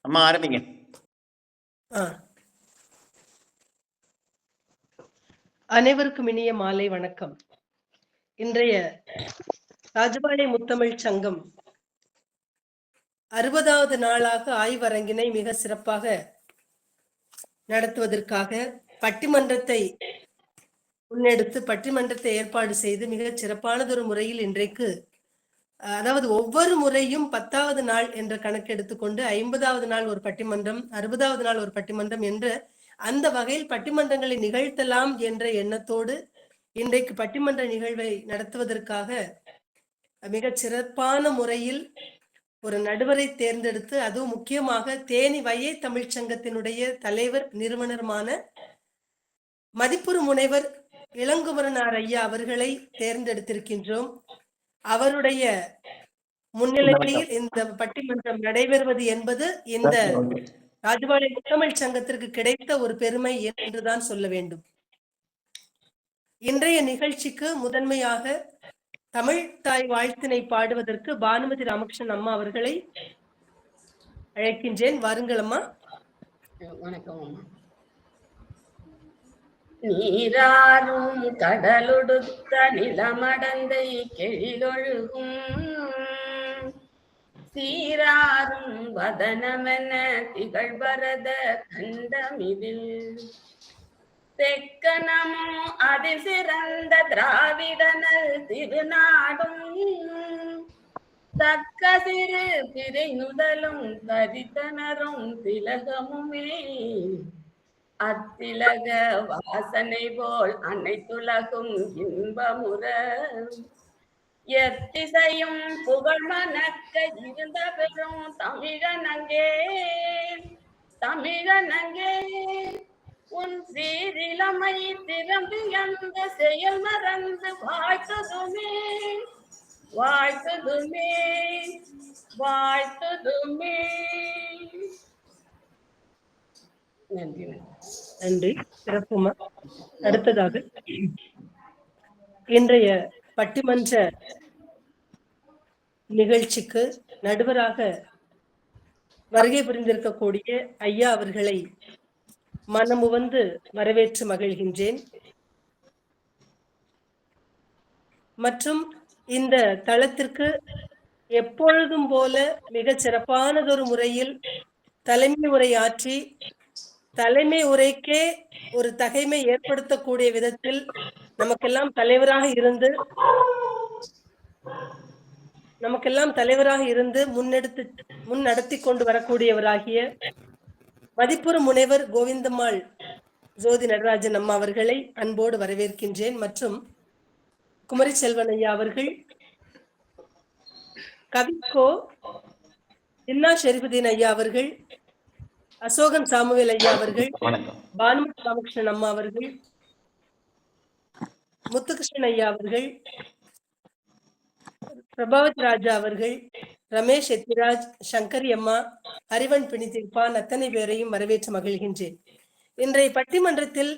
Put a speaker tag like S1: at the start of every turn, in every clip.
S1: அம்மா ஆரம்பிங்க.
S2: அனைவருக்கும் இனிய மாலை வணக்கம். இன்றைய ராஜபாளைய முத்தமிழ் சங்கம் 60வது நாளாக ஆய்வரங்கினை மிக சிறப்பாக நடத்துவதற்காக பட்டிமன்றத்தை முன்னெடுத்து பட்டிமன்றத்தை ஏற்பாடு செய்து மிக சிறப்பானதொரு முறையில் இன்றைக்கு, அதாவது ஒவ்வொரு முறையும் 10வது நாள் என்ற கணக்கு எடுத்துக்கொண்டு 50வது நாள் ஒரு பட்டிமன்றம், 60வது நாள் ஒரு பட்டிமன்றம் என்று அந்த வகையில் பட்டிமன்றங்களை நிகழ்த்தலாம் என்ற எண்ணத்தோடு இன்றைக்கு பட்டிமன்ற நிகழ்வை நடத்துவதற்காக மிக சிறப்பான முறையில் ஒரு நடுவரை தேர்ந்தெடுத்து, அதுவும் முக்கியமாக தேனி வையை தமிழ்ச்சங்கத்தினுடைய தலைவர் நிறுவனருமான மதிப்புறு முனைவர் இளங்குமரனார் ஐயா அவர்களை தேர்ந்தெடுத்திருக்கின்றோம். அவருடைய முன்னிலையில் இந்த பட்டிமன்றம் நடைபெறுவது என்பது இந்த ராஜபாளைய முத்தமிழ் சங்கத்திற்கு கிடைத்த ஒரு பெருமை என்றுதான் சொல்ல வேண்டும். இன்றைய நிகழ்ச்சிக்கு முதன்மையாக தமிழ் தாய் வாழ்த்தினை பாடுவதற்கு பானுமதி ராமகிருஷ்ணன் அம்மா அவர்களை அழைக்கின்றேன். வாருங்கள் அம்மா.
S3: வணக்கம் அம்மா. நீராறும் கடலுடுத்த நிலமடந்தை கெழிலொழுகும் சீராறும் வதனமென திகழ்வரத கண்டமிதில் தெக்கனமோ அதிசிறந்த திராவிடனல் திருநாடும் தக்க சிறு திரை நுதலும் தரித்தனரும் திலகமுமே அத்திலக வாசனை போல் அனைத்துலகும் இன்பமுற எத்திசையும் புகழ் மணக்க இருந்த பெரும் தமிழனங்கே தமிழனங்கே உன் சீரிலமை திறம்பி அந்த செயல் மறந்து வாழ்த்துதுமே வாழ்த்துதுமே வாழ்த்துதுமே. நன்றி
S2: நன்றி. சிறப்புமா. அடுத்ததாக இன்றைய பட்டிமன்ற நிகழ்ச்சிக்கு நடுவராக வருகை புரிந்திருக்கக்கூடிய ஐயா அவர்களை மனமுவந்து வரவேற்று மகிழ்கின்றேன். மற்றும் இந்த தளத்திற்கு எப்பொழுதும் போல மிக சிறப்பானதொரு முறையில் தலைமை உரை ஆற்றி தலைமை உரைக்கே ஒரு தகைமை ஏற்படுத்தக்கூடிய விதத்தில் நமக்கெல்லாம் தலைவராக இருந்து முன்னடத்தி கொண்டு வரக்கூடியவராகிய மதிப்புறு முனைவர் கோவிந்தம்மாள் ஜோதி நடராஜன் அம்மா அவர்களை அன்போடு வரவேற்கின்றேன். மற்றும் குமரி செல்வன் ஐயா அவர்கள், கவிக்கோ இன்னா ஷெரீஃபுதீன் ஐயா அவர்கள், அசோகன் சாமுவேல் ஐயா அவர்கள், பானுமதி ராமகிருஷ்ணன் அம்மா அவர்கள், முத்துகிருஷ்ணன் ஐயா அவர்கள், பிரபாவதி ராஜா அவர்கள், ரமேஷ் எத்திராஜ், சங்கரி அம்மா, ஹரிவன் பிணித்திருப்பான், அத்தனை பேரையும் வரவேற்று மகிழ்கின்றேன். இன்றைய பட்டிமன்றத்தில்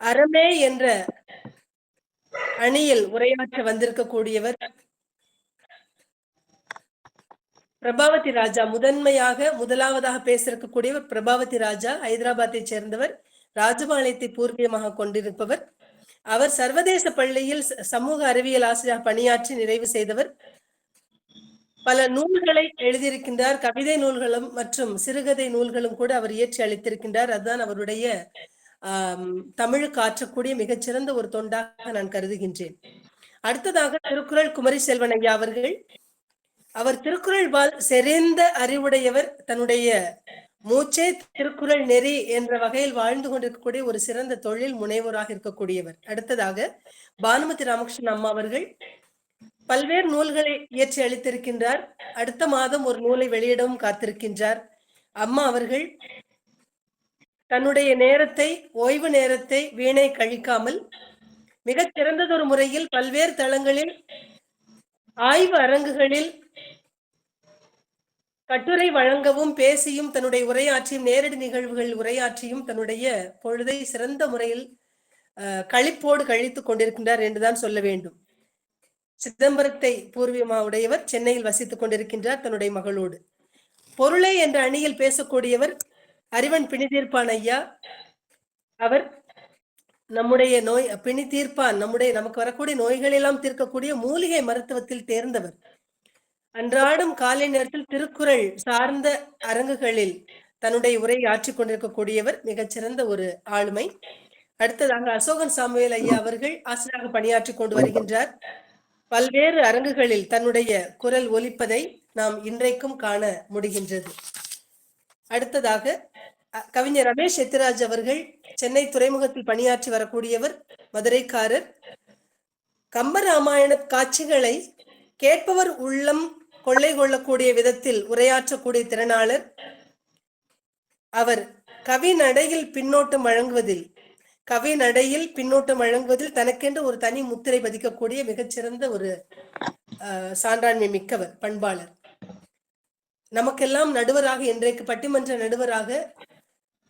S2: அறமே என்ற அணியில் உரையாற்ற வந்திருக்கக்கூடியவர் பிரபாவதி ராஜா. முதலாவதாக பேச இருக்கக்கூடியவர் பிரபாவதி ராஜா. ஹைதராபாத்தை சேர்ந்தவர், ராஜபாளையத்தை பூர்வீகமாக கொண்டிருப்பவர். அவர் சர்வதேச பள்ளியில் சமூக அறிவியல் ஆசிரியர் பணியாற்றி நிறைவு செய்தவர். பல நூல்களை எழுதியிருக்கின்றார். கவிதை நூல்களும் மற்றும் சிறுகதை நூல்களும் கூட அவர் இயற்றி அளித்திருக்கின்றார். அதுதான் அவருடைய தமிழுக்கு ஆற்றக்கூடிய மிகச்சிறந்த ஒரு தொண்டாக நான் கருதுகின்றேன். அடுத்ததாக திருக்குறள் குமரி செல்வன் ஐயா அவர்கள். அவர் திருக்குறள் பால் செறிந்த அறிவுடையவர். தன்னுடைய மூச்சே திருக்குறள் நெறி என்ற வகையில் வாழ்ந்து கொண்டிருக்கக்கூடிய ஒரு சிறந்த தொழில் முனைவோராக இருக்கக்கூடியவர். அடுத்ததாக பானுமதி ராமகிருஷ்ணன் அம்மா அவர்கள் பல்வேறு நூல்களை இயற்றி அளித்திருக்கின்றார். அடுத்த மாதம் ஒரு நூலை வெளியிடவும் காத்திருக்கின்றார். அம்மா அவர்கள் தன்னுடைய ஓய்வு நேரத்தை வீணை கழிக்காமல் மிக சிறந்ததொரு முறையில் பல்வேறு தளங்களில் ஆய்வு அரங்குகளில் கட்டுரை வழங்கவும் பேசியும் தன்னுடைய உரையாற்றியும் நேரடி நிகழ்வுகள் உரையாற்றியும் தன்னுடைய பொழுதை சிறந்த முறையில் களிப்போடு கழித்துக் கொண்டிருக்கின்றார் என்றுதான் சொல்ல வேண்டும். சிதம்பரத்தை பூர்வீகமாக உடையவர், சென்னையில் வசித்துக் கொண்டிருக்கின்றார் தன்னுடைய மகளோடு. பொருளை என்ற அணியில் பேசக்கூடியவர் அறிவன் பிணிதீர்ப்பான் ஐயா. அவர் நம்முடைய நோய் பிணி தீர்ப்பான், நமக்கு வரக்கூடிய நோய்களெல்லாம் தீர்க்கக்கூடிய மூலிகை மருத்துவத்தில் தேர்ந்தவர். அன்றாடம் காலை நேரத்தில் திருக்குறள் சார்ந்த அரங்குகளில் தன்னுடைய உரையை ஆற்றிக் கொண்டிருக்கக்கூடியவர், மிகச்சிறந்த ஒரு ஆளுமை. அடுத்ததாக அசோகன் சாமுவேல் ஐயா அவர்கள் ஆசிரியராக பணியாற்றி கொண்டு வருகின்றார். பல்வேறு அரங்குகளில் தன்னுடைய குரல் ஒலிப்பதை நாம் இன்றைக்கும் காண முடிகின்றது. அடுத்ததாக கவிஞர் ரமேஷ் எத்திராஜ் அவர்கள் சென்னை துறைமுகத்தில் பணியாற்றி வரக்கூடியவர், மதுரைக்காரர். கம்பராமாயண காட்சிகளை கேட்பவர் உள்ளம் கொள்ளை கொள்ளக்கூடிய விதத்தில் உரையாற்றக்கூடிய திறனாளர். அவர் கவி நடையில் பின்னோட்டம் வழங்குவதில் தனக்கென்று ஒரு தனி முத்திரை பதிக்கக்கூடிய மிகச்சிறந்த ஒரு சான்றாண்மை மிக்கவர், பண்பாளர். நமக்கெல்லாம் நடுவராக, இன்றைக்கு பட்டிமன்ற நடுவராக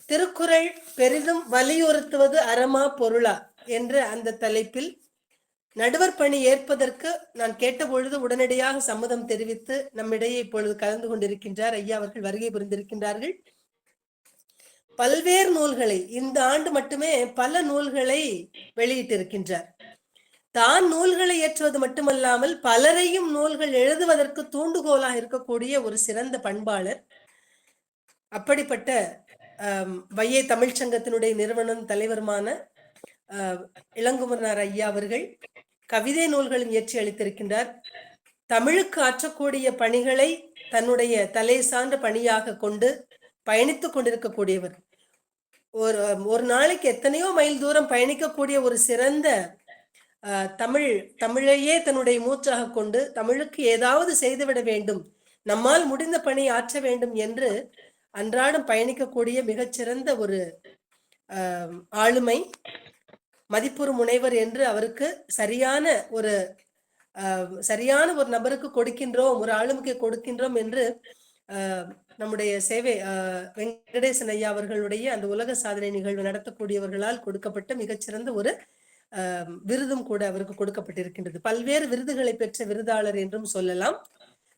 S2: திருக்குறள் பெரிதும் வலியுறுத்துவது அறமா பொருளா என்ற அந்த தலைப்பில் நடுவர் பணி ஏற்பதற்கு நான் கேட்டபொழுது உடனடியாக சம்மதம் தெரிவித்து நம்மிடையே இப்பொழுது கலந்து கொண்டிருக்கின்றார் ஐயா அவர்கள் வருகை புரிந்திருக்கின்றார்கள். பல்வேறு நூல்களை இந்த ஆண்டு மட்டுமே பல நூல்களை வெளியிட்டிருக்கின்றார். தான் நூல்களை ஏற்றுவது மட்டுமல்லாமல் பலரையும் நூல்கள் எழுதுவதற்கு தூண்டுகோலாக இருக்கக்கூடிய ஒரு சிறந்த பண்பாளர். அப்படிப்பட்ட வையை தமிழ்ச்சங்கத்தினுடைய நிறுவனம் தலைவருமான இளங்குமரனார் ஐயா அவர்கள் கவிதை நூல்களும் இயற்றி அளித்திருக்கின்றார். தமிழுக்கு ஆற்றக்கூடிய பணிகளை தன்னுடைய தலை சார்ந்த பணியாக கொண்டு பயணித்துக் கொண்டிருக்கக்கூடியவர். ஒரு நாளைக்கு எத்தனையோ மைல் தூரம் பயணிக்கக்கூடிய ஒரு சிறந்த தமிழையே தன்னுடைய மூச்சாக கொண்டு தமிழுக்கு ஏதாவது செய்துவிட வேண்டும், நம்மால் முடிந்த பணி ஆற்ற வேண்டும் என்று அன்றாடம் பயணிக்கக்கூடிய மிகச்சிறந்த ஒரு ஆளுமை, மதிப்புறு முனைவர் என்று அவருக்கு சரியான ஒரு நபருக்கு கொடுக்கின்றோம், ஒரு ஆளுமைக்கு கொடுக்கின்றோம் என்று நம்முடைய சேவை வெங்கடேசன் ஐயா அவர்களுடைய அந்த உலக சாதனை நிகழ்வு நடத்தக்கூடியவர்களால் கொடுக்கப்பட்ட மிகச்சிறந்த ஒரு விருதும் கூட அவருக்கு கொடுக்கப்பட்டிருக்கின்றது. பல்வேறு விருதுகளை பெற்ற விருதாளர் என்றும் சொல்லலாம்.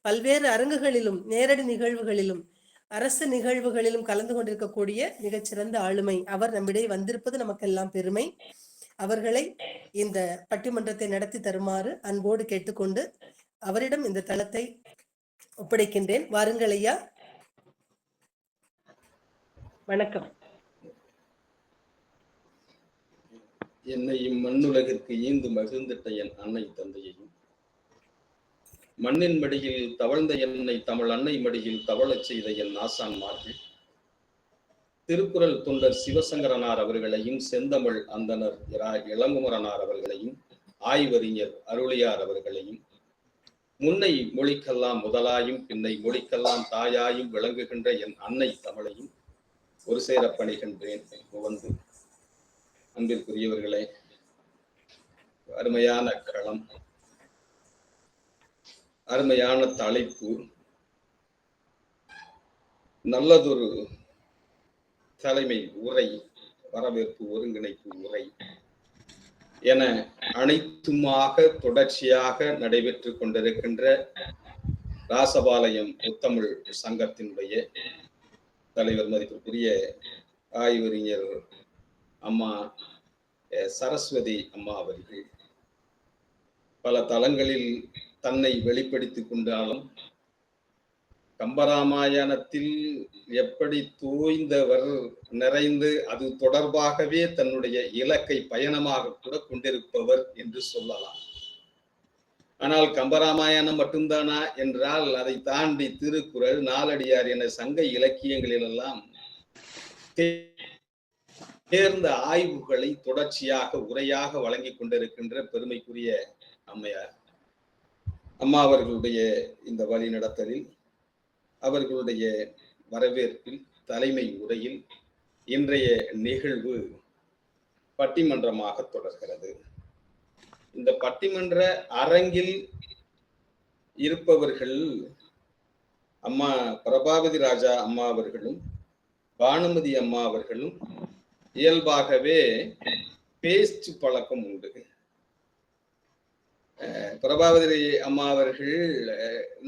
S2: பல்வேறு அரங்குகளிலும் நேரடி நிகழ்வுகளிலும் அரசு நிகழ்வுகளிலும் கலந்து கொண்டிருக்கக்கூடிய மிகச்சிறந்த ஆளுமை அவர் நம்மிடையே வந்திருப்பது நமக்கெல்லாம் பெருமை. அவர்களை இந்த பட்டிமன்றத்தை நடத்தி தருமாறு அன்போடு கேட்டுக்கொண்டு அவரிடம் இந்த தளத்தை ஒப்படைக்கின்றேன். வாருங்கள் ஐயா. வணக்கம்.
S1: என்னை இம்மண்ணுலகிற்கு ஈந்து மகிழ்ந்திட்ட என் அன்னை தந்தையையும், மண்ணின் மடியில் தவழ்ந்த என்னை தமிழ் அன்னை மடியில் தவழச் செய்த என் ஆசான்மார்கள், திருக்குறள் தொண்டர் சிவசங்கரனார் அவர்களையும், செந்தமிழ் அந்தனர் இளங்குமரனார் அவர்களையும், ஆய்வறிஞர் அருளியார் அவர்களையும், முன்னை மொழிக்கெல்லாம் முதலாயும் பின்னை மொழிக்கெல்லாம் தாயாயும் விளங்குகின்ற என் அன்னை தமிழையும் ஒரு சேர பணிகின்றேன். வந்து அன்பிற்குரியவர்களே, அருமையான களம், அருமையான தலைப்பு, நல்லதொரு தலைமை உரை, வரவேற்பு ஒருங்கிணைப்பு உரை என அனைத்துமாக தொடர்ச்சியாக நடைபெற்று கொண்டிருக்கின்ற ராசபாளையம் முத்தமிழ் சங்கத்தினுடைய தலைவர் மதிப்பிற்குரிய ஆய்வறிஞர் அம்மா சரஸ்வதி அம்மா அவர்கள் பல தளங்களில் தன்னை வெளிப்படுத்திக் கொண்டாலும் கம்பராமாயணத்தில் எப்படி தூய்ந்தவர் நிறைந்து அது தொடர்பாகவே தன்னுடைய இலக்கை பயணமாக கூட கொண்டிருப்பவர் என்று சொல்லலாம். ஆனால் கம்பராமாயணம் மட்டும்தானா என்றால் அதை தாண்டி திருக்குறள், நாலடியார் என சங்க இலக்கியங்களிலெல்லாம் தேர்ந்த ஆய்வுகளை தொடர்ச்சியாக உரையாக வழங்கி கொண்டிருக்கின்ற பெருமைக்குரிய அம்மையார் அம்மா அவர்களுடைய இந்த வழி நடத்தலில், அவர்களுடைய வரவேற்பில், தலைமை உரையில் இன்றைய நிகழ்வு பட்டிமன்றமாக தொடர்கிறது. இந்த பட்டிமன்ற அரங்கில் இருப்பவர்கள் அம்மா பிரபாவதி ராஜா அம்மா அவர்களும் பானுமதி அம்மா அவர்களும் இயல்பாகவே பேச்சு பழக்கம் உண்டு. பிரபாவதி அம்மா அவர்கள்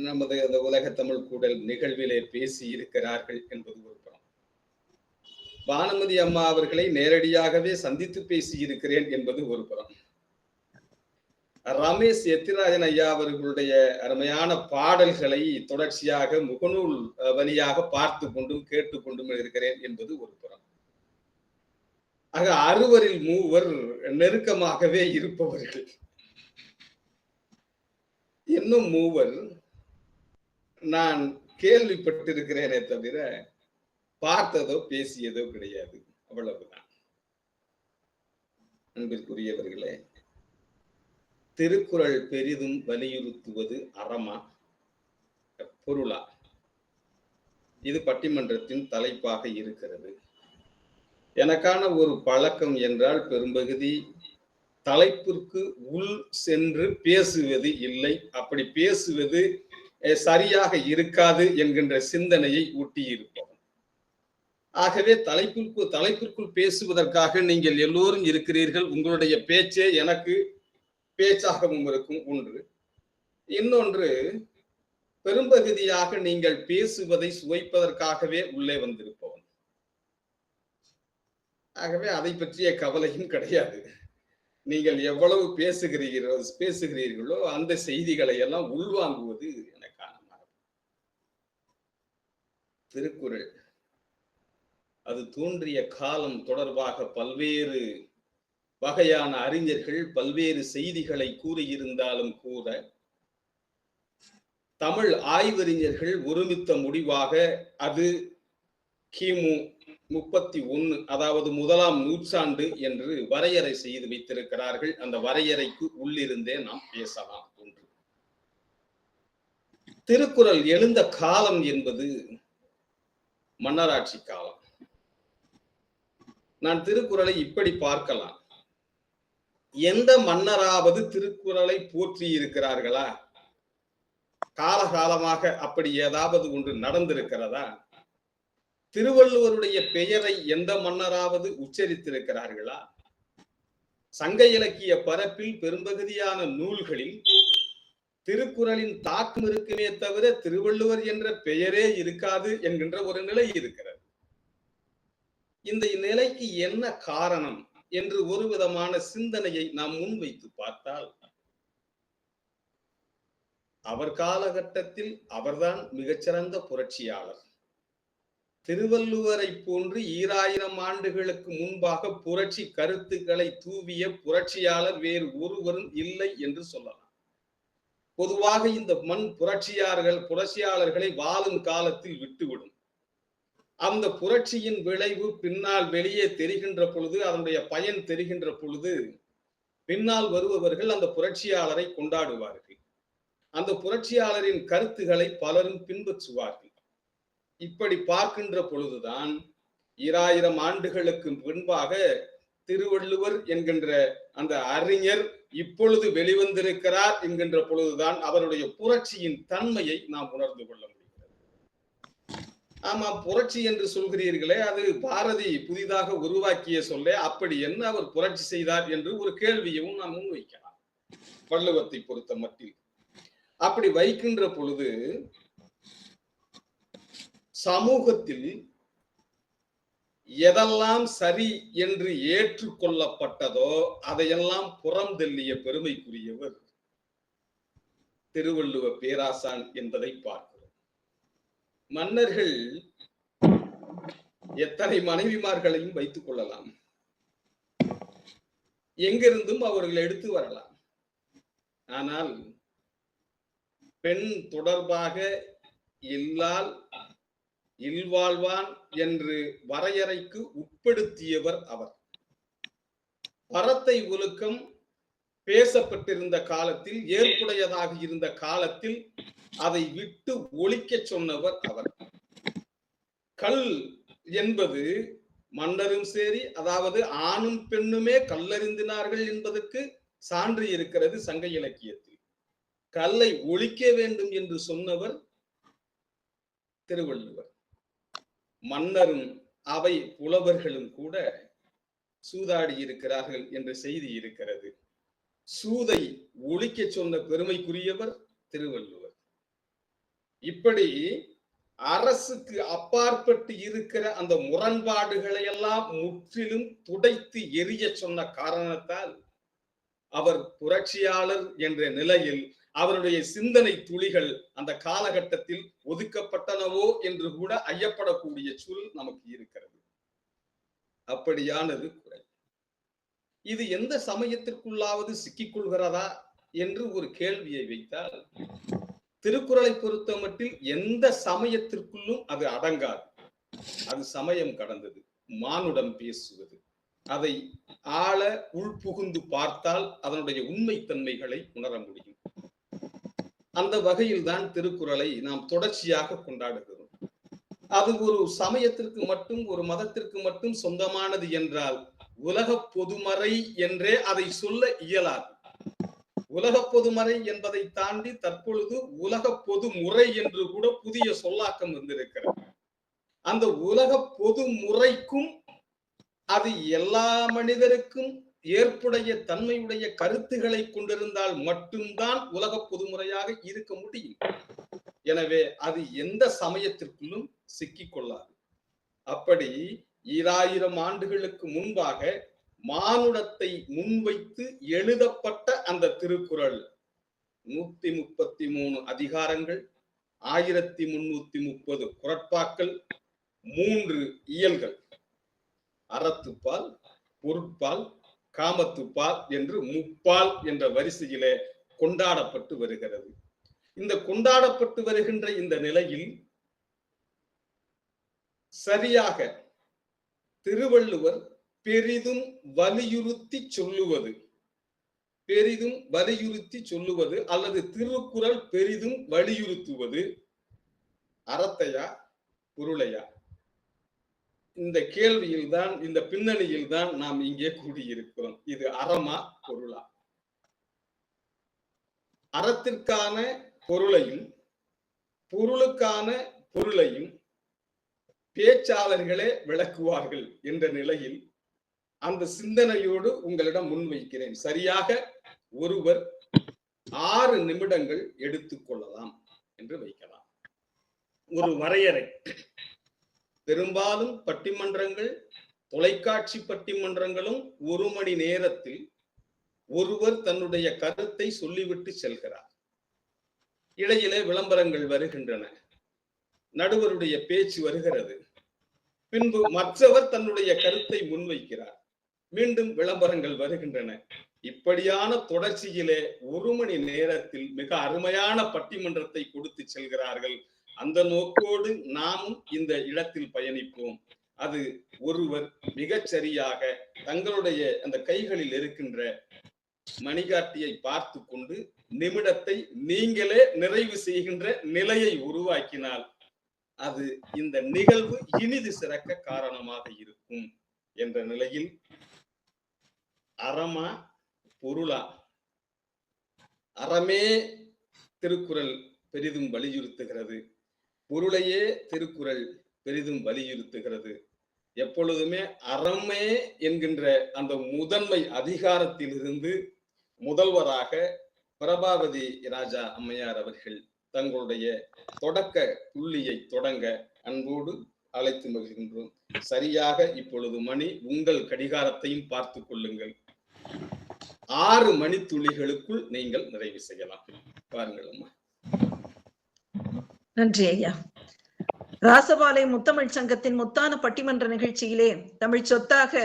S1: நமது அந்த உலக தமிழ் கூடல் நிகழ்விலே பேசி இருக்கிறார்கள் என்பது ஒரு புறம். பானுமதி அம்மா அவர்களை நேரடியாகவே சந்தித்து பேசி இருக்கிறேன் என்பது ஒரு புறம். ரமேஷ் எத்திராஜன் ஐயா அவர்களுடைய அருமையான பாடல்களை தொடர்ச்சியாக முகநூல் வழியாக பார்த்து கொண்டும் கேட்டுக்கொண்டும் இருக்கிறேன் என்பது ஒரு புறம். ஆக அறுவரில் மூவர் நெருக்கமாகவே இருப்பவர்கள். இன்னும் மூவர் நான் கேள்விப்பட்டிருக்கிறேனே தவிர பார்த்ததோ பேசியதோ கிடையாது. அவ்வளவுதான். அன்பிற்குரியவர்களே, திருக்குறள் பெரிதும் வலியுறுத்துவது அறமா பொருளா? இது பட்டிமன்றத்தின் தலைப்பாக இருக்கிறது. எனக்கான ஒரு பழக்கம் என்றால் பெரும்பகுதி தலைப்பிற்கு உள் சென்று பேசுவது இல்லை. அப்படி பேசுவது சரியாக இருக்காது என்கின்ற சிந்தனையை ஊட்டி இருப்போம். ஆகவே தலைப்பிற்குள் பேசுவதற்காக நீங்கள் எல்லோரும் இருக்கிறீர்கள். உங்களுடைய பேச்சே எனக்கு பேச்சாகவும் இருக்கும் ஒன்று. இன்னொன்று, பெரும்பகுதியாக நீங்கள் பேசுவதை சுவைப்பதற்காகவே உள்ளே வந்திருப்பவன். ஆகவே அதை பற்றிய கவலையும் கிடையாது. நீங்கள் எவ்வளவு பேசுகிறீர்களோ அந்த செய்திகளை எல்லாம் உள்வாங்குவது எனக்கான மரபு. திருக்குறள் அது தோன்றிய காலம் தொடர்பாக பல்வேறு வகையான அறிஞர்கள் பல்வேறு செய்திகளை கூறியிருந்தாலும் கூட தமிழ் ஆய்வறிஞர்கள் ஒருமித்த முடிவாக அது கிமு 31, அதாவது 1ஆம் நூற்றாண்டு என்று வரையறை செய்து வைத்திருக்கிறார்கள். அந்த வரையறைக்கு உள்ளிருந்தே நாம் பேசலாம். ஒன்று, திருக்குறள் எழுந்த காலம் என்பது மன்னராட்சி காலம். நான் திருக்குறளை இப்படி பார்க்கலாம். எந்த மன்னராவது திருக்குறளை போற்றி இருக்கிறார்களா? காலகாலமாக அப்படி ஏதாவது ஒன்று நடந்திருக்கிறதா? திருவள்ளுவருடைய பெயரை எந்த மன்னராவது உச்சரித்திருக்கிறார்களா? சங்க இலக்கிய பரப்பில் பெரும்பகுதியான நூல்களில் திருக்குறளின் தாக்கம் இருக்குமே தவிர திருவள்ளுவர் என்ற பெயரே இருக்காது என்கின்ற ஒரு நிலை இருக்கிறது. இந்த நிலைக்கு என்ன காரணம் என்று ஒரு விதமான சிந்தனையை நாம் முன்வைத்து பார்த்தால், அவர் காலகட்டத்தில் அவர்தான் மிகச்சிறந்த புரட்சியாளர். திருவள்ளுவரை போன்று 2000 ஆண்டுகளுக்கு முன்பாக புரட்சி கருத்துக்களை தூவிய புரட்சியாளர் வேறு ஒருவரும் இல்லை என்று சொல்லலாம். பொதுவாக இந்த மண் புரட்சியாளர்களை வாழும் காலத்தில் விட்டுவிடும். அந்த புரட்சியின் விளைவு பின்னால் வெளியே தெரிகின்ற பொழுது, அதனுடைய பயன் தெரிகின்ற பொழுது, பின்னால் வருபவர்கள் அந்த புரட்சியாளரை கொண்டாடுவார்கள். அந்த புரட்சியாளரின் கருத்துக்களை பலரும் பின்பற்றுவார்கள். இப்படி பார்க்கின்ற பொழுதுதான் 2000 ஆண்டுகளுக்கு முன்பாக திருவள்ளுவர் என்கின்ற அந்த அறிஞர் இப்பொழுது வெளிவந்திருக்கிறார் என்கின்ற பொழுதுதான் அவருடைய புரட்சியின் தன்மையை நாம் உணர்ந்து கொள்ள முடிகிறது. ஆமா, புரட்சி என்று சொல்கிறீர்களே, அது பாரதி புதிதாக உருவாக்கிய சொல்ல. அப்படி என்ன அவர் புரட்சி செய்தார் என்று ஒரு கேள்வியும் நாம் முன்வைக்கலாம். வள்ளுவத்தை பொறுத்த மட்டில் அப்படி வைக்கின்ற பொழுது, சமூகத்தில் எதெல்லாம் சரி என்று ஏற்றுக்கொள்ளப்பட்டதோ அதையெல்லாம் புறம் தள்ளிய பெருமைக்குரியவர் திருவள்ளுவ பேராசான் என்பதை பார்க்கிறோம். மன்னர்கள் எத்தனை மனைவிமார்களையும் வைத்துக் கொள்ளலாம், எங்கிருந்தும் அவர்கள் எடுத்து வரலாம். ஆனால் பெண் தொடர்பாக இல்வாழ்வான் என்று வரையறைக்கு உட்படுத்தியவர் அவர். பரத்தை ஒழுக்கம் பேசப்பட்டிருந்த காலத்தில், ஏற்புடையதாக இருந்த காலத்தில் அதை விட்டு ஒழிக்க சொன்னவர் அவர். கல் என்பது மன்னரும் சரி, அதாவது ஆணும் பெண்ணுமே கல்லறிந்தினார்கள் என்பதற்கு சான்று இருக்கிறது சங்க இலக்கியத்தில். கல்லை ஒழிக்க வேண்டும் என்று சொன்னவர் திருவள்ளுவர். மன்னரும் அவை புலவர்களும் கூட சூதாடி இருக்கிறார்கள் என்ற செய்தி இருக்கிறது. சூதை ஒழிக்க சொன்ன பெருமைக்குரியவர் திருவள்ளுவர். இப்படி அரசுக்கு அப்பாற்பட்டு இருக்கிற அந்த முரண்பாடுகளை எல்லாம் முற்றிலும் துடைத்து எரிய சொன்ன காரணத்தால் அவர் புரட்சியாளர் என்ற நிலையில் அவருடைய சிந்தனை துளிகள் அந்த காலகட்டத்தில் ஒதுக்கப்பட்டனவோ என்று கூட ஐயப்படக்கூடிய சூழல் நமக்கு இருக்கிறது. அப்படியானது குரல். இது எந்த சமயத்திற்குள்ளாவது சிக்கிக்கொள்கிறதா என்று ஒரு கேள்வியை வைத்தால், திருக்குறளை பொறுத்த மட்டில் எந்த சமயத்திற்குள்ளும் அது அடங்காது. அது சமயம் கடந்தது. மானுடம் பேசுவது, அதை ஆழ உள்புகுந்து பார்த்தால் அதனுடைய உண்மை தன்மைகளை உணர முடியும். அந்த வகையில் தான் திருக்குறளை நாம் தொடர்ச்சியாக கொண்டாடுகிறோம். அது ஒரு சமயத்திற்கு மட்டும், ஒரு மதத்திற்கு மட்டும் சொந்தமானது என்றால் உலக பொதுமறை என்றே அதை சொல்ல இயலாது. உலக பொதுமறை என்பதை தாண்டி தற்பொழுது உலக பொதுமுறை என்று கூட புதிய சொல்லாக்கம் வந்திருக்கிறது. அந்த உலக பொதுமுறைக்கும் அது எல்லா மனிதருக்கும் ஏற்புடைய தன்மையுடைய கருத்துக்களை கொண்டிருந்தால் மட்டும்தான் உலக பொதுமுறையாக இருக்க முடியும். எனவே அது எந்த சமயத்திற்குள்ளும் சிக்கிக் கொள்ளாது. அப்படி 2000 ஆண்டுகளுக்கு முன்பாக மானுடத்தை முன்வைத்து எழுதப்பட்ட அந்த திருக்குறள் 133 அதிகாரங்கள், 1330 குறட்பாக்கள், 3 இயல்கள், அறத்துப்பால், பொருட்பால், காமத்துப்பால் என்று முப்பால் என்ற வரிசையிலே கொண்டாடப்பட்டு வருகிறது. இந்த கொண்டாடப்பட்டு வருகின்ற இந்த நிலையில் சரியாக திருவள்ளுவர் பெரிதும் வலியுறுத்தி சொல்லுவது அல்லது திருக்குறள் பெரிதும் வலியுறுத்துவது அறத்தையா பொருளையா? இந்த கேள்வியில் தான், இந்த பின்னணியில் தான் நாம் இங்கே கூடியிருக்கிறோம். இது அறமா பொருளா? அறத்திற்கான பொருளையும் பொருளுக்கான பொருளையும் பேச்சாளர்களே விளக்குவார்கள் என்ற நிலையில் அந்த சிந்தனையோடு உங்களிடம் முன்வைக்கிறேன். சரியாக ஒருவர் 6 நிமிடங்கள் எடுத்துக்கொள்ளலாம் என்று வைக்கலாம். ஒரு வரையறை. பெரும்பாலும் பட்டிமன்றங்கள், தொலைக்காட்சி பட்டிமன்றங்களும் 1 மணி நேரத்தில் ஒருவர் தன்னுடைய கருத்தை சொல்லிவிட்டு செல்கிறார். இடையிலே விளம்பரங்கள் வருகின்றன, நடுவருடைய பேச்சு வருகிறது, பின்பு மற்றவர் தன்னுடைய கருத்தை முன்வைக்கிறார், மீண்டும் விளம்பரங்கள் வருகின்றன. இப்படியான தொடர்ச்சியிலே 1 மணி நேரத்தில் மிக அருமையான பட்டிமன்றத்தை கொடுத்து செல்கிறார்கள். அந்த நோக்கோடு நாமும் இந்த இடத்தில் பயணிப்போம். அது ஒருவர் மிகச் சரியாக தங்களுடைய அந்த கைகளில் இருக்கின்ற மணிகாட்டியை பார்த்து கொண்டு நிமிடத்தை நீங்களே நிறைவு செய்கின்ற நிலையை உருவாக்கினால் அது இந்த நிகழ்வு இனிது சிறக்க காரணமாக இருக்கும் என்ற நிலையில், அறமா பொருளா? அறமே திருக்குறள் பெரிதும் வலியுறுத்துகிறது, பொருளையே திருக்குறள் பெரிதும் வலியுறுத்துகிறது. எப்பொழுதுமே அறமே என்கின்ற அந்த முதன்மை அதிகாரத்திலிருந்து முதல்வராக பிரபாவதி ராஜா அம்மையார் அவர்கள் தங்களுடைய தொடக்க புள்ளியை தொடங்க அன்போடு அழைத்து மகிழ்கின்றோம். சரியாக இப்பொழுது மணி, உங்கள் கடிகாரத்தையும் பார்த்து கொள்ளுங்கள், 6 மணித்துளிகளுக்குள் நீங்கள் நிறைவு செய்யலாம். பாருங்கள் அம்மா.
S4: நன்றி ஐயா. ராசபாலை முத்தமிழ் சங்கத்தின் முத்தான பட்டிமன்ற நிகழ்ச்சியிலே தமிழ் சொத்தாக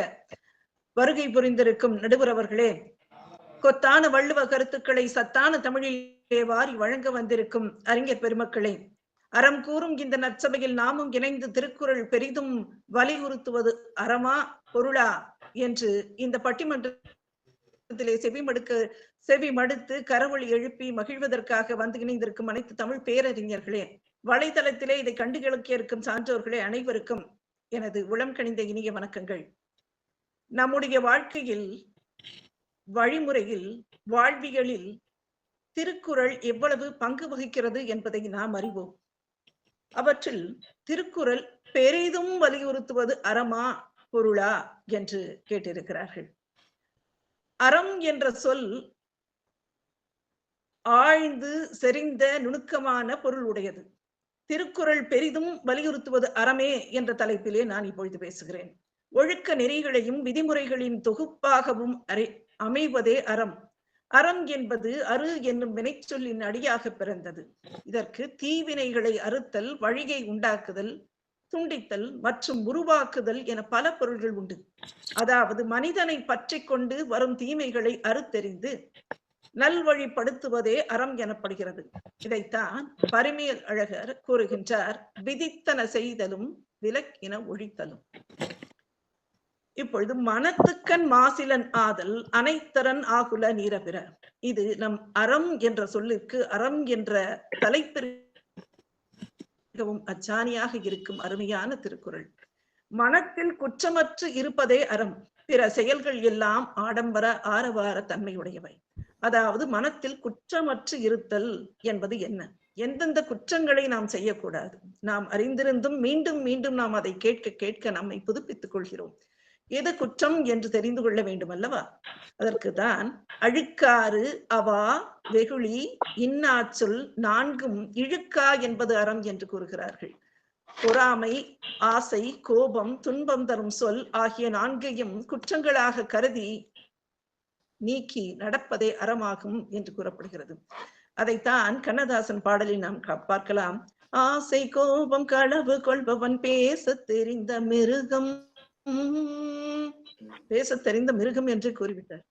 S4: வருகை புரிந்திருக்கும் நடுவர் அவர்களே, கொத்தான வள்ளுவ கருத்துக்களை சத்தான தமிழிலே வாரி வழங்க வந்திருக்கும் அறிஞர் பெருமக்களே, அறம் கூறும் இந்த நற்சபையில் நாமும் இணைந்து திருக்குறள் பெரிதும் வலியுறுத்துவது அறமா பொருளா என்று இந்த பட்டிமன்றத்திலே செவி மடுத்து கரவொலி எழுப்பி மகிழ்வதற்காக வந்து இணைந்திருக்கும் அனைத்து தமிழ் பேரறிஞர்களே, வலைதளத்திலே இதை கண்டு கிழக்கிய இருக்கும் சான்றோர்களே, அனைவருக்கும் எனது உளம் கனிந்த இனிய வணக்கங்கள். நம்முடைய வாழ்க்கையில், வழிமுறையில், வாழ்வியலில் திருக்குறள் எவ்வளவு பங்கு வகிக்கிறது என்பதை நாம் அறிவோம். அவற்றில் திருக்குறள் பெரிதும் வலியுறுத்துவது அறமா பொருளா என்று கேட்டிருக்கிறார்கள். அறம் என்ற சொல் ஆழ்ந்து செறிந்த நுணுக்கமான பொருள் உடையது. திருக்குறள் பெரிதும் வலியுறுத்துவது அறமே என்ற தலைப்பிலே நான் இப்பொழுது பேசுகிறேன். ஒழுக்க நெறிகளையும் விதிமுறைகளின் தொகுப்பாகவும் அமைவதே அறம். அறம் என்பது அரு என்னும் வினைச்சொல்லின் அடியாக பிறந்தது. இதற்கு தீவினைகளை அறுத்தல், வழியை உண்டாக்குதல், துண்டித்தல் மற்றும் உருவாக்குதல் என பல பொருள்கள் உண்டு. அதாவது மனிதனை பற்றி கொண்டு வரும் தீமைகளை அறுத்தெறிந்து நல்வழிப்படுத்துவதே அறம் எனப்படுகிறது. இதைத்தான் பரிமேல் அழகர் கூறுகின்றார், விதித்தன செய்தலும் விலக்கின ஒழித்தலும். இப்பொழுது மனத்துக்கண் மாசிலன் ஆதல் அனைத்தரன் ஆகுல நீரபிற. இது நம் அறம் என்ற சொல்லிற்கு அறம் என்ற தலைப்பிற்கு மிகவும் அச்சாணியாக இருக்கும் அருமையான திருக்குறள். மனத்தில் குற்றமற்று இருப்பதே அறம். பிற செயல்கள் எல்லாம் ஆடம்பர ஆரவார தன்மையுடையவை. அதாவது மனத்தில் குற்றமற்று இருத்தல் என்பது என்ன? எந்தெந்த குற்றங்களை நாம் செய்யக்கூடாது? நாம் அறிந்திருந்தும் மீண்டும் மீண்டும் நாம் அதை கேட்க கேட்க நம்மை புதுப்பித்துக் கொள்கிறோம். எது குற்றம் என்று தெரிந்து கொள்ள வேண்டும் அல்லவா? அதற்குதான் அழுக்காறு, அவா, வெகுளி, இன்னாச்சொல் நான்கும் இழுக்கா என்பது அறம் என்று கூறுகிறார்கள். பொறாமை, ஆசை, கோபம், துன்பம் தரும் சொல் ஆகிய நான்கையும் குற்றங்களாக கருதி நீக்கி நடப்பதே அறமாகும் என்று கூறப்படுகிறது. அதைத்தான் கண்ணதாசன் பாடலில் நாம் பார்க்கலாம். ஆசை, கோபம், களவு கொள்பவன் பேச தெரிந்த மிருகம், பேச தெரிந்த மிருகம் என்று கூறிவிட்டார்.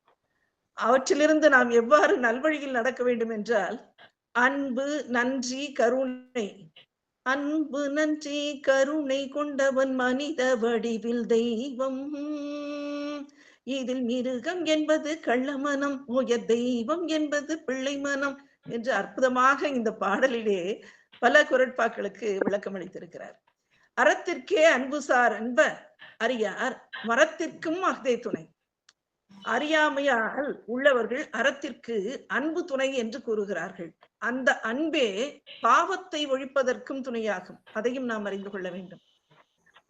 S4: அவற்றிலிருந்து நாம் எவ்வாறு நல்வழியில் நடக்க வேண்டும் என்றால், அன்பு, நன்றி, கருணை. அன்பு, நன்றி, கருணை கொண்டவன் மனித வடிவில் தெய்வம். இதில் மிருகம் என்பது கள்ளமனம், உயர் தெய்வம் என்பது பிள்ளை மனம் என்று அற்புதமாக இந்த பாடலிலே பல குரட்பாக்களுக்கு விளக்கம் அளித்திருக்கிறார். அறத்திற்கே அன்புசார் அன்ப அறியார், மரத்திற்கும் அஃதே துணை. அறியாமையால் உள்ளவர்கள் அறத்திற்கு அன்பு துணை என்று கூறுகிறார்கள். அந்த அன்பே பாவத்தை ஒழிப்பதற்கும் துணையாகும். அதையும் நாம் அறிந்து கொள்ள வேண்டும்.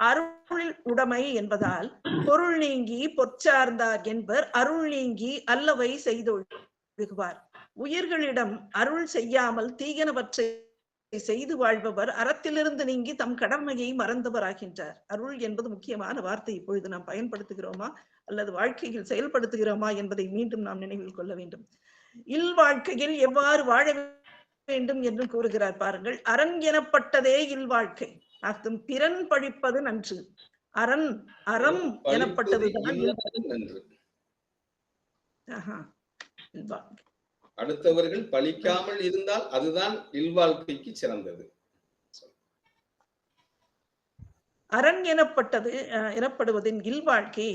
S4: அருள் உடைமை என்பதால் பொருள் நீங்கி பொற்சார்ந்தார் என்பர் அருள் நீங்கி அல்லவை செய்தொழுகுவார். உயிர்களிடம் அருள் செய்யாமல் தீயனவற்றை செய்து வாழ்பவர் அறத்திலிருந்து நீங்கி தம் கடமையை மறந்தவராகின்றார். அருள் என்பது முக்கியமான வார்த்தை. இப்பொழுது நாம் பயன்படுத்துகிறோமா அல்லது வாழ்க்கையில் செயல்படுத்துகிறோமா என்பதை மீண்டும் நாம் நினைவில் கொள்ள வேண்டும். இல்வாழ்க்கையில் எவ்வாறு வாழ வேண்டும் என்று கூறுகிறார் பாருங்கள். அரண் எனப்பட்டதே இல்வாழ்க்கை. அர்த்தம் பிறன் பழிப்பது நன்று. அரண் அறம் எனப்பட்டதுதான்
S1: நன்று.
S4: இல்வாழ்க்கை.
S1: அடுத்தவர்கள் பழிக்காமல் இருந்தால் அதுதான் இல்வாழ்க்கைக்கு சிறந்தது.
S4: அரண் எனப்படுவதின் இல்வாழ்க்கை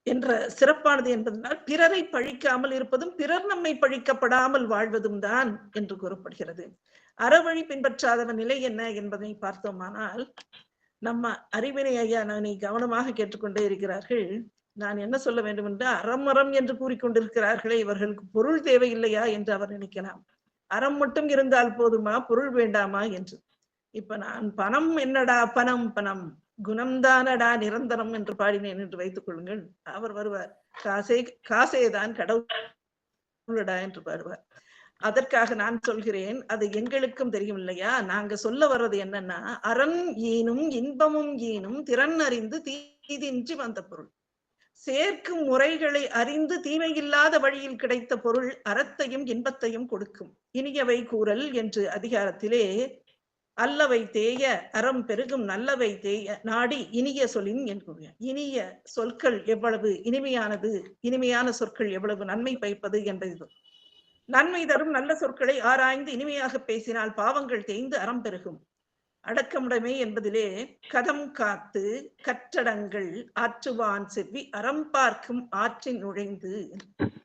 S4: என்ற சிறப்பானது என்பதனால் பிறரை பழிக்காமல் இருப்பதும் பிறர் நம்மை பழிக்கப்படாமல் வாழ்வதும் தான் என்று கூறப்படுகிறது. அறவழி பின்பற்றாதவன் நிலை என்ன என்பதை பார்த்தோமானால், நம்ம அறிவினை ஐயா நானை கவனமாக கேட்டுக்கொண்டே இருக்கிறார்கள். நான் என்ன சொல்ல வேண்டும் என்றால், அறம் என்று கூறிக்கொண்டிருக்கிறார்களே, இவர்களுக்கு பொருள் தேவையில்லையா என்று அவர் நினைக்கலாம். அறம் மட்டும் இருந்தால் போதுமா, பொருள் வேண்டாமா என்று. இப்ப நான் பணம் என்னடா, பணம் பணம் குணம்தானடா நிரந்தரம் என்று பாடினேன் என்று வைத்துக் கொள்ளுங்கள். அவர் வருவார், காசேதான் கடவுளடா என்று பாடுவார். அதற்காக நான் சொல்கிறேன், அது எங்களுக்கும் தெரியும் இல்லையா? நாங்க சொல்ல வர்றது என்னன்னா, அரண் ஈனும் இன்பமும் ஈனும் திறன் அறிந்து தீதின்றி வந்த பொருள். சேர்க்கும் முறைகளை அறிந்து தீமையில்லாத வழியில் கிடைத்த பொருள் அறத்தையும் இன்பத்தையும் கொடுக்கும். இனியவை கூறல் என்று அதிகாரத்திலே அல்லவை தேய அறம் பெருகும் நல்லவை தேய நாடி இனிய சொலின் என்கிறார். இனிய சொற்கள் எவ்வளவு இனிமையானது, இனிமையான சொற்கள் எவ்வளவு நன்மை பயப்பது என்பது. நன்மை தரும் நல்ல சொற்களை ஆராய்ந்து இனிமையாக பேசினால் பாவங்கள் தேய்ந்து அறம் பெருகும். அடக்கமுடைமை என்பதிலே கதம் காத்து கற்றடங்கள் ஆற்றுவான் செவ்வி அறம் பார்க்கும் ஆற்றின் நுழைந்து.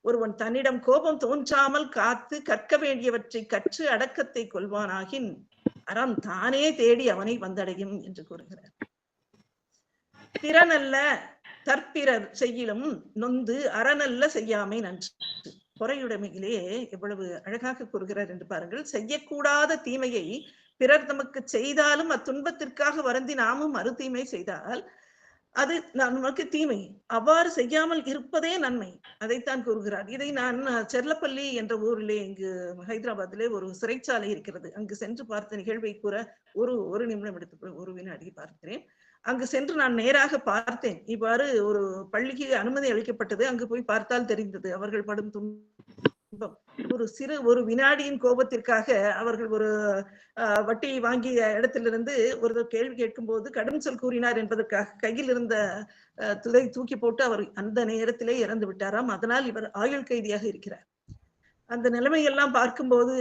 S4: ஒருவன் தன்னிடம் கோபம் தோன்றாமல் காத்து கற்க வேண்டியவற்றை கற்று அடக்கத்தை கொள்வானாகின் அறம் தானே தேடி அவனை வந்தடையும் என்று கூறுகிறார். திறனல்ல தற்பிறர் செய்யிலும் நொந்து அறனல்ல செய்யாமை நன்று. பொறையுடைமையிலே எவ்வளவு அழகாக கூறுகிறார் என்று பாருங்கள். செய்யக்கூடாத தீமையை பிறர் நமக்கு செய்தாலும் அத்துன்பத்திற்காக வருந்தி நாமும் மறு தீமை செய்தால் அது நமக்கு தீமை. அவ்வாறு செய்யாமல் இருப்பதே நன்மை. அதைத்தான் கூறுகிறார். இதை நான் செர்லப்பள்ளி என்ற ஊரிலே இங்கு ஹைதராபாத்திலே ஒரு சிறைச்சாலை இருக்கிறது. அங்கு சென்று பார்த்த நிகழ்வை கூற ஒரு நிமிடம் எடுத்து ஒரு வினாடி பார்க்கிறேன். அங்கு சென்று நான் நேராக பார்த்தேன். இவ்வாறு ஒரு பள்ளிக்கு அனுமதி அளிக்கப்பட்டது. அங்கு போய் பார்த்தால் தெரிந்தது அவர்கள் படும் துன்பம். ஒரு வினாடியின் கோபத்திற்காக அவர்கள் ஒரு வட்டி வாங்கிய இடத்திலிருந்து ஒரு கேள்வி கேட்கும் போது கடும் சொல் கூறினார் என்பதற்காக கையில் இருந்த துளை தூக்கி போட்டு அவர் அந்த நேரத்திலே இறந்து விட்டாராம். அதனால் இவர் ஆயுள் கைதியாக இருக்கிறார். அந்த நிலைமையெல்லாம் பார்க்கும்போது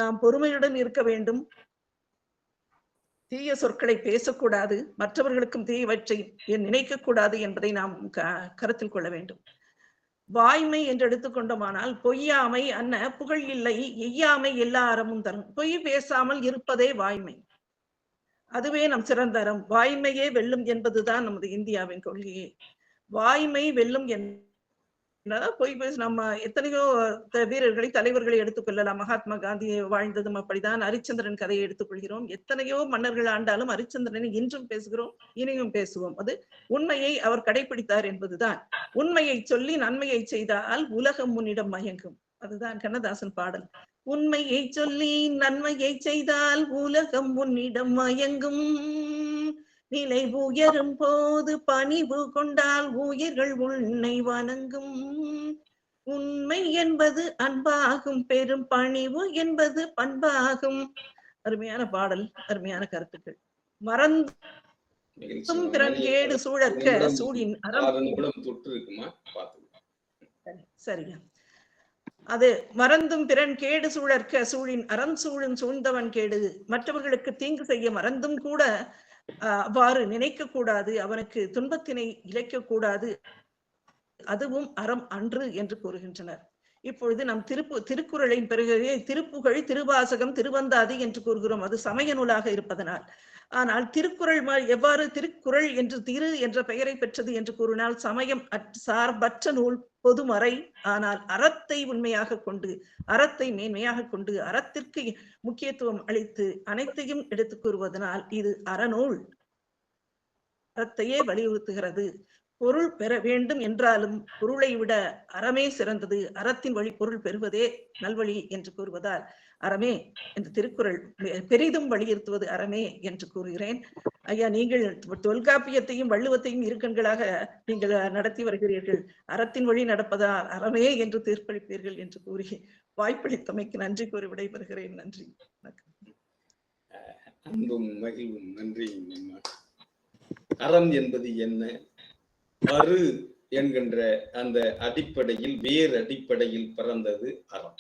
S4: நாம் பொறுமையுடன் இருக்க வேண்டும். தீய சொற்களை பேசக்கூடாது, மற்றவர்களுக்கும் தீயவற்றை நினைக்க கூடாது என்பதை நாம் கருத்தில் கொள்ள வேண்டும். வாய்மை என்று எடுத்துக்கொண்டோமானால் பொய்யாமை அன்ன புகழ் இல்லை, எய்யாமை எல்லா அறமும் தரும். பொய் பேசாமல் இருப்பதே வாய்மை. அதுவே நம் சிறந்த அறம். வாய்மையே வெல்லும் என்பதுதான் நமது இந்தியாவின் கொள்கையே. வாய்மை வெல்லும் பொய் பேச நம்ம எத்தனையோ வீரர்களை தலைவர்களை எடுத்துக்கொள்ளலாம். மகாத்மா காந்தி வாழ்ந்ததும் அப்படிதான். ஹரிச்சந்திரன் கதையை எடுத்துக்கொள்கிறோம். எத்தனையோ மன்னர்கள் ஆண்டாலும் ஹரிச்சந்திரனை இன்றும் பேசுகிறோம், இனியும் பேசுவோம். அது உண்மையை அவர் கடைபிடித்தார் என்பதுதான். உண்மையை சொல்லி நன்மையை செய்தால் உலகம் முன்னிடம் மயங்கும். அதுதான் கண்ணதாசன் பாடல். உண்மையை சொல்லி நன்மையை செய்தால் உலகம் முன்னிடம் மயங்கும், நிலை உயரும் போது பணிவு கொண்டால் உயிர்கள் உன்னை வணங்கும், உண்மை என்பது அன்பாகும், பெரும் பணிவு என்பது பண்பாகும். அருமையான பாடல், அருமையான கருத்துக்கள். மறந்தும் பிறன் கேடு சூழற்க சூழின் அறம். சரிங்க. அது மறந்தும் பிறன் கேடு சூழற்க சூழின் அறம் சூழும் சூழ்ந்தவன் கேடு. மற்றவர்களுக்கு தீங்கு செய்ய மறந்தும் கூட அவ்வாறு நினைக்க கூடாது, அவனுக்கு துன்பத்தினை இழைக்க கூடாது, அதுவும் அறம் அன்று என்று கூறுகின்றனர். இப்பொழுது நம் திருக்குறளின் பிறகு திருப்புகழ், திருவாசகம், திருவந்தாதி என்று கூறுகிறோம். அது சமய நூலாக இருப்பதனால். ஆனால் திருக்குறள் எவ்வாறு திருக்குறள் என்று திரு என்ற பெயரை பெற்றது என்று கூறினால் சமயம் சார்பற்ற நூல், பொதுமறை. ஆனால் அறத்தை உண்மையாக கொண்டு, அறத்தை மேன்மையாக கொண்டு, அறத்திற்கு முக்கியத்துவம் அளித்து அனைத்தையும் எடுத்து கூறுவதனால் இது அறநூல். அறத்தையே வலியுறுத்துகிறது. பொருள் பெற வேண்டும் என்றாலும் பொருளை விட அறமே சிறந்தது, அறத்தின் வழி பொருள் பெறுவதே நல்வழி என்று கூறுவதால் அறமே என்று திருக்குறள் பெரிதும் வலியுறுத்துவது அறமே என்று கூறுகிறேன். ஐயா, நீங்கள் தொல்காப்பியத்தையும் வள்ளுவத்தையும் இருக்கண்களாக நீங்கள் நடத்தி வருகிறீர்கள். அறத்தின் வழி நடப்பதால் அறமே என்று தீர்ப்பளிப்பீர்கள் என்று கூறி வாய்ப்பளித்தமைக்கு நன்றி கூறி விடைபெறுகிறேன். நன்றி, வணக்கம்.
S1: அன்பும் மகிழ்வும் நன்றி. அறம் என்பது என்ன? அரு என்கின்ற அந்த அடிப்படையில், வேறு அடிப்படையில் பிறந்தது அறம்.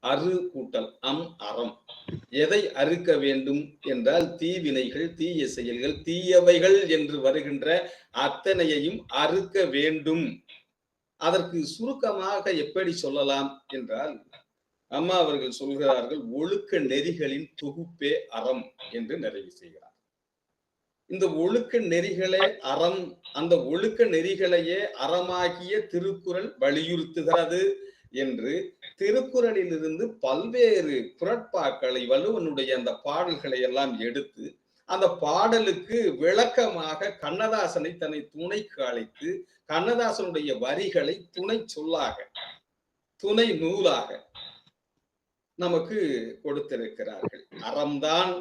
S1: அரு கூட்டல் அறம். எதை அறுக்க வேண்டும் என்றால் தீவினைகள், தீய செயல்கள், தீயவைகள் என்று வருகின்ற அத்தனையையும் அறுக்க வேண்டும். அதற்கு சுருக்கமாக எப்படி சொல்லலாம் என்றால், அம்மா அவர்கள் சொல்கிறார்கள், ஒழுக்க நெறிகளின் தொகுப்பே அறம் என்று நிறைவு செய்கிறார். இந்த ஒழுக்க நெறிகளே அறம். அந்த ஒழுக்க நெறிகளையே அறமாகிய திருக்குறள் வலியுறுத்துகிறது என்று திருக்குறளிலிருந்து பல்வேறு குறட்பாக்களை, வள்ளுவனுடைய அந்த பாடல்களை எல்லாம் எடுத்து அந்த பாடலுக்கு விளக்கமாக கண்ணதாசனை தன்னை துணைக்கு அழைத்து கண்ணதாசனுடைய வரிகளை துணை சொல்லாக, துணை நூலாக நமக்கு கொடுத்திருக்கிறார்கள். அறம்தான்,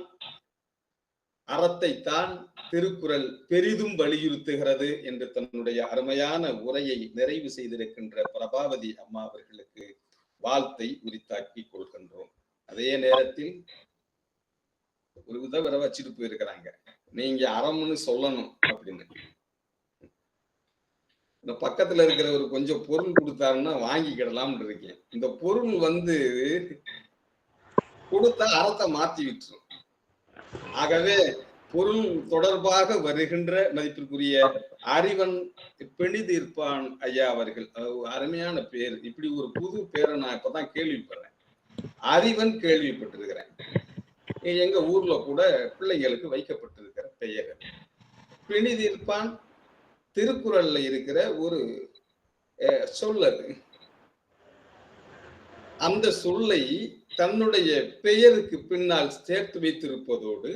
S1: அறத்தைத்தான் திருக்குறள் பெரிதும் வலியுறுத்துகிறது என்று தன்னுடைய அருமையான உரையை நிறைவு செய்திருக்கின்ற பிரபாவதி அம்மா அவர்களுக்கு வாழ்த்தை உரித்தாக்கி கொள்கின்றோம். அதே நேரத்தில் ஒரு உதவரை வச்சுட்டு போயிருக்கிறாங்க, நீங்க அறம்னு சொல்லணும் அப்படின்னு. இந்த பக்கத்துல இருக்கிற ஒரு கொஞ்சம் பொருள் கொடுத்தாருன்னா வாங்கிக்கிடலாம்னு இருக்கேன். இந்த பொருள் கொடுத்தா அறத்தை மாத்தி விட்டுரும். ஆகவே பொருள் தொடர்பாக வருகின்ற மதிப்பிற்குரிய அறிவன் பெணிதீர்ப்பான் ஐயா அவர்கள், அருமையான பேர். இப்படி ஒரு புது பேரை நான் இப்பதான் கேள்விப்படுறேன். அறிவன் கேள்விப்பட்டிருக்கிறேன். எங்க ஊர்ல கூட பிள்ளைங்களுக்கு வைக்கப்பட்டிருக்கிற பெயர் பெணிதீர்ப்பான். திருக்குறள்ல இருக்கிற ஒரு சொல்லது. அந்த சொல்லை தன்னுடைய பெயருக்கு பின்னால் சேர்த்து வைத்திருப்பதோடு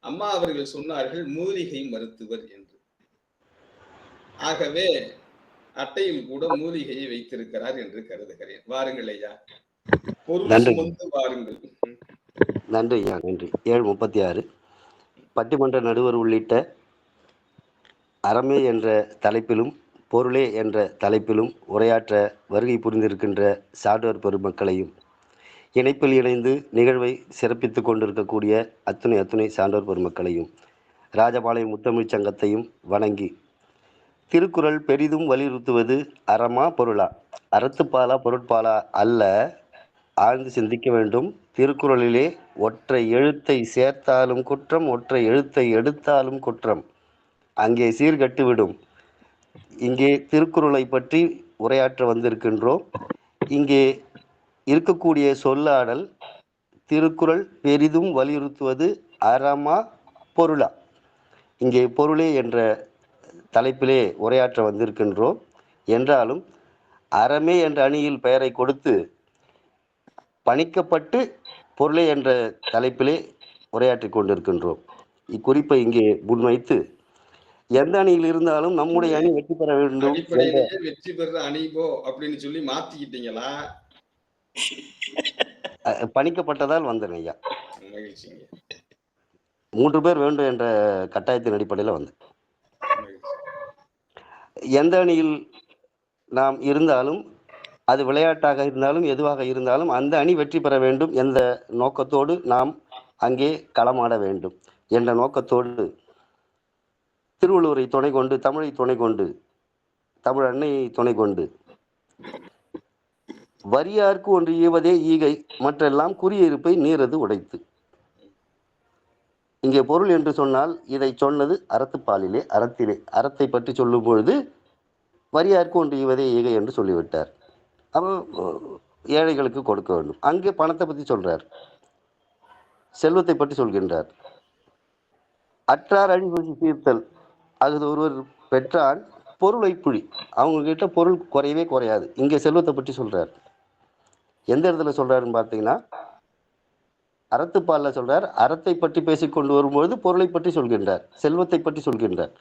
S1: அம்மா அவர்கள் சொன்னார்கள் மூலிகை மருத்துவர் என்று. ஆகவே அட்டையில் கூட மூலிகையை வைத்திருக்கிறார் என்று கருதுகிறேன். வாருங்கள் ஐயா, பொருள்
S5: நன்றி
S1: சுமந்து வாருங்கள்.
S5: நன்றி ஐயா, நன்றி. 7:36 பட்டிமன்ற நடுவர் உள்ளிட்ட அறமே என்ற தலைப்பிலும் பொருளே என்ற தலைப்பிலும் உரையாற்ற வருகை புரிந்திருக்கின்ற சான்றோர் பெருமக்களையும், இணைப்பில் இணைந்து நிகழ்வை சிறப்பித்துக் கொண்டிருக்கக்கூடிய அத்துணை சான்றோர் பெருமக்களையும், ராஜபாளையம் முத்தமிழ்ச் சங்கத்தையும் வணங்கி, திருக்குறள் பெரிதும் வலியுறுத்துவது அறமா பொருளா, அறத்துப்பாலா பொருட்பாலா அல்ல, ஆழ்ந்து சிந்திக்க வேண்டும். திருக்குறளிலே ஒற்றை எழுத்தை சேர்த்தாலும் குற்றம், ஒற்றை எழுத்தை எடுத்தாலும் குற்றம், அங்கே சீர்கட்டுவிடும். இங்கே திருக்குறளை பற்றி உரையாற்ற வந்திருக்கின்றோம். இங்கே இருக்கக்கூடிய சொல்லாடல், திருக்குறள் பெரிதும் வலியுறுத்துவது அறமா பொருளா, இங்கே பொருளே என்ற தலைப்பிலே உரையாற்ற வந்திருக்கின்றோம். என்றாலும் அறமே என்ற அணியில் பெயரை கொடுத்து பணிக்கப்பட்டு பொருளே என்ற தலைப்பிலே உரையாற்றி கொண்டிருக்கின்றோம். இக்குறிப்பை இங்கே முன்வைத்து, எந்த அணியில் இருந்தாலும் நம்முடைய அணி வெற்றி பெற வேண்டும்.
S1: அடிப்படையிலேயே வெற்றி பெற அணிபோ அப்படின்னு சொல்லி மாத்திக்கிட்டீங்களா?
S5: பணிக்கப்பட்டதால் வந்தேன் ஐயா.
S1: மகிழ்ச்சிங்க.
S5: 3 பேர் வேண்டும் என்ற கட்டாயத்தின் அடிப்படையில் வந்தேன். எந்த அணியில் நாம் இருந்தாலும், அது விளையாட்டாக இருந்தாலும் எதுவாக இருந்தாலும், அந்த அணி வெற்றி பெற வேண்டும் என்ற நோக்கத்தோடு நாம் அங்கே களமாட வேண்டும் என்ற நோக்கத்தோடு திருவள்ளுவரை துணை கொண்டு, தமிழை துணை கொண்டு, தமிழ் அன்னையை துணை கொண்டு, வரியார்க்கு ஒன்று ஈவதே ஈகை, மற்றெல்லாம் குறியிருப்பை நீரது உடைத்து. இங்கே பொருள் என்று சொன்னால் இதை சொன்னது அறத்துப்பாலிலே, அறத்திலே. அறத்தை பற்றி சொல்லும் பொழுது வரியார்க்கு ஒன்று ஈவதே ஈகை என்று சொல்லிவிட்டார். அப்போ ஏழைகளுக்கு கொடுக்க வேண்டும். அங்கே பணத்தை பற்றி சொல்றார், செல்வத்தை பற்றி சொல்கின்றார். அற்றார் அழிவு தீர்த்தல், அது ஒருவர் பெற்றால் பொருளை புழி, அவங்க கிட்ட பொருள் குறையவே குறையாது. இங்கே செல்வத்தை பற்றி சொல்றார். எந்த இடத்துல சொல்றாருன்னு பார்த்தீங்கன்னா, அறத்துப்பாலில் சொல்றார். அறத்தை பற்றி பேசிக்கொண்டு வரும்பொழுது பொருளை பற்றி சொல்கின்றார், செல்வத்தை பற்றி சொல்கின்றார்.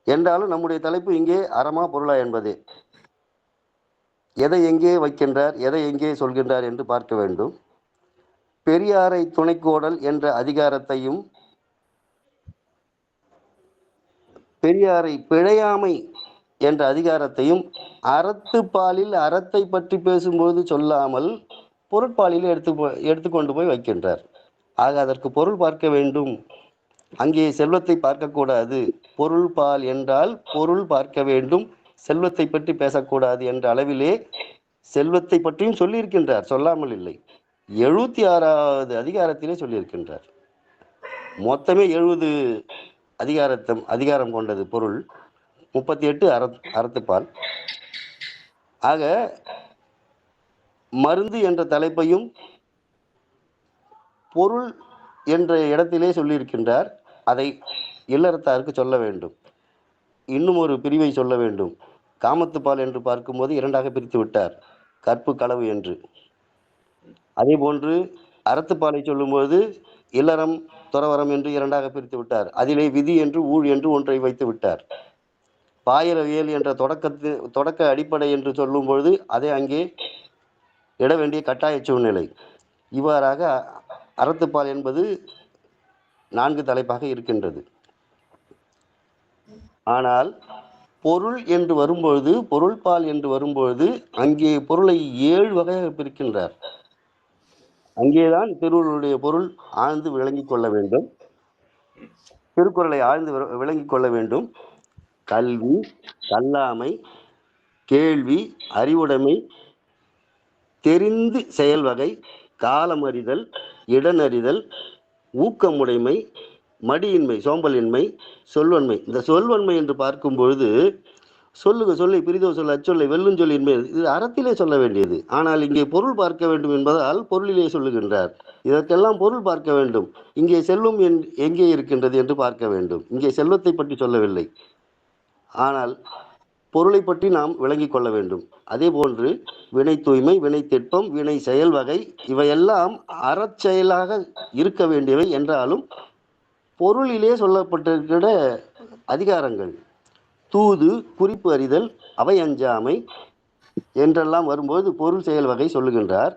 S5: என்றாலும் நம்முடைய தலைப்பு இங்கே அறமா பொருளா என்பதே. எதை எங்கே வைக்கின்றார், எதை எங்கே சொல்கின்றார் என்று பார்க்க வேண்டும். பெரியாரை துணைக்கோடல் என்ற அதிகாரத்தையும், பெரியாரை பிழையாமை என்ற அதிகாரத்தையும் அறத்துப்பாலில் அறத்தை பற்றி பேசும்போது சொல்லாமல் பொருட்பாலில் எடுத்துக்கொண்டு போய் வைக்கின்றார். ஆக அதற்கு பொருள் பார்க்க வேண்டும். அங்கே செல்வத்தை பார்க்கக்கூடாது. பொருள் பால் என்றால் பொருள் பார்க்க வேண்டும், செல்வத்தை பற்றி பேசக்கூடாது என்ற அளவிலே செல்வத்தை பற்றியும் சொல்லியிருக்கின்றார், சொல்லாமல் இல்லை. 76வது அதிகாரத்திலே சொல்லியிருக்கின்றார். மொத்தமே 70 அதிகாரம் கொண்டது பொருள், 38 அறத்துப்பால். ஆக மருந்து என்ற தலைப்பையும் பொருள் என்ற இடத்திலே சொல்லியிருக்கின்றார். அதை இல்லறத்தாருக்கு சொல்ல வேண்டும். இன்னும் ஒரு பிரிவை சொல்ல வேண்டும். காமத்துப்பால் என்று பார்க்கும்போது 2ஆக பிரித்து விட்டார், கற்பு களவு என்று. அதே போன்று அறத்துப்பாலை சொல்லும்போது இல்லறம் துறவரம் என்று 2ஆக பிரித்து விட்டார். அதிலே விதி என்று ஊழ் என்று ஒன்றை வைத்து விட்டார். பாயிரவியல் என்ற தொடக்க அடிப்படை என்று சொல்லும் பொழுது அதை அங்கே இட வேண்டிய கட்டாய சூழ்நிலை. இவ்வாறாக அறத்துப்பால் என்பது 4 தலைப்பாக இருக்கின்றது. ஆனால் பொருள் என்று வரும்பொழுது, பொருள்பால் என்று வரும்பொழுது அங்கே பொருளை 7 வகையாக பிரிக்கின்றார். அங்கேதான் திருவள்ளுவருடைய பொருள் ஆழ்ந்து விளங்கிக் கொள்ள வேண்டும். திருக்குறளை ஆழ்ந்து விளங்கிக் கொள்ள வேண்டும். கல்வி, கல்லாமை, கேள்வி, அறிவுடைமை, தெரிந்து செயல்வகை, காலமறிதல், இடனறிதல், ஊக்கமுடைமை, மடியின்மை, சோம்பலின்மை, சொல்வன்மை. இந்த சொல்வன்மை என்று பார்க்கும் பொழுது சொல்லை பிரிதோ சொல் அச்சொல்லை வெல்லும் சொல்லின்மை, இது அறத்திலே சொல்ல வேண்டியது. ஆனால் இங்கே பொருள் பார்க்க வேண்டும் என்பதால் பொருளிலே சொல்லுகின்றார். இதற்கெல்லாம் பொருள் பார்க்க வேண்டும். இங்கே செல்வம் எங்கே இருக்கின்றது என்று பார்க்க வேண்டும். இங்கே செல்வத்தை பற்றி சொல்லவில்லை, ஆனால் பொருளை பற்றி நாம் விளங்கிக் கொள்ள வேண்டும். அதே போன்று வினை தூய்மை, வினை திட்பம், வினை செயல் வகை, இவையெல்லாம் அறச்செயலாக இருக்க வேண்டியவை. என்றாலும் பொருளிலே சொல்லப்பட்டிருக்கிற அதிகாரங்கள், தூது, குறிப்பு அறிதல், அவை அஞ்சாமை என்றெல்லாம் வரும்போது பொருள் செயல் வகை சொல்லுகின்றார்.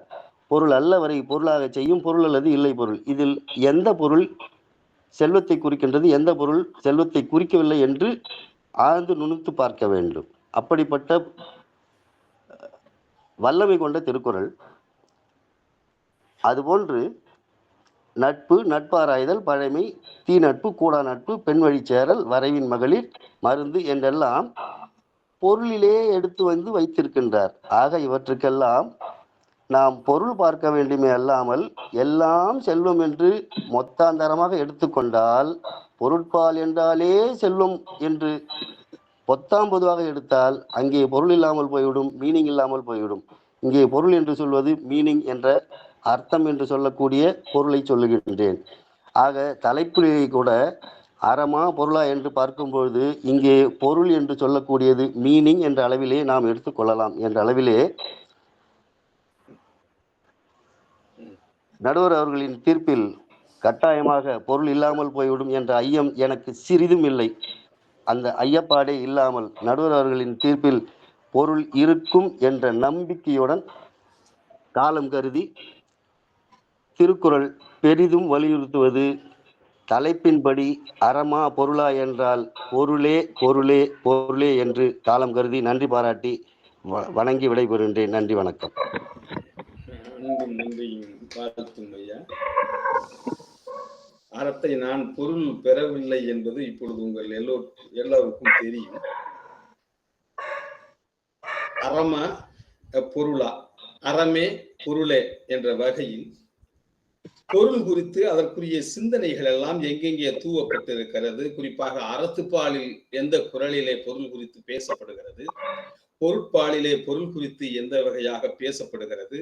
S5: பொருள் அல்ல வரை பொருளாக செய்யும் பொருள் அல்லது இல்லை பொருள். இதில் எந்த பொருள் செல்வத்தை குறிக்கின்றது, எந்த பொருள் செல்வத்தை குறிக்கவில்லை என்று ஆழ்ந்து நுணுத்து பார்க்க வேண்டும். அப்படிப்பட்ட வல்லமை கொண்ட திருக்குறள். அதுபோன்று நட்பு, நட்பாராய்தல், பழைமை, தீ நட்பு, கூடா நட்பு, பெண் வழி சேரல், வரைவின் மகளிர், மருந்து என்றெல்லாம் பொருளிலே எடுத்து வந்து வைத்திருக்கின்றார். ஆக இவற்றுக்கெல்லாம் நாம் பொருள் பார்க்க வேண்டுமே அல்லாமல் எல்லாம் செல்வம் என்று மொத்தாந்தரமாக எடுத்துக்கொண்டால், பொருட்பால் என்றாலே செல்வம் என்று பொத்தாம் பொதுவாக எடுத்தால் அங்கே பொருள் இல்லாமல் போய்விடும், மீனிங் இல்லாமல் போய்விடும். இங்கே பொருள் என்று சொல்வது மீனிங் என்ற அர்த்தம் என்று சொல்லக்கூடிய பொருளை சொல்லுகின்றேன். ஆக தலைப்பிலேயே கூட அறமா பொருளா என்று பார்க்கும்பொழுது இங்கே பொருள் என்று சொல்லக்கூடியது மீனிங் என்ற அளவிலே நாம் எடுத்துக்கொள்ளலாம் என்ற அளவிலே நடுவர் அவர்களின் தீர்ப்பில் கட்டாயமாக பொருள் இல்லாமல் போய்விடும் என்ற ஐயம் எனக்கு சிறிதும் இல்லை. அந்த ஐயப்பாடே இல்லாமல் நடுவர் அவர்களின் தீர்ப்பில் பொருள் இருக்கும் என்ற நம்பிக்கையுடன் காலம் கருதி திருக்குறள் பெரிதும் வலியுறுத்துவது தலைப்பின்படி அறமா பொருளா என்றால் பொருளே பொருளே பொருளே என்று காலம் கருதி நன்றி பாராட்டி வணங்கி விடைபெறுகின்றேன். நன்றி, வணக்கம்.
S1: நன்றியும் வாழ்த்தும் ஐயா. அறத்தை நான் பொருள் பெறவில்லை என்பது இப்பொழுது உங்கள் எல்லோருக்கும் தெரியும். அறமா பொருளா, அறமே பொருளே என்ற வகையில் பொருள் குறித்து அதற்குரிய சிந்தனைகள் எல்லாம் எங்கெங்கே தூவப்பட்டிருக்கிறது. குறிப்பாக அறத்துப்பாலில் எந்த குறளிலே பொருள் குறித்து பேசப்படுகிறது, பொருட்பாலிலே பொருள் குறித்து எந்த வகையாக பேசப்படுகிறது.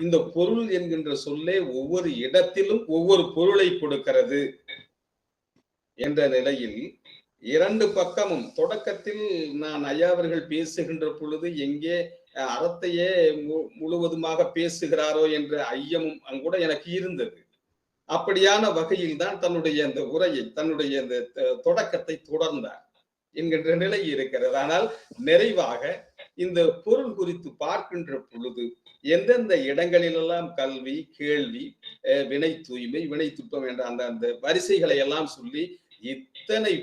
S1: இந்த பொருள் என்கின்ற சொல்லே ஒவ்வொரு இடத்திலும் ஒவ்வொரு பொருளை கொடுக்கிறது என்ற நிலையில் இரண்டு பக்கமும் தொடக்கத்தில் நான் ஐயா அவர்கள் பேசுகின்ற பொழுது எங்கே அறத்தையே முழுவதுமாக பேசுகிறாரோ என்ற ஐயமும் அங்கூட எனக்கு இருந்தது. அப்படியான வகையில் தான் தன்னுடைய அந்த உரையை, தன்னுடைய அந்த தொடக்கத்தை தொடர்ந்தார் என்கின்ற நிலை இருக்கிறது. ஆனால் நிறைவாக இந்த பொருள் குறித்து பார்க்கின்ற பொழுது எந்தெந்த இடங்களிலெல்லாம் கல்வி, கேள்வி, வினை தூய்மை, வினை துப்பம் என்ற அந்த வரிசைகளை எல்லாம் சொல்லி இத்தனை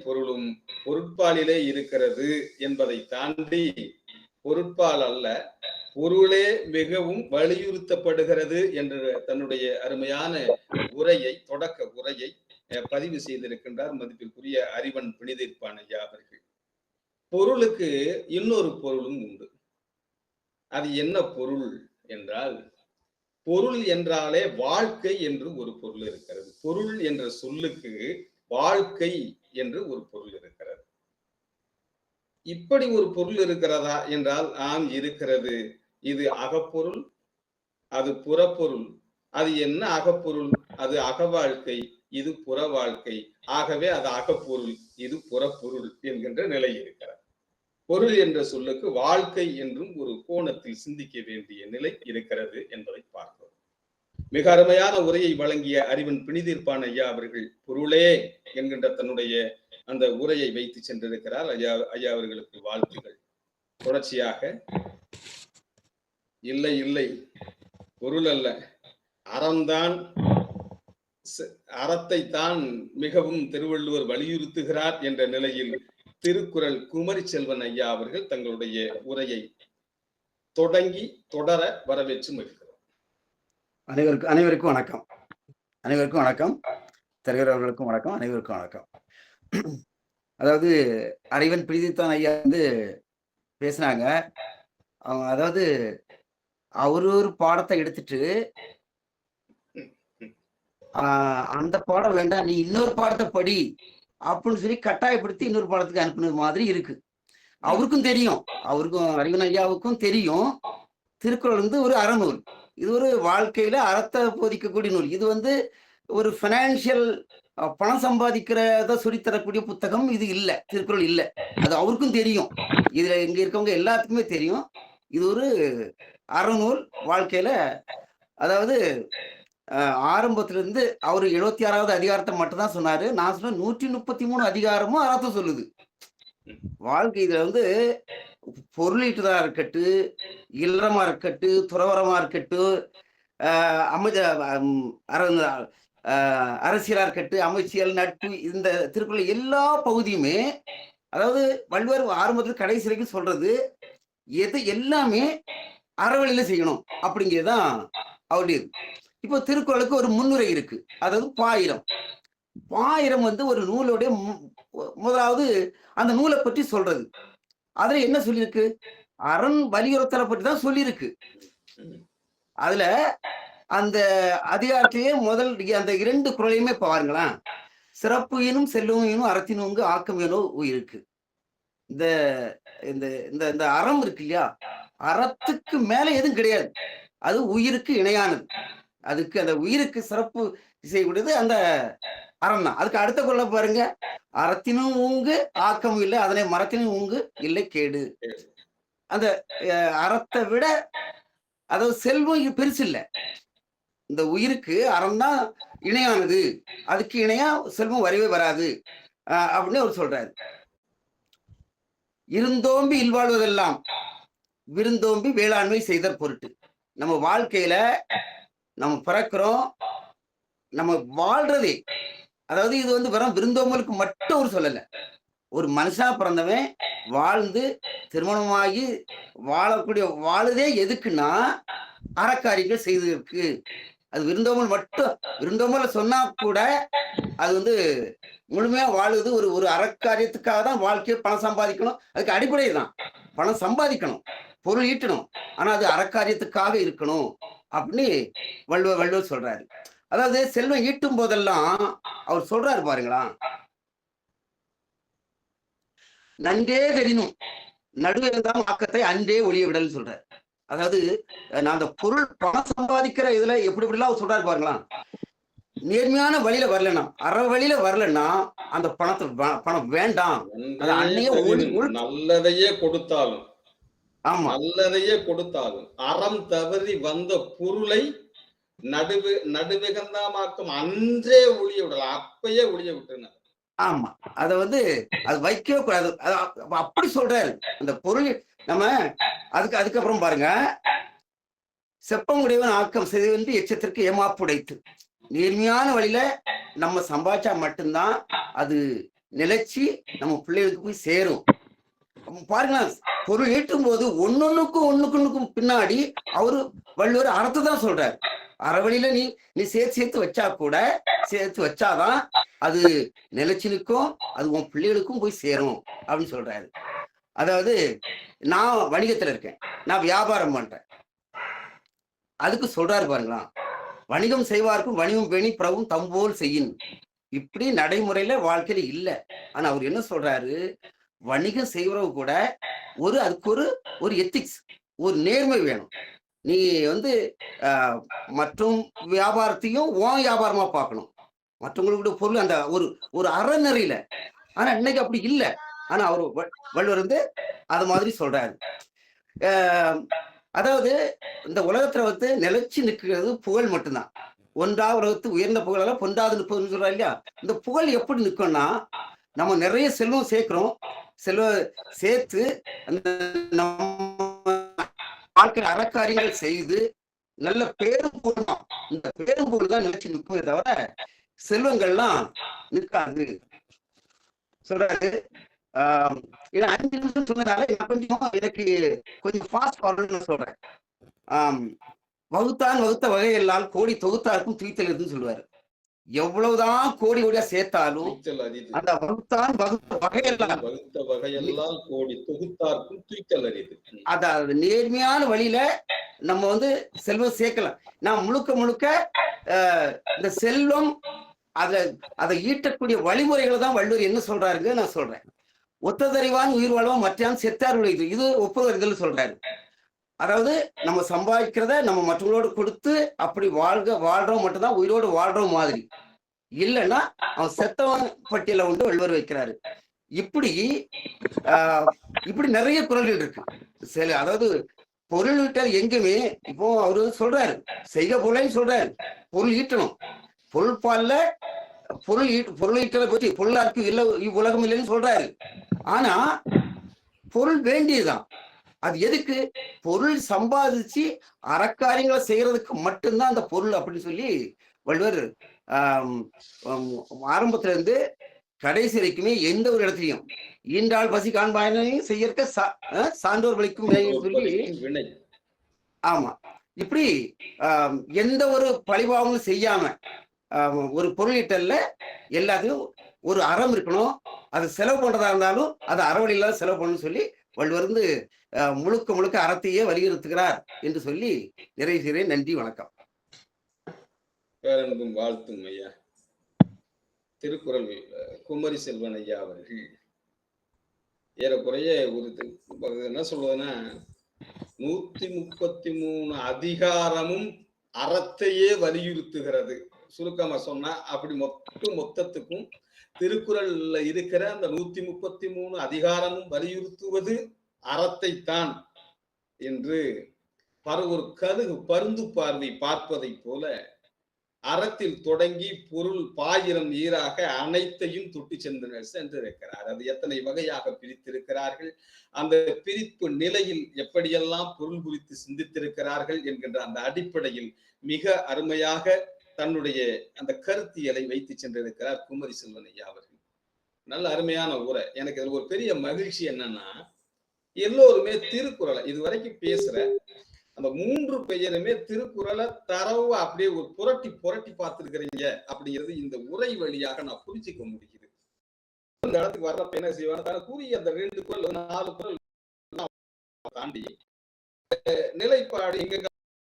S1: பொருளும் பொருட்பாலிலே இருக்கிறது என்பதை தாண்டி பொருட்பால் அல்ல பொருளே மிகவும் வலியுறுத்தப்படுகிறது என்ற தன்னுடைய அருமையான உரையை, தொடக்க உரையை பதிவு செய்திருக்கின்றார் மதிப்பிற்குரிய அறிவன் பிணிதீர்ப்பான் ஐயா அவர்கள். பொருளுக்கு இன்னொரு பொருளும் உண்டு. அது என்ன பொருள் என்றால், பொருள் என்றாலே வாழ்க்கை என்று ஒரு பொருள் இருக்கிறது. பொருள் என்ற சொல்லுக்கு வாழ்க்கை என்று ஒரு பொருள் இருக்கிறது. இப்படி ஒரு பொருள் இருக்கிறதா என்றால் ஆம், இருக்கிறது. இது அகப்பொருள், அது புறப்பொருள். அது என்ன அகப்பொருள்? அது அக வாழ்க்கை, இது புற வாழ்க்கை. ஆகவே அது அகப்பொருள், இது புறப்பொருள் என்கின்ற நிலை இருக்கிறது. பொருள் என்ற சொல்லுக்கு வாழ்க்கை என்றும் ஒரு கோணத்தில் சிந்திக்க வேண்டிய நிலை இருக்கிறது என்பதை பார்க்கிறோம். மிக அருமையான உரையை வழங்கிய அறிவன் பிணிதீர்ப்பான் ஐயா அவர்கள் பொருளே என்கின்ற தன்னுடைய அந்த உரையை வைத்து சென்றிருக்கிறார். ஐயா அவர்களுக்கு வாழ்த்துகள். தொடர்ச்சியாக இல்லை இல்லை பொருள் அல்ல, அறம்தான், அறத்தை தான் மிகவும் திருவள்ளுவர் வலியுறுத்துகிறார் என்ற நிலையில் திருக்குறள் குமரி செல்வன் ஐயா அவர்கள் தங்களுடைய உரையை தொடங்கி தொடர வரவேற்று மகிழ்கிறோம்.
S6: அனைவருக்கும் வணக்கம். அனைவருக்கும் வணக்கம். தலைவர் அவர்களுக்கும் வணக்கம். அனைவருக்கும் வணக்கம். அதாவது அறிவன் பிணிதீர்ப்பான் ஐயா பேசினாங்க. அவங்க அதாவது ஒரு பாடத்தை எடுத்துட்டு அந்த பாடம் வேண்டாம், நீ இன்னொரு பாடத்தை படி அப்படின்னு சொல்லி கட்டாயப்படுத்தி இன்னொரு பாடத்துக்கு அனுப்புனது மாதிரி இருக்கு. அவருக்கும் தெரியும், அறிவன் ஐயாவுக்கும் தெரியும் திருக்குறள் ஒரு அறநூல். இது ஒரு வாழ்க்கையில அறத்தை போதிக்கக்கூடிய நூல். இது ஒரு பைனான்சியல் பணம் சம்பாதிக்கிறத சொல்லித்தரக்கூடிய புத்தகம் இது இல்லை, திருக்குறள் இல்லை. அது அவருக்கும் தெரியும், இதுல இங்க இருக்கவங்க எல்லாத்துக்குமே தெரியும். இது ஒரு அறநூல். வாழ்க்கையில அதாவது ஆரம்பத்துல இருந்து அவரு 76வது அதிகாரத்தை மட்டும் தான் சொன்னாரு. நான் சொன்ன 133 அதிகாரமும் அறத்தை சொல்லுது. வாழ்க்கை இதுல வந்து பொருளீட்டுதா இருக்கட்டு, இல்லறமா இருக்கட்டு, துறவரமா இருக்கட்டு, அமைத அரசியலா இருக்கட்டு, அமைச்சியல், நட்பு, இந்த திருக்குறள் எல்லா பகுதியுமே, அதாவது வள்ளுவர் ஆரம்பத்துல கடைசி வரைக்கும் சொல்றது எது எல்லாமே அறவழியில செய்யணும் அப்படிங்கிறதுதான் அவருடைய. இப்போ திருக்குறளுக்கு ஒரு முன்னுரை இருக்கு, அதாவது பாயிரம். பாயிரம் வந்து ஒரு நூலுடைய முதலாவது அந்த நூலை பற்றி சொல்றது. அதுல என்ன சொல்லியிருக்கு? அரண் வலியுறுத்தலை பற்றி தான் சொல்லியிருக்கு. அதுல அந்த அதிகாரத்திலேயே முதல் அந்த 2 குறளையுமே பாருங்களேன். சிறப்பு எனும் செல்வம் எனும் அறத்தினுங்கு ஆக்கம் எனும் உயிருக்கு. இந்த இந்த இந்த இந்த அறம் இருக்கு இல்லையா, அறத்துக்கு மேல எதுவும் கிடையாது. அது உயிருக்கு இணையானது. அதுக்கு அந்த உயிருக்கு சிறப்பு செய்யக்கூடியது அந்த அறம் தான். அதுக்கு அடுத்த குறளை பாருங்க. அறத்தினும் ஊங்கு ஆக்கம் இல்லை, அதனை மரத்தினும் ஊங்கு இல்லை கேடு. அந்த அறத்தை விட, அதாவது செல்வம் பெருசு இல்லை, இந்த உயிருக்கு அறம் தான் இணையானது, அதுக்கு இணையா செல்வம் வரவே வராது அப்படின்னு அவர் சொல்றாரு. இருந்தோம்பி இல்வாழ்வதெல்லாம் விருந்தோம்பி வேளாண்மை செய்தற் பொருட்டு. நம்ம வாழ்க்கையில நம்ம பிறக்கிறோம், நம்ம வாழ்றதே, அதாவது இது வந்து வெறும் விருந்தோம்பலுக்கு மட்டும் ஒரு சொல்லல. ஒரு மனுஷா பிறந்தவன் வாழ்ந்து திருமணமாகி வாழக்கூடிய வாழுதே எதுக்குன்னா அறக்காரியங்கள் செய்திருக்கு. அது விருந்தோம்பல் மட்டும், விருந்தோம்பல சொன்னா கூட அது வந்து முழுமையா வாழுது ஒரு ஒரு அறக்காரியத்துக்காக தான். வாழ்க்கையை பணம் சம்பாதிக்கணும், அதுக்கு அடிப்படை தான். பணம் சம்பாதிக்கணும், பொருள் ஈட்டணும், ஆனா அது அறக்காரியத்துக்காக இருக்கணும் அப்படின்னு வள்ளுவர் சொல்றாரு. அதாவது செல்வம் ஈட்டும் போதெல்லாம் அவர் சொல்றாரு பாருங்களா, நன்றே தெரினும் நடுவே இருந்தாலும் ஆக்கத்தை அன்றே ஒளிய விடல் சொல்றாரு. அதாவது நான் அந்த பொருள் பணம் சம்பாதிக்கிற இதுல எப்படி எப்படிலாம் அவர் சொல்றாரு பாருங்களா. நேர்மையான வழியில வரலன்னா, அற வழியில வரலன்னா அந்த பணம் வேண்டாம்.
S1: நல்லதையே கொடுத்தாலும்,
S6: ஆமா,
S1: நல்லதையே கொடுத்தாலும் அறம் தவறி வந்த பொருளை நடுவிகந்தாமாக்கும் அன்றே ஒளிய விடலாம், அப்பயே ஒளிய விட்டுருந்தார்.
S6: ஆமா, அத வந்து அது வைக்கவே கூடாது. அப்படி சொல்றாரு. அந்த பொருள் நம்ம அதுக்கப்புறம் பாருங்க, செப்பமுடையவன் ஆக்கம் செய்து எச்சத்திற்கு ஏமாப்புடைத்து. நேர்மையான வழியில நம்ம சம்பாதிச்சா மட்டும்தான் அது நிலைச்சி நம்ம பிள்ளைகளுக்கு போய் சேரும். பாருங்களா, பொருள் ஈட்டும் போது ஒண்ணுக்கும் பின்னாடி அவரு வள்ளுவர் அறத்தை தான் சொல்றாரு. அறவழியில நீ சேர்த்து வச்சா கூட, சேர்த்து வச்சாதான் அது நிலைச்சு நிற்கும், அது உன் பிள்ளைகளுக்கும் போய் சேரும் அப்படின்னு சொல்றாரு. அதாவது நான் வணிகத்துல இருக்கேன், நான் வியாபாரம் பண்றேன், அதுக்கு சொல்றாரு பாருங்களா, வணிகம் செய்வார்க்கும் வணிகம் பேணி பிரபும் தம்போல் செய்யும். இப்படி நடைமுறையில வாழ்க்கையில இல்ல. ஆனா அவர் என்ன சொல்றாரு, வணிகம் செய்வரவு கூட அதுக்கு ஒரு எத்திக்ஸ், ஒரு நேர்மை வேணும். நீ வந்து மற்றும் வியாபாரத்தையும் உன் வியாபாரமா பார்க்கணும், மற்றவங்களுடைய பொருள் அந்த ஒரு அறநெறியில. ஆனா இன்னைக்கு அப்படி இல்லை. ஆனா அவரு வள்ளுவர் வந்து அது மாதிரி சொல்றாரு. அதாவது இந்த உலகத்துல வந்து நிலைச்சு நிற்கிறது புகழ் மட்டும்தான். ஒன்றாவது உலகத்து உயர்ந்த புகழெல்லாம் பொன்றாது நிற்பதுன்னு சொல்றா இல்லையா. இந்த புகழ் எப்படி நிற்கும்னா, நம்ம நிறைய செல்வம் சேர்க்கிறோம், சேர்த்து அந்த வாழ்க்கை அறக்காரியங்கள் செய்து நல்ல பேரும் புகழும், இந்த பேரும் புகழ் தான் நிலைச்சு நிற்குமே தவிர செல்வங்கள்லாம் நிற்காது சொல்றாரு. 5 நிமிஷம் சொன்னதால எனக்கு கொஞ்சம் ஃபாஸ்ட் ஃபார்வர்ட்னு சொல்றேன். வகுத்த வகையெல்லாம் கோடி தொகுத்தாருக்கும் துய்த்தல் இருக்குன்னு சொல்லுவாரு. எவ்வளவுதான் கோடியா சேர்த்தாலும் அந்த வகுத்தான் வகுத்த வகையெல்லாம்
S1: கோடி தொகுத்தாருக்கும் துய்த்தல் அறிது.
S6: அதாவது நேர்மையான வழியில நம்ம வந்து செல்வம் சேர்க்கலாம். நான் முழுக்க இந்த செல்வம் அதை ஈட்டக்கூடிய வழிமுறைகளை தான் வள்ளுவர் என்ன சொல்றாருங்க நான் சொல்றேன். ஒத்ததறிவான் உயிர் வாழ்வான் மற்றான் செத்தார் உழைது, இது ஒப்புதல் சொல்றாரு. அதாவது நம்ம சம்பாதிக்கிறத நம்ம மற்றவங்களோடு கொடுத்து அப்படி வாழ்றோம் மட்டும்தான் உயிரோடு வாழ்றோம் மாதிரி. இல்லைன்னா அவன் செத்தவன் பட்டியலை வந்து வள்ளுவர் வைக்கிறாரு. இப்படி நிறைய குறள்கள் இருக்கு. அதாவது பொருள் ஈட்டல் எங்குமே இப்போ அவரு சொல்றாரு, செய்க பொருளையும் சொல்றாரு, பொருள் ஈட்டணும். பொருள்பால்ல பொருள் ஈட்டலை பற்றி பொருளாருக்கு இல்லை இவ்வுலகம் இல்லைன்னு சொல்றாரு. ஆனா பொருள் வேண்டியதுதான். அது எதுக்கு? பொருள் சம்பாதிச்சு அறக்காரியங்களை செய்யறதுக்கு மட்டும்தான் அந்த பொருள் அப்படின்னு சொல்லி வள்ளுவர் ஆரம்பத்துல இருந்து கடைசி வரைக்குமே எந்த ஒரு இடத்துலையும் ஈன்றால் பசி காண்பாயனையும் செய்யறக்க சான்றோர் வலிக்கும் சொல்லி,
S1: வினை.
S6: ஆமா, இப்படி எந்த ஒரு பழிபாவங்களும் செய்யாம ஒரு பொருளீட்டல்ல எல்லாத்தையும் ஒரு அறம் இருக்கணும். அது செலவு பண்றதா இருந்தாலும் அது அறவழியில செலவு பண்ணணும்னு சொல்லி வள்ளுவர் வந்து முழுக்க முழுக்க அறத்தையே வலியுறுத்துகிறார் என்று சொல்லி நிறைவு செய்கிறேன். நன்றி, வணக்கம்.
S1: பேரன்பும் வாழ்த்தும் ஐயா. திருக்குறள் குமரி செல்வன் ஐயா அவர்கள் ஏறக்குறைய ஒரு என்ன சொல்வதுன்னா 133 அதிகாரமும் அறத்தையே வலியுறுத்துகிறது. சுருக்கமா சொன்னா அப்படி மொத்தத்துக்கும் திருக்குறள்ல இருக்கிற அந்த 133 அதிகாரமும் வலியுறுத்துவது அறத்தைத்தான் என்று ஒரு கழுகு பருந்து பார்வை பார்ப்பதை போல அறத்தில் தொடங்கி பொருள் பாயிரம் ஈராக அனைத்தையும் தொட்டு சென்றிருக்கிறார். அது எத்தனை வகையாக பிரித்திருக்கிறார்கள், அந்த பிரிப்பு நிலையில் எப்படியெல்லாம் பொருள் குறித்து சிந்தித்திருக்கிறார்கள் என்கின்ற அந்த அடிப்படையில் மிக அருமையாக தன்னுடைய அந்த கருத்தியலை வைத்து சென்றிருக்கிறார் குமரி செல்வன் ஐயா அவர்கள். நல்ல அருமையான உரை. எனக்கு இதுல ஒரு பெரிய மகிழ்ச்சி என்னன்னா, எல்லோருமே திருக்குறளை இதுவரைக்கும் பேசுற அந்த 3 பெயருமே திருக்குறளை தரவா அப்படியே ஒரு புரட்டி பார்த்திருக்கிறீங்க அப்படிங்கிறது இந்த உரை வழியாக நான் புரிஞ்சுக்க முடியுது. அந்த இடத்துக்கு வர்றப்ப என்ன செய்வாங்க, கூறிய அந்த 2 குறள் 4 குறள் தாண்டி நிலைப்பாடு எங்க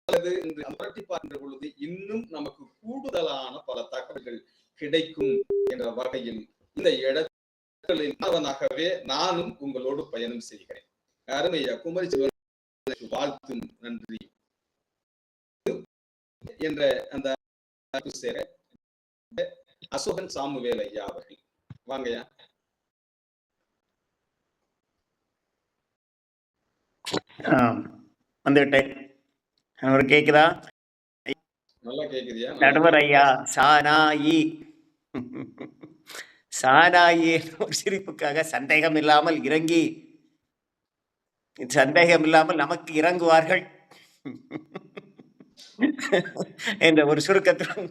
S1: என்று புரட்டி பார்க்கின்ற பொழுது இன்னும் நமக்கு கூடுதலான பல தகவல்கள் கிடைக்கும் என்ற வகையில் இந்த இடங்களில் மாணவனாகவே நானும் உங்களோடு பயணம் செய்கிறேன். அருமையா குமரி செல்வன் வாழ்த்தும் நன்றி என்ற அந்த சேர அசோகன் சாமுவேல் ஐயா அவர்கள் வாங்கய்யா.
S7: வந்துட்டேன். ஒரு கேக்குதா?
S1: நல்லா கேக்குதியா?
S7: நடுவர் ஐயா சானாயி சானாயி ஒரு சிரிப்புக்காக சந்தேகம் இல்லாமல் இறங்கி சந்தேகம் இல்லாமல் நமக்கு இறங்குவார்கள் என்ற ஒரு சுருக்கத்துடன்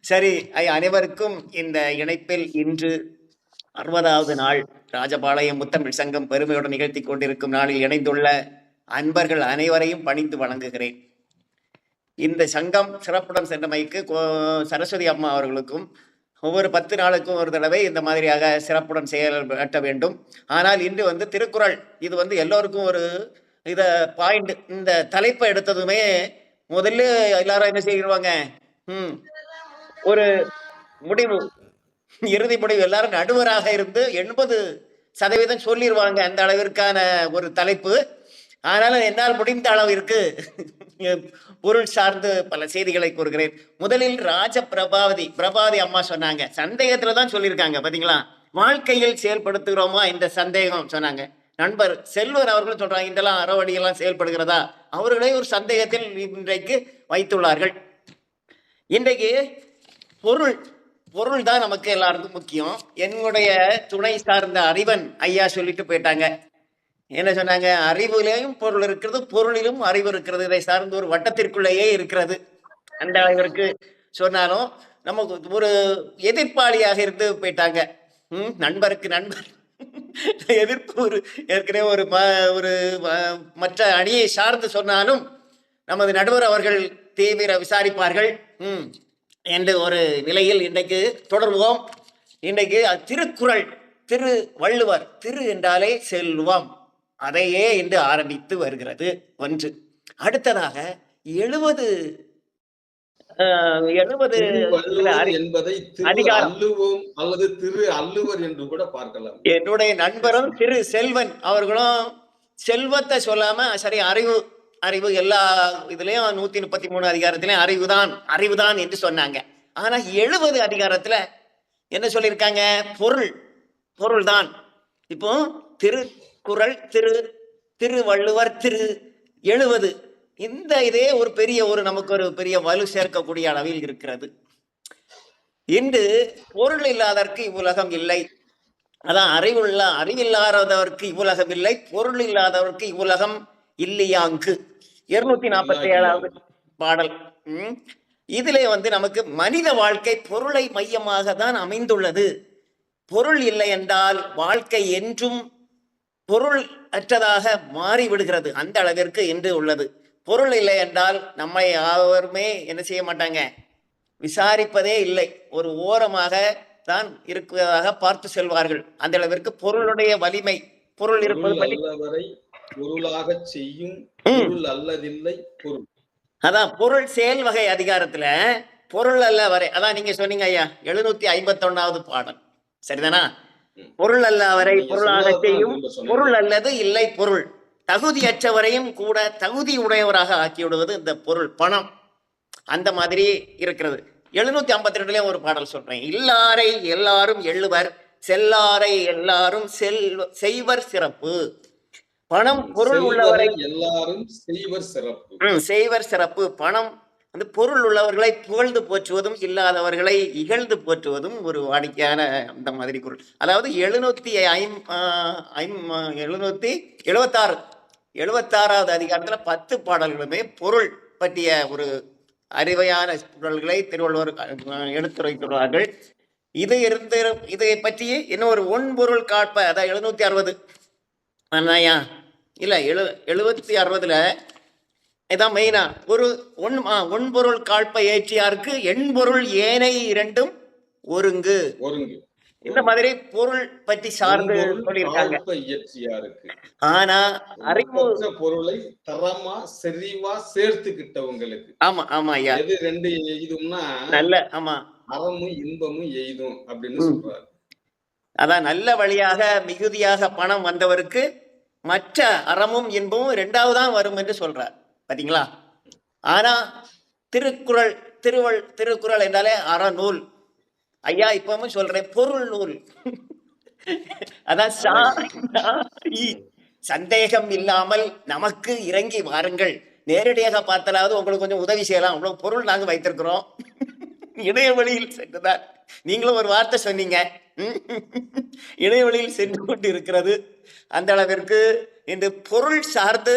S7: சரி, அனைவருக்கும் இந்த இணைப்பில் இன்று 60வது நாள் ராஜபாளையம் முத்தமிழ் சங்கம் பெருமையுடன் நிகழ்த்தி கொண்டிருக்கும் நாளில் இணைந்துள்ள அன்பர்கள் அனைவரையும் பணிந்து வணங்குகிறேன். இந்த சங்கம் சிறப்புடன் சென்றமைக்கு சரஸ்வதி அம்மா அவர்களுக்கும் ஒவ்வொரு 10 நாளுக்கும் ஒரு தடவை இந்த மாதிரியாக சிறப்புடன் செயல்பட வேண்டும். ஆனால் இன்று திருக்குறள் இது எல்லோருக்கும் ஒரு இத பாயிண்ட். இந்த தலைப்பை எடுத்ததுமே முதல்ல எல்லாரும் என்ன செய்வாங்க, ஒரு முடிவு, இறுதி முடிவு, எல்லாரும் நடுவராக இருந்து 80% சொல்லிடுவாங்க அந்த அளவிற்கான ஒரு தலைப்பு. ஆனாலும் என்னால் முடிந்த அளவிற்கு பொருள் சார்ந்து பல செய்திகளை கூறுகிறேன். முதலில் பிரபாவதி அம்மா சொன்னாங்க, சந்தேகத்துலதான் சொல்லியிருக்காங்க பாத்தீங்களா, வாழ்க்கையில் செயல்படுத்துகிறோமா இந்த சந்தேகம் சொன்னாங்க. நண்பர் செல்வர் அவர்களும் சொல்றாங்க, இதெல்லாம் அறவழியெல்லாம் செயல்படுகிறதா, அவர்களே ஒரு சந்தேகத்தில் இன்றைக்கு வைத்துள்ளார்கள். இன்றைக்கு பொருள் தான் நமக்கு எல்லாருக்கும் முக்கியம். என்னுடைய துணை சார்ந்த அறிவன் ஐயா சொல்லிட்டு போயிட்டாங்க. என்ன சொன்னாங்க, அறிவிலையும் பொருள் இருக்கிறது, பொருளிலும் அறிவு இருக்கிறது, இதை சார்ந்த ஒரு வட்டத்திற்குள்ளேயே இருக்கிறது. அந்த அளவிற்கு சொன்னாலும் நமக்கு ஒரு எதிர்ப்பாளியாக இருந்து போயிட்டாங்க. நண்பருக்கு நண்பர் எதிர்ப்பு ஒரு ஏற்கனவே ஒரு மற்ற அணியை சார்ந்து சொன்னாலும் நமது நடுவர் அவர்கள் தீவிர விசாரிப்பார்கள் என்ற ஒரு நிலையில் இன்றைக்கு தொடர்வோம். இன்றைக்கு திருக்குறள், திரு வள்ளுவர், திரு என்றாலே செல்வம், அதையே இன்று ஆரம்பித்து வருகிறது. ஒன்று. அடுத்ததாக 70
S1: என்பதை அல்லுவோம் அல்லது திரு அல்லுவர் என்று கூட பார்க்கலாம்.
S7: என்னுடைய நண்பரும் திரு செல்வன் அவர்களும் செல்வத்தை சொல்லாம சரி அறிவு எல்லா இதுலயும் 133 அதிகாரத்திலையும் அறிவுதான் என்று சொன்னாங்க. ஆனா 70 அதிகாரத்துல என்ன சொல்லியிருக்காங்க, பொருள் தான். இப்போ திருக்குறள், திருவள்ளுவர், 70. இந்த இதே ஒரு பெரிய நமக்கு ஒரு பெரிய வலு சேர்க்கக்கூடிய அளவில் இருக்கிறது. இன்று பொருள் இல்லாதவர்க்கு இவ்வுலகம் இல்லை. அதான் அறிவில்லாதவர்க்கு இவ்வுலகம் இல்லை, பொருள் இல்லாதவர்க்கு இவ்வுலகம் இல்லையாங்கு. 247வது பாடல். இதிலே நமக்கு மனித வாழ்க்கை பொருளை மையமாக தான் அமைந்துள்ளது. பொருள் இல்லை என்றால் வாழ்க்கை என்றும் பொருள் அற்றதாக மாறிவிடுகிறது. அந்த அளவிற்கு என்று உள்ளது. பொருள் இல்லை என்றால் நம்மை யாருமே என்ன செய்ய மாட்டாங்க, விசாரிப்பதே இல்லை. ஒரு ஓரமாக தான் இருக்கிறதாக பார்த்து செல்வார்கள். அந்த அளவிற்கு பொருளுடைய வலிமை, பொருள் இருப்பது
S1: பொருளாக செய்யும் பொருள் அல்லதில்லை பொருள்.
S7: அதான் பொருள் செயல் வகை அதிகாரத்துல பொருள் அல்ல வரை, அதான் நீங்க சொன்னீங்க ஐயா 751வது பாடல், சரிதானா? பொருள் அல்ல வரை பொருளாக செய்யும் பொருள் அல்லது இல்லை பொருள். தகுதியற்றவரையும் கூட தகுதி உடையவராக ஆக்கிவிடுவது இந்த பொருள், பணம். அந்த மாதிரி இருக்கிறது. 752 ஒரு பாடல் சொல்றேன். இல்லாரை எல்லாரும் எள்ளுவர், செல்லாரை எல்லாரும் செய்வர் சிறப்பு. பணம் பொருள் உள்ளவரை எல்லாரும் செய்வர் சிறப்பு. பணம் பொருள் உள்ளவர்களை புகழ்ந்து போற்றுவதும் இல்லாதவர்களை இகழ்ந்து போற்றுவதும் ஒரு வாடிக்கையான அந்த மாதிரி குரல். அதாவது 776வது அதிகாரத்துல 10 பாடல்களுமே பொருள் பற்றிய ஒரு அறிவையான குரல்களை திருவள்ளுவர் எடுத்துரைத்துள்ளார்கள். இதை பற்றி இன்னும் ஒரு ஒன்பொருள் காட்ப, அதான் 760 இல்ல 760ல இதான் மெயினா ஒரு ஒன்பொருள் காட்ப ஏற்றியாருக்கு எண்பொருள் ஏனை இரண்டும் ஒருங்கு. இந்த மாதிரி பொருள் பற்றி சார்ந்து சொல்லியிருக்காங்க. ஆனா அறிவு
S1: பொருளை தரமா செறிவா சேர்த்துக்கிட்டவங்களுக்கு.
S7: ஆமா ஆமா ஐயா,
S1: எது ரெண்டு எய்தும்னா
S7: நல்ல, ஆமா,
S1: அறமும் இன்பமும் எய்தும் அப்படின்னு சொல்றாரு.
S7: அதான் நல்ல வழியாக மிகுதியாக பணம் வந்தவருக்கு மற்ற அறமும் இன்பமும் 2வது வரும் என்று சொல்றார். பாத்தீங்களா? ஆனா திருக்குறள் என்றாலே அறநூல். ஐயா இப்பவும் சொல்றேன், பொருள் நூல். அதான் சந்தேகம் இல்லாமல் நமக்கு இறங்கி வாருங்கள், நேரடியாக பார்த்தாலாவது உங்களுக்கு கொஞ்சம் உதவி செய்யலாம், அவ்வளவு பொருள் நாங்க வைத்திருக்கிறோம். இணையவழியில் சென்றுதான் நீங்களும் ஒரு வார்த்தை சொன்னீங்க, இணையவழியில் சென்று கொண்டு இருக்கிறது. அந்த அளவிற்கு இந்த பொருள் சார்ந்து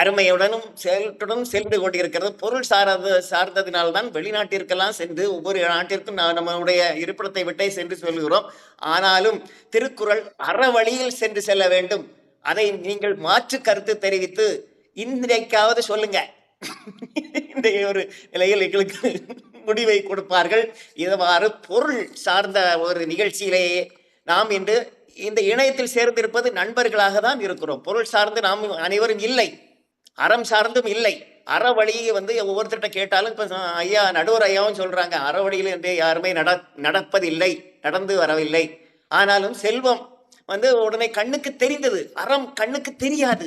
S7: அருமையுடனும் செயலுடனும் சென்று கொண்டிருக்கிறது. பொருள் சார்ந்ததினால்தான் வெளிநாட்டிற்கெல்லாம் சென்று ஒவ்வொரு நாட்டிற்கும் நம்முடைய இருப்பிடத்தை விட்டே சென்று சொல்கிறோம். ஆனாலும் திருக்குறள் அற வழியில் சென்று செல்ல வேண்டும். அதை நீங்கள் மாற்று கருத்து தெரிவித்து இன்றைக்காவது சொல்லுங்க. இந்த ஒரு நிலையில் எங்களுக்கு முடிவை கொடுப்பார்கள். இவ்வாறு பொருள் சார்ந்த ஒரு நிகழ்ச்சியிலேயே நாம் இன்று இந்த இணையத்தில் சேர்ந்திருப்பது நண்பர்களாக தான் இருக்கிறோம். பொருள் சார்ந்து நாம் அனைவரும் இல்லை, அறம் சார்ந்தும் இல்லை. அறவழியை ஒவ்வொருத்தர்கிட்ட கேட்டாலும் இப்ப ஐயா நடுவர் ஐயாவும் சொல்றாங்க, அறவழியில் என்றே யாருமே நடப்பதில்லை, நடந்து வரவில்லை. ஆனாலும் செல்வம் உடனே கண்ணுக்கு தெரிந்தது, அறம் கண்ணுக்கு தெரியாது.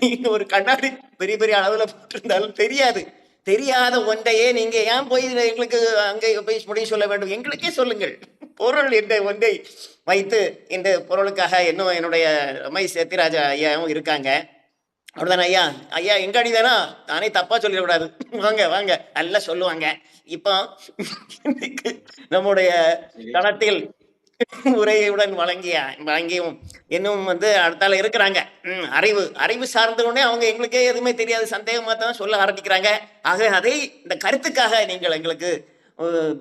S7: நீங்க ஒரு கண்ணாடி பெரிய பெரிய அளவுல போட்டிருந்தாலும் தெரியாது. தெரியாத ஒன்றையே நீங்க ஏன் போய் எங்களுக்கு அங்கே போய் முடிவு சொல்ல வேண்டும்? எங்களுக்கே சொல்லுங்கள். பொருள் என்ற ஒன்றை வைத்து இந்த பொருளுக்காக இன்னும் என்னுடைய ரமேஷ் சேத்திராஜா ஐயாவும் இருக்காங்க. அப்படிதானே ஐயா? ஐயா எங்க அடிதானா? நானே தப்பா சொல்லிடக்கூடாது. வாங்க வாங்க, நல்லா சொல்லுவாங்க. இப்போ நம்முடைய தளத்தில் உரையுடன் வழங்கியும் இன்னும் அடுத்தால இருக்கிறாங்க. அறிவு சார்ந்த உடனே அவங்க எங்களுக்கே எதுவுமே தெரியாது, சந்தேகமா தான் சொல்ல ஆரம்பிக்கிறாங்க. ஆக அதை இந்த கருத்துக்காக நீங்கள் எங்களுக்கு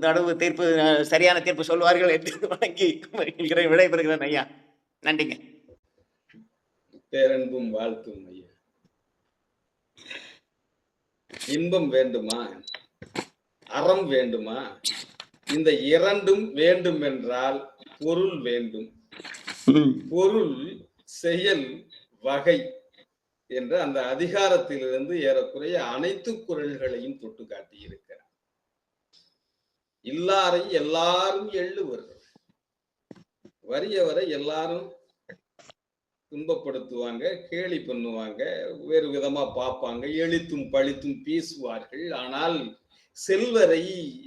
S7: நடுவு தீர்ப்பு, சரியான தீர்ப்பு சொல்வார்கள் என்று வழங்கி விடைபெறுகிறேன் ஐயா. நன்றிங்க.
S1: பேரன்பும் வாழ்த்தும் ஐயா. இன்பம் வேண்டுமா, அறம் வேண்டுமா? இந்த இரண்டும் வேண்டும் என்றால் பொருள் வேண்டும். பொருள் செயல் வகை என்ற அந்த அதிகாரத்திலிருந்து ஏறக்குறைய அனைத்து குறள்களையும் தொட்டு காட்டியிருக்கிறார். இல்லாரை எல்லாரும் எள்ளுவர்கள், வறியவரை எல்லாரும் துன்பப்படுத்துவாங்க, கேலி பண்ணுவாங்க, வேறு விதமா பார்ப்பாங்க, எளித்தும் பழித்தும் பேசுவார்கள். ஆனால் செல்வரை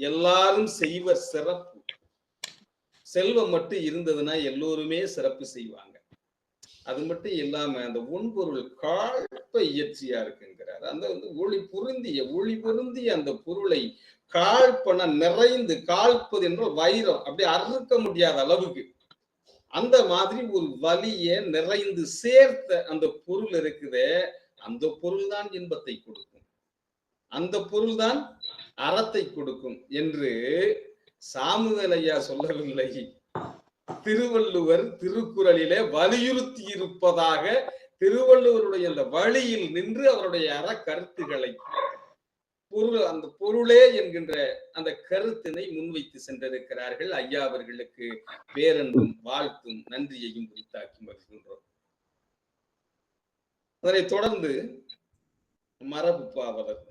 S1: எல்லாரும் செய்வர் சிறப்பு. செல்வம் மட்டும் இருந்ததுன்னா எல்லோருமே சிறப்பு செய்வாங்க. அது மட்டும் இல்லாம அந்த ஒன்பொருள் காழ்ப்ப இயற்சியா இருக்குங்கிறார். அந்த வந்து ஒளி பொருந்திய அந்த பொருளை காழ்ப்பன நிறைந்து, காழ்ப்பது என்றால் வைரம், அப்படியே அறுக்க முடியாத அளவுக்கு அந்த மாதிரி ஒரு வலிய நிறைந்து சேர்த்த அந்த பொருள் இருக்குதே, அந்த பொருள் தான் இன்பத்தை கொடுக்கும், அந்த பொருள் தான் அறத்தை கொடுக்கும் என்று சாமுவேல் ஐயா சொல்லவில்லை, திருவள்ளுவர் திருக்குறளிலே வலியுறுத்தி இருப்பதாக திருவள்ளுவருடைய அந்த வழியில் நின்று அவருடைய அற கருத்துக்களை அந்த பொருளே என்கின்ற அந்த கருத்தினை முன்வைத்து சென்றிருக்கிறார்கள். ஐயா அவர்களுக்கு பேரன்பும் வாழ்த்தும் நன்றியையும் குறித்தாக்கி வருகின்றோம். அதனை தொடர்ந்து மரபு பாவலர்,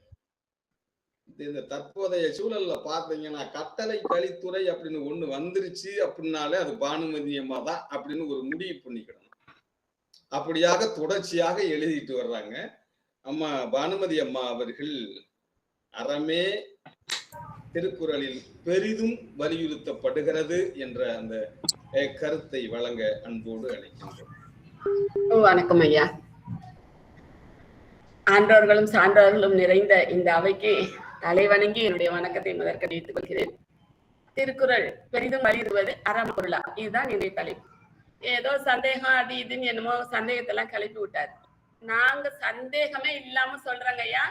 S1: இந்த தற்போதைய சூழல்ல பாத்தீங்கன்னா கட்டளை கலித்துறை அப்படின்னு ஒண்ணு வந்துருச்சு அப்படின்னாலே அது பானுமதி அம்மா தான் அப்படின்னு ஒரு முடிவு பண்ணிக்கணும். அப்படியாக தொடர்ச்சியாக எழுதிட்டு வர்றாங்க. அம்மா பானுமதி அம்மா அவர்கள் அறமே திருக்குறளில் பெரிதும் வலியுறுத்தப்படுகிறது என்ற அந்த கருத்தை வழங்க அன்போடு அழைக்கின்றோம்.
S3: வணக்கம் ஐயா. ஆன்றோர்களும் சான்றோர்களும் நிறைந்த இந்த அவைக்கு தலைவணங்கி என்னுடைய வணக்கத்தை முதற்க வைத்துக் கொள்கிறேன். திருக்குறள் பெரிதும் வலியுறுத்துவது அறம் பொருளா, இதுதான் என்னுடைய தலைப்பு. ஏதோ சந்தேகம் அது இதுன்னு என்னமோ சந்தேகத்தெல்லாம் கிளப்பி விட்டாரு. நாங்க சந்தேகமே இல்லாம சொல்றாங்க ஐயா,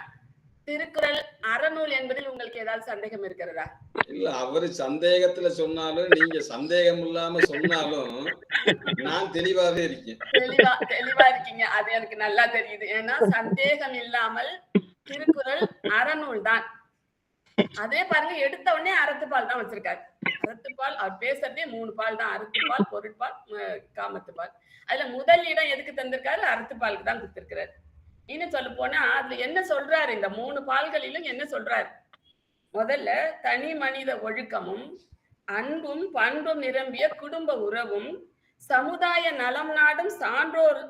S3: திருக்குறள் அறநூல் என்பதில் உங்களுக்கு ஏதாவது சந்தேகம் இருக்கிறதா?
S1: இல்ல, அவரு சந்தேகத்துல சொன்னாலும் நீங்க சந்தேகம் இல்லாம சொன்னாலும் நான் தெளிவாவே இருக்கேன்.
S3: தெளிவா இருக்கீங்க, அது எனக்கு நல்லா தெரியுது. ஏன்னா சந்தேகம் இல்லாமல் திருக்குறள் அறநூல் தான். அதே பாருங்க, எடுத்த உடனே அறத்துப்பால் தான் வச்சிருக்காரு. அறத்துப்பால் அவர் பேசுறதே 3 பால் தான், அறத்துப்பால், பொருட்பால், காமத்துப்பால். அதுல முதல் இடம் எதுக்கு தந்திருக்காரு? அறத்துப்பாலுக்கு தான் கொடுத்திருக்கிறாரு. இன்னும் சொல்ல போனா அதுல என்ன சொல்றாரு, இந்த 3 பால்களிலும் என்ன சொல்றாரு? முதல்ல தனி மனித ஒழுக்கமும் அன்பும் பண்பும் நிரம்பிய குடும்ப உறவும் சமுதாய நலம் நாடும் சான்றோர்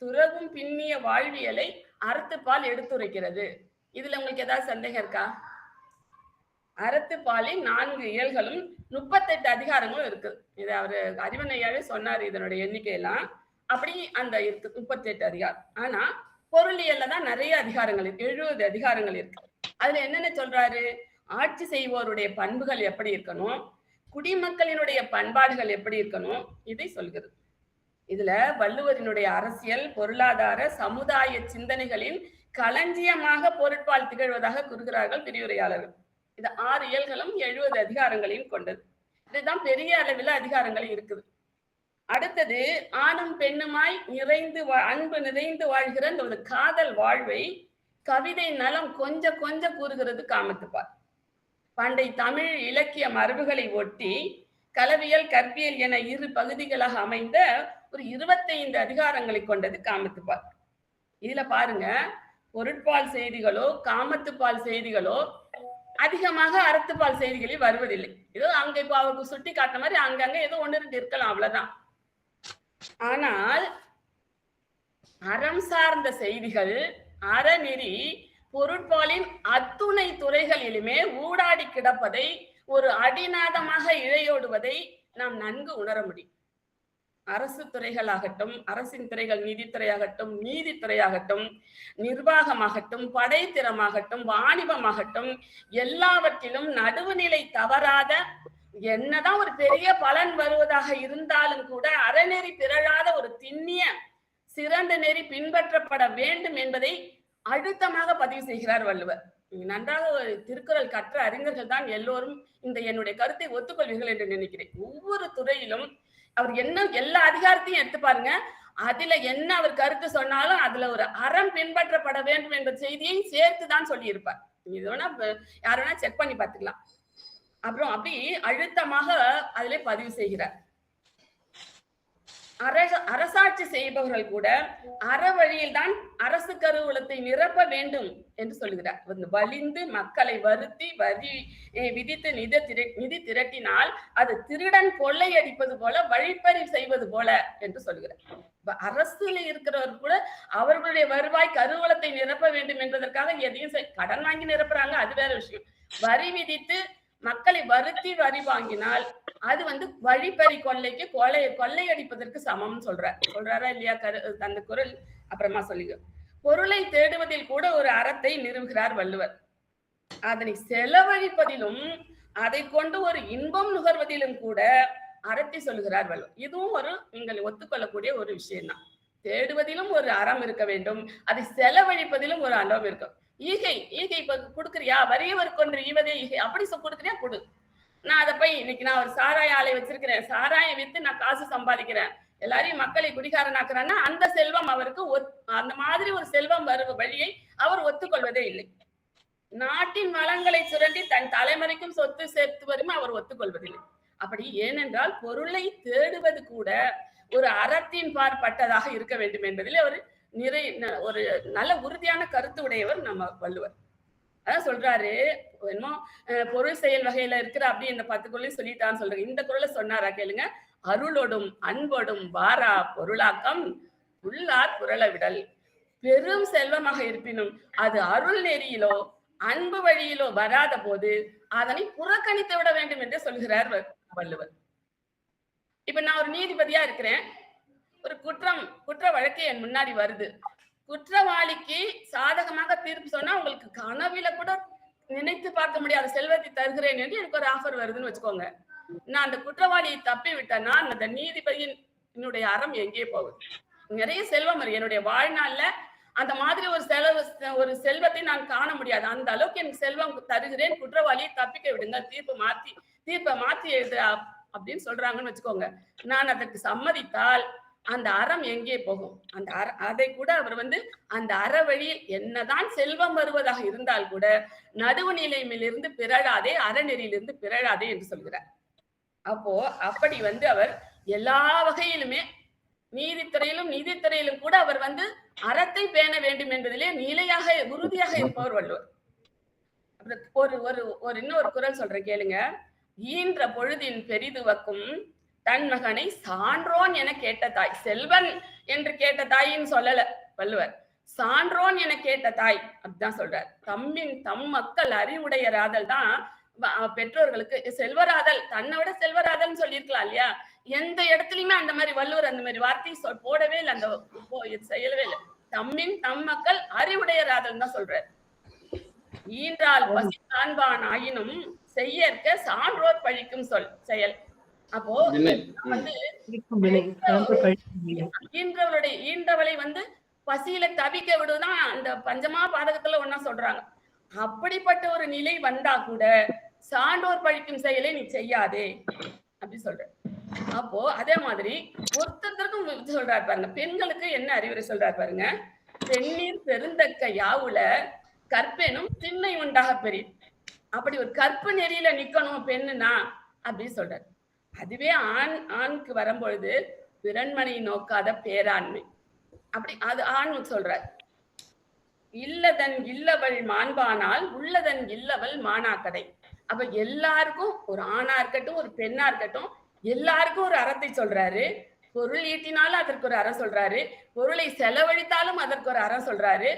S3: துறவும் பின்னிய வாழ்வியலை அறத்துப்பால் எடுத்துரைக்கிறது. இதுல உங்களுக்கு ஏதாவது சந்தேகம் இருக்கா? அறத்துப்பாலின் 4 இயல்களும் 38 அதிகாரங்களும் இருக்கு. இது அவரு அறிவனையாவே சொன்னாரு, இதனுடைய எண்ணிக்கையெல்லாம் அப்படி அந்த இருக்கு 38 அதிகாரம். ஆனா பொருளியல்ல தான் நிறைய அதிகாரங்கள் இருக்கு, 70 அதிகாரங்கள் இருக்கு. அதுல என்னென்ன சொல்றாரு? ஆட்சி செய்வோருடைய பண்புகள் எப்படி இருக்கணும், குடிமக்களினுடைய பண்பாடுகள் எப்படி இருக்கணும், இதை சொல்கிறது. இதுல வள்ளுவரினுடைய அரசியல், பொருளாதார, சமுதாய சிந்தனைகளின் களஞ்சியமாக பொருட்பால் திகழ்வதாக கூறுகிறார்கள் விரிவுரையாளர்கள். இது 6 இயல்களும் 70 அதிகாரங்களையும் கொண்டது. இதுதான் பெரிய அளவில் அதிகாரங்கள் இருக்குது. அடுத்தது ஆணும் பெண்ணுமாய் அன்பு நிறைந்து வாழ்கிற இந்த காதல் வாழ்வை கவிதை நலம் கொஞ்சம் கொஞ்சம் கூறுகிறது காமத்துப்பால். பண்டை தமிழ் இலக்கிய மரபுகளை ஒட்டி கலவியல், கற்பியல் என 2 பகுதிகளாக அமைந்த ஒரு 25 அதிகாரங்களை கொண்டது காமத்துப்பால். இதுல பாருங்க, பொருட்பால் செய்திகளோ காமத்துப்பால் செய்திகளோ அதிகமாக அறத்துப்பால் செய்திகளில் வருவதில்லை. ஏதோ அங்க இப்போ அவருக்கு சுட்டி காட்டின மாதிரி அங்கங்க ஏதோ 1-2 இருக்கலாம், அவ்வளவுதான். ஆனால் அறம் சார்ந்த செய்திகள், அறநெறி பொருட்பாலின் அத்துணை துறைகளிலுமே ஊடாடி கிடப்பதை, ஒரு அடிநாதமாக இழையோடுவதை நாம் நன்கு உணர முடியும். அரசு துறைகளாகட்டும், அரசின் துறைகள், நிதித்துறையாகட்டும், நீதித்துறையாகட்டும், நிர்வாகமாகட்டும், படைத்திறமாகட்டும், வாணிபமாகட்டும், எல்லாவற்றிலும் நடுவுநிலை தவறாத, என்னதான் ஒரு பெரிய பலன் வருவதாக இருந்தாலும் கூட அறநெறி பிறழாத ஒரு திண்ணிய சிறந்த நெறி பின்பற்றப்பட வேண்டும் என்பதை அழுத்தமாக பதிவு செய்கிறார் வள்ளுவர். நன்றாக திருக்குறள் கற்ற அறிஞர்கள் தான் எல்லோரும் இந்த என்னுடைய கருத்தை ஒத்துக்கொள்வீர்கள் என்று நினைக்கிறேன். ஒவ்வொரு துறையிலும் அவர் என்ன எல்லா அதிகாரத்தையும் எடுத்து பாருங்க, அதுல என்ன அவர் கருத்து சொன்னாலும் அதுல ஒரு அறம் பின்பற்றப்பட வேண்டும் என்ற செய்தியை சேர்த்துதான் சொல்லி இருப்பார். இது வேணா யார் வேணா செக் பண்ணி பார்த்துக்கலாம். அப்புறம் அப்படி அழுத்தமாக அதிலே பதிவு செய்கிறார். அரசாட்சி செய்பவர்கள் கூட அற வழியில் தான் அரசு கருவூலத்தை நிரப்ப வேண்டும் என்று சொல்லுகிறார். வலிந்து மக்களை வருத்தி வரி விதித்து நிதி திரட்டினால் அது திருடன் கொள்ளையடிப்பது போல, வழிப்பறி செய்வது போல என்று சொல்லுகிறார். அரசுல இருக்கிறவர் கூட அவர்களுடைய வருவாய் கருவூலத்தை நிரப்ப வேண்டும் என்பதற்காக எதையும் கடன் வாங்கி நிரப்புறாங்க, அது வேற விஷயம். வரி விதித்து மக்களை வருத்தி வரி வாங்கினால் அது வந்து வழிப்பறி கொள்ளைக்கு கொள்ளையடிப்பதற்கு சமம் சொல்றாரா இல்லையா? அந்த குரல் அப்புறமா சொல்லிக்க. பொருளை தேடுவதில் கூட ஒரு அறத்தை நிறுவுகிறார் வள்ளுவர். அதனை செலவழிப்பதிலும் அதை கொண்டு ஒரு இன்பம் நுகர்வதிலும் கூட அறத்தை சொல்லுகிறார் வள்ளுவர். இதுவும் ஒரு நீங்கள் ஒத்துக்கொள்ளக்கூடிய ஒரு விஷயம்தான். தேடுவதிலும் ஒரு அறம் இருக்க வேண்டும், அதை செலவழிப்பதிலும் ஒரு அறம் இருக்கும். ஈகை இப்ப கொடுக்குறியா, வறியவர் கொன்று ஈவதே ஈகை, அப்படி கொடுக்குறியா கொடு. நான் அதை போய் இன்னைக்கு நான் ஒரு சாராய ஆலை வச்சிருக்கிறேன், சாராயம் வித்து நான் காசு சம்பாதிக்கிறேன், எல்லாரையும் மக்களை குடிகாரனாக்குறான்னா அந்த செல்வம் அவருக்கு அந்த மாதிரி ஒரு செல்வம் வரும் வழியை அவர் ஒத்துக்கொள்வதே இல்லை. நாட்டின் வளங்களை சுரண்டி தன் தலைமுறைக்கும் சொத்து சேர்த்து வரும் அவர் ஒத்துக்கொள்வதில்லை. அப்படி ஏனென்றால் பொருளை தேடுவது கூட ஒரு அறத்தின் பார்ப்பட்டதாக இருக்க வேண்டும் என்பதில் அவர் ஒரு நல்ல உறுதியான கருத்து உடையவர் நம்ம வள்ளுவர். அதான் சொல்றாரு, என்னமோ பொருள் செயல் வகையில இருக்கிற அப்படி இந்த 10 குரலையும் சொல்லிட்டான்னு சொல்றாங்க. இந்த குரலை சொன்னாரா கேளுங்க. அருளோடும் அன்போடும் வாரா பொருளாக்கம் உள்ளார் புரள விடல். பெரும் செல்வமாக இருப்பினும் அது அருள் நெறியிலோ அன்பு வழியிலோ வராத போது அதனை புறக்கணித்து விட வேண்டும் என்று சொல்கிறார் வள்ளுவர். இப்ப நான் ஒரு நீதிபதியா இருக்கிறேன், ஒரு குற்ற வழக்கு என் முன்னாடி வருது. குற்றவாளிக்கு சாதகமாக தீர்ப்பு சொன்னா உங்களுக்கு கனவில கூட நினைத்து பார்க்க முடியாத செல்வத்தை தருகிறேன் என்று எனக்கு ஒரு ஆஃபர் வருதுன்னு வச்சுக்கோங்க. நான் அந்த குற்றவாளியை தப்பி விட்டேன்னா அந்த நீதிபதியினுடைய அறம் எங்கே போகுது? நிறைய செல்வம் என்னுடைய வாழ்நாள்ல அந்த மாதிரி ஒரு செல்வத்தை நான் காண முடியாது. அந்த அளவுக்கு எனக்கு செல்வம் தருகிறேன், குற்றவாளியை தப்பிக்க விடுங்க, தீர்ப்பை மாத்தி எழுது அப்படின்னு சொல்றாங்கன்னு வச்சுக்கோங்க. நான் அதற்கு சம்மதித்தால் அந்த அறம் எங்கே போகும்? அதை கூட அவர் அந்த அற வழியில் என்னதான் செல்வம் வருவதாக இருந்தால் கூட நடுவு நிலைமையிலிருந்து பிறழாதே, அறநெறியிலிருந்து பிறழாதே என்று சொல்கிறார். அப்போ அப்படி அவர் எல்லா வகையிலுமே நீதித்துறையிலும் கூட அவர் அறத்தை பேண வேண்டும் என்பதிலே நிலையாக உறுதியாக இருப்பவர் வள்ளுவர். ஒரு இன்னொரு குரல் சொல்றேன் கேளுங்க. ஈன்ற பொழுதின் பெரிதுவக்கும் தன் மகனை சான்றோன் என கேட்ட தாய். செல்வன் என்று கேட்ட தாயின்னு சொல்லல வள்ளுவர், சான்றோன் என கேட்ட தாய் அப்படிதான் சொல்றார். தம் மக்கள் அறிவுடையராதல் தான் பெற்றோர்களுக்கு செல்வராதல். தன்னை விட செல்வராதல் சொல்லியிருக்கலாம் இல்லையா? எந்த இடத்துலயுமே அந்த மாதிரி வள்ளுவர் அந்த மாதிரி வார்த்தை போடவே இல்லை, அந்த செய்யவே இல்லை. தம் மக்கள் அறிவுடையராதல் தான் சொல்றார். ஈன்றால் பசி காண்பான் ஆயினும் செய்யற்க சான்றோர் பழிக்கும் செயல். அப்போ ஈன்றவளை பசியில தவிக்க விடுதான் அந்த பஞ்சமா பாதகத்துல ஒன்னா சொல்றாங்க. அப்படிப்பட்ட ஒரு நிலை வந்தா கூட சான்றோர் பழிக்கும் செயலை நீ செய்யாதே அப்படி சொல்ற. அப்போ அதே மாதிரி ஒருத்தருக்கும் சொல்றாரு பாருங்க, பெண்களுக்கு என்ன அறிவுரை சொல்றாரு பாருங்க. பெண்ணீர் பெருந்தக்க யாவுல கற்பெனும் திண்ணை உண்டாக பெரிய. அப்படி ஒரு கற்பு நெறியில நிக்கணும் பெண்ணுனா அப்படின்னு சொல்றாரு. அதுவே ஆணுக்கு வரும்பொழுது பிறன்மனை நோக்காத பேராண்மை அப்படி அது ஆண் சொல்றார். இல்லதன் இல்லவள் மாண்பானால் உள்ளதன் இல்லவள் மானாக்கடை. அப்ப எல்லாருக்கும், ஒரு ஆணா இருக்கட்டும் ஒரு பெண்ணா இருக்கட்டும், எல்லாருக்கும் ஒரு அறத்தை சொல்றாரு. பொருள் ஈட்டினாலும் அதற்கு ஒரு அறம் சொல்றாரு, பொருளை செலவழித்தாலும் அதற்கு ஒரு அறம் சொல்றாரு,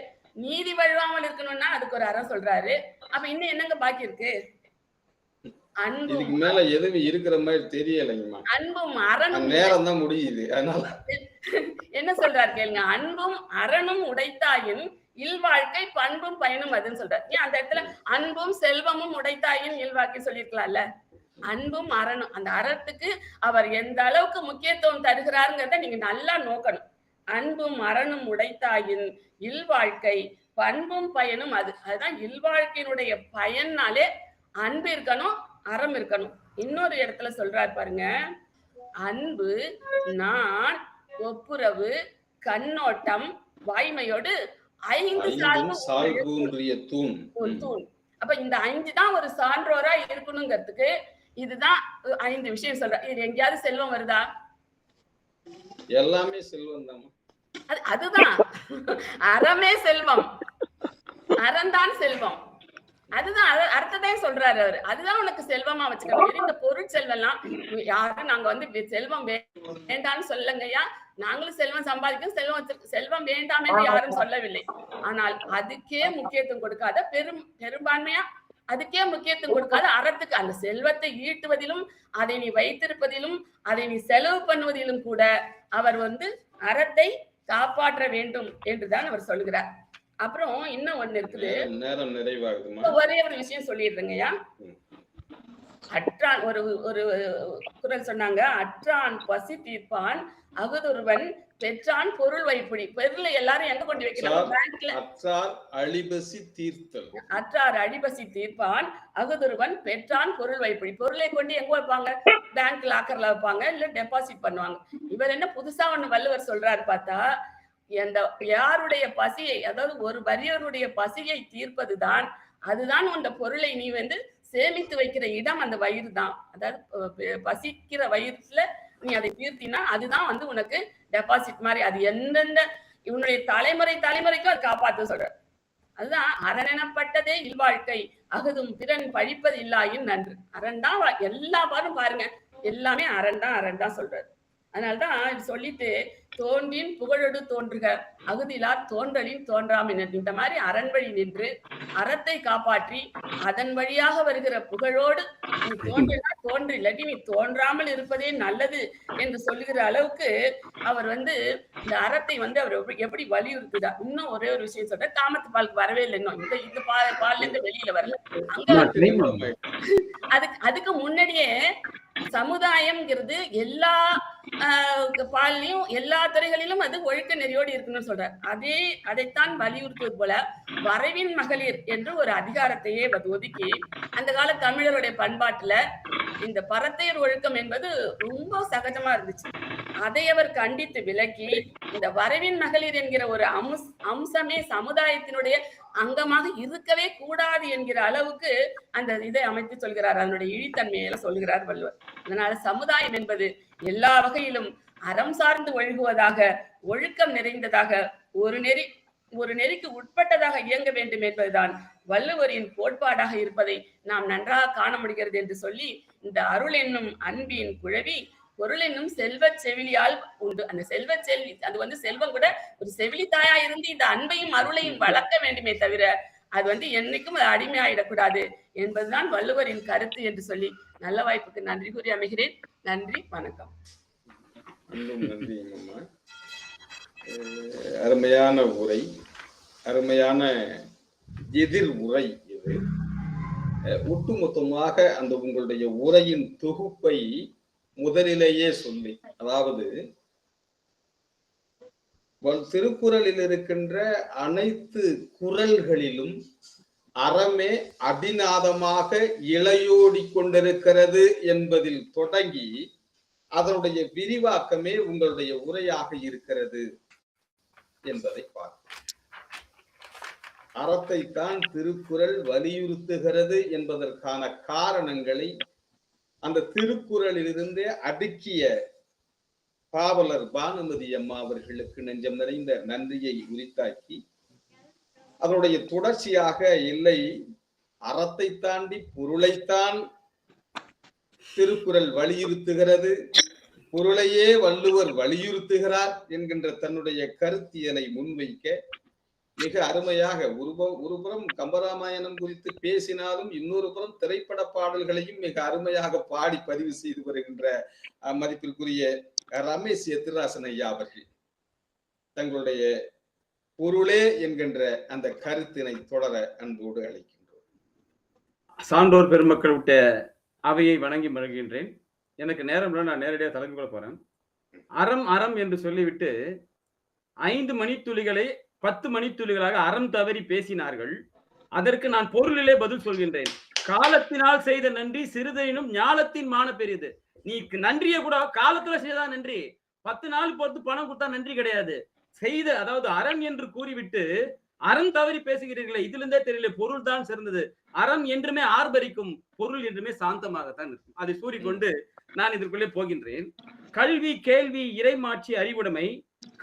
S3: நீதி வழுவாமல் இருக்கணும்னா அதுக்கு ஒரு அறம் சொல்றாரு. அப்ப இன்னும் என்னங்க பாக்கி இருக்கு?
S1: இதுக்கு மேல எதுவும் இருக்கிற மாதிரி தெரியலைங்கம்மா.
S3: அன்பும் அரணும்
S1: நேரம் தான் முடியுது, அதனால
S3: என்ன சொல்றாரு கேளுங்க. அன்பும் அரணும் உடைத்தாயின் இல்வாழ்க்கை பண்பும் பயனும் அதுன்னு சொல்றாரு. ஏன் அந்த இடத்துல அன்பும் செல்வமும் உடைத்தாயின் இல்வாழ்க்கை சொல்லியிருக்கலாம்ல? அன்பும் அரணும், அந்த அறத்துக்கு அவர் எந்த அளவுக்கு முக்கியத்துவம் தருகிறாருங்கிறத நீங்க நல்லா நோக்கணும். அன்பும் அரணும் உடைத்தாயின் இல்வாழ்க்கை பண்பும் பயனும் அதுதான் இல்வாழ்க்கையினுடைய பயனாலே அன்பு இருக்கணும், அறம் இருக்கணும். இன்னொரு இடத்துல சொல்றாரு பாருங்க. அன்பு நான் ஒப்புரவு கண்ணோட்டம் வாய்மையோடு 5 தூண். அப்ப இந்த 5 தான் ஒரு சான்றோரா இருக்கணுங்கிறதுக்கு இதுதான் 5 விஷயம் சொல்ற. இது எங்கேயாவது செல்வம் வருதா?
S1: எல்லாமே செல்வம் தான்.
S3: அதுதான் அறமே செல்வம், அறந்தான் செல்வம். அதுதான் அர்த்தத்தையும் சொல்றாரு அவரு. அதுதான் உனக்கு செல்வமா வச்சுக்கணும். இந்த பொருள் செல்வம்லாம் யாரும் நாங்க செல்வம் வேண்டான்னு சொல்லங்கய்யா, நாங்களும் செல்வம் சம்பாதிக்கும் செல்வம் வேண்டாம் என்று யாரும் சொல்லவில்லை. ஆனால் அதுக்கே முக்கியத்துவம் கொடுக்காத பெரும்பான்மையா அதுக்கே முக்கியத்துவம் கொடுக்காது. அறத்துக்கு அந்த செல்வத்தை ஈட்டுவதிலும், அதை நீ வைத்திருப்பதிலும், அதை நீ செலவு பண்ணுவதிலும் கூட அவர் வந்து அறத்தை காப்பாற்ற வேண்டும் என்றுதான் அவர் சொல்லுகிறார். அப்புறம் இன்னும் ஒண்ணு இருக்குது.
S1: நேரம் நிறைவாகுதுமா.
S3: ஒரே ஒரு விஷயம் சொல்லிடுறேங்கய்யா. அற்றான் ஒரு ஒரு குறள் சொன்னாங்க, அற்றான் பசி தீர்ப்பான் அகுதொருவன் பெற்றான் பொருள் வைப்புடி. பொருளை எல்லாரும் எங்க கொண்டு வைக்கிறாங்க? பேங்க்ல.
S1: அற்றார் அழிபசி தீர்த்தல்.
S3: அற்றார் அழிபசி தீர்ப்பான் அகுதொருவன் பெற்றான் பொருள் வைப்புடி. பொருளை கொண்டு எங்க வைப்பாங்க? பேங்க் லாக்கர்ல வைப்பாங்க, இல்ல டெபாசிட் பண்ணுவாங்க. இவர் என்ன புதுசா ஒண்ணு வள்ளுவர் சொல்றாரு பார்த்தா, எந்த யாருடைய பசியை, அதாவது ஒரு வறியவருடைய பசியை தீர்ப்பதுதான், அதுதான் அந்த பொருளை நீ வந்து சேமித்து வைக்கிற இடம் அந்த வயிறு தான். அதாவது பசிக்கிற வயிறுல நீ அதை தீர்த்தினா அதுதான் வந்து உனக்கு டெபாசிட் மாதிரி. அது எந்தெந்த இவனுடைய தலைமுறைக்கும் அது காப்பாத்து சொல்ற. அதுதான் அரணெனப்பட்டதே இல்வாழ்க்கை அகதும் பிறன் பழிப்பது இல்லாயின் நன்று. அரண் தான் எல்லா பாரும் பாருங்க, எல்லாமே அரண் தான் சொல்றாரு. அதனால்தான் சொல்லிட்டு தோன்றின் புகழொடு தோன்றுக அகுதிலார் தோன்றலின் தோன்றாமின் இந்த மாதிரி அரண் வழி நின்று அறத்தை காப்பாற்றி அதன் வழியாக வருகிற புகழோடு நீ தோன்றினா தோன்று, இல்லாட்டி நீ தோன்றாமல் இருப்பதே நல்லது என்று சொல்லுகிற அளவுக்கு அவர் வந்து இந்த அறத்தை வந்து அவர் எப்படி வலியுறுத்துதா. இன்னும் ஒரே ஒரு விஷயம் சொல்ற, காமத்து பாலுக்கு வரவே இல்லை இன்னும். இந்த பால்ல இருந்து வெளியில வரல. அங்க அதுக்கு முன்னாடியே சமுதாயம்ங்கிறது எல்லா பால்லையும் எல்லா துறைகளிலும் அது ஒழுக்க நெறியோடு இருக்கணும்னு சொல்றார். அதைத்தான் வலியுறுத்துவது போல வரைவின் மகளிர் என்று ஒரு அதிகாரத்தையே ஒதுக்கி அந்த கால தமிழருடைய பண்பாட்டுல இந்த பரத்தையர் ஒழுக்கம் என்பது ரொம்ப சகஜமா இருந்துச்சு. அதை அவர் கண்டித்து விலக்கி இந்த வரைவின் மகளிர் என்கிற ஒரு அம்சமே சமுதாயத்தினுடைய அங்கமாக இருக்கவே கூடாது என்கிற அளவுக்கு அந்த இதை அமைத்து சொல்கிறார். அதனுடைய இழித்தன்மையில சொல்கிறார் வள்ளுவர். அதனால சமுதாயம் என்பது எல்லா வகையிலும் அறம் சார்ந்து ஒழுகுவதாக, ஒழுக்கம் நிறைந்ததாக, ஒரு நெறிக்கு உட்பட்டதாக இயங்க வேண்டும் என்பதுதான் வள்ளுவரின் கோட்பாடாக இருப்பதை நாம் நன்றாக காண முடிகிறது என்று சொல்லி, இந்த அருள் என்னும் அன்பின் குழவி பொருள் என்னும் செல்வ செவிலியால் உண்டு. அந்த செல்வ செல்வி அது வந்து செல்வம் கூட ஒரு செவிலி தாயா இருந்து இந்த அன்பையும் அருளையும் வளர்க்க வேண்டுமே தவிர அது வந்து என்னைக்கும் அது அடிமையாயிடக்கூடாது என்பதுதான் வள்ளுவரின் கருத்து என்று சொல்லி நல்ல வாய்ப்புக்கு நன்றி கூறி அமைகிறேன். நன்றி, வணக்கம்.
S1: நன்றி. அருமையான உரை, அருமையான எதிர் உரை இது. ஒட்டுமொத்தமாக அந்த உங்களுடைய உரையின் தொகுப்பை முதலிலேயே சொல்லி, அதாவது திருக்குறளில் இருக்கின்ற அனைத்து குறள்களிலும் அறமே அடிநாதமாக இளையோடி கொண்டிருக்கிறது என்பதில் தொடங்கி அதனுடைய விரிவாக்கமே உங்களுடைய உரையாக இருக்கிறது என்பதை பார்க்க, அறத்தைத்தான் திருக்குறள் வலியுறுத்துகிறது என்பதற்கான காரணங்களை அந்த திருக்குறளிலிருந்தே அடுக்கிய பாவலர் பானுமதி அம்மா அவர்களுக்கு நெஞ்சம் நிறைந்த நன்றியை உரித்தாக்கி, அதனுடைய தொடர்ச்சியாக இல்லை அறத்தை தாண்டி பொருளைத்தான் திருக்குறள் வலியுறுத்துகிறது, பொருளையே வள்ளுவர் வலியுறுத்துகிறார் என்கின்ற தன்னுடைய கருத்தியலை முன்வைக்க மிக அருமையாக ஒருபுறம் கம்பராமாயணம் குறித்து பேசினாலும் இன்னொரு புறம் திரைப்பட பாடல்களையும் மிக அருமையாக பாடி பதிவு செய்து வருகின்ற மதிப்பிற்குரிய ரமேஷ் எத்திராசன் ஐயா அவர்கள் தங்களுடைய பொருளே என்கின்ற அந்த கருத்தினை தொடர அன்போடு அழைக்கின்றோம்.
S8: சான்றோர் பெருமக்கள் விட்ட அவையை வணங்கி மகிழ்கின்றேன். எனக்கு நேரம் நான் நேரடியாக தலைமை கொள்ள போறேன். அறம் என்று சொல்லிவிட்டு 5 மணித்துளிகளை 10 மணித்துளிகளாக அறம் தவறி பேசினார்கள். அதற்கு நான் பொருளிலே பதில் சொல்கின்றேன். காலத்தினால் செய்த நன்றி சிறிதெனும் ஞாலத்தின் மான பெரியது. நீ நன்றியை கூட காலத்துல செய்தா நன்றி, 10 நாள் பொறுத்து பணம் கொடுத்தா நன்றி கிடையாது. செய்த அதாவது அறம் என்று கூறிவிட்டு அறம் தவறி பேசுகிறீர்களே, இதுல இருந்தே தெரியல பொருள் தான் சிறந்தது. அறம் என்றுமே ஆர்ப்பரிக்கும், பொருள் என்றுமே சாந்தமாகத்தான் இருக்கும். அதை கூறிக்கொண்டு நான் இதற்குள்ளே போகின்றேன். கல்வி கேள்வி இறைமாட்சி அறிவுடைமை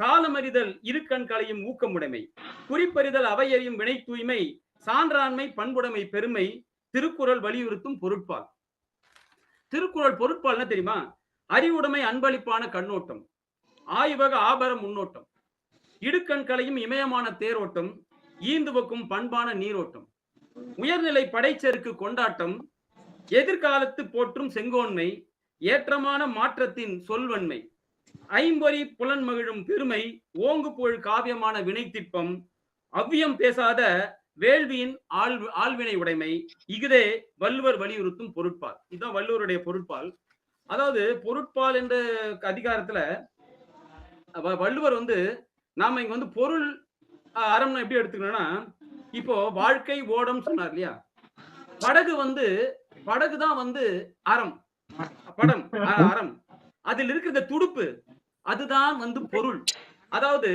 S8: காலமறிதல் இருக்கண் களையும் ஊக்கமுடைமை குறிப்பறிதல் அவையறியும் வினை தூய்மை சான்றாண்மை பண்புடைமை பெருமை திருக்குறள் வலியுறுத்தும் பொருட்பால். திருக்குறள் பொருட்பால்னா தெரியுமா? அறிவுடைமை அன்பளிப்பான கண்ணோட்டம், ஆய்வக ஆபர முன்னோட்டம், இடுக்கண் களையும் இமயமான தேரோட்டம், ஈந்துவக்கும் பண்பான நீரோட்டம், உயர்நிலை படைச்செருக்கு கொண்டாட்டம், எதிர்காலத்து போற்றும் செங்கோன்மை, ஏற்றமான மாற்றத்தின் சொல்வன்மை, ஐம்பொறி புலன் மகிழும் பெருமை, ஓங்கு புகழ் காவியமான வினைத்திட்பம், அவ்வியம் பேசாத வேள்வியின் ஆழ்வினை உடைமை, இகுதே வள்ளுவர் வலியுறுத்தும் பொருட்பால். இதுதான் வள்ளுவருடைய பொருட்பால். அதாவது பொருட்பால் என்ற அதிகாரத்துல வள்ளுவர் நாம இங்க பொருள் அறம் எப்படி எடுத்துக்கணும்னா, இப்போ வாழ்க்கை ஓடம் சொன்னார் இல்லையா, படகுதான் அறம், படம் அறம், அதில் இருக்கிற துடுப்பு அதுதான் பொருள். அதாவது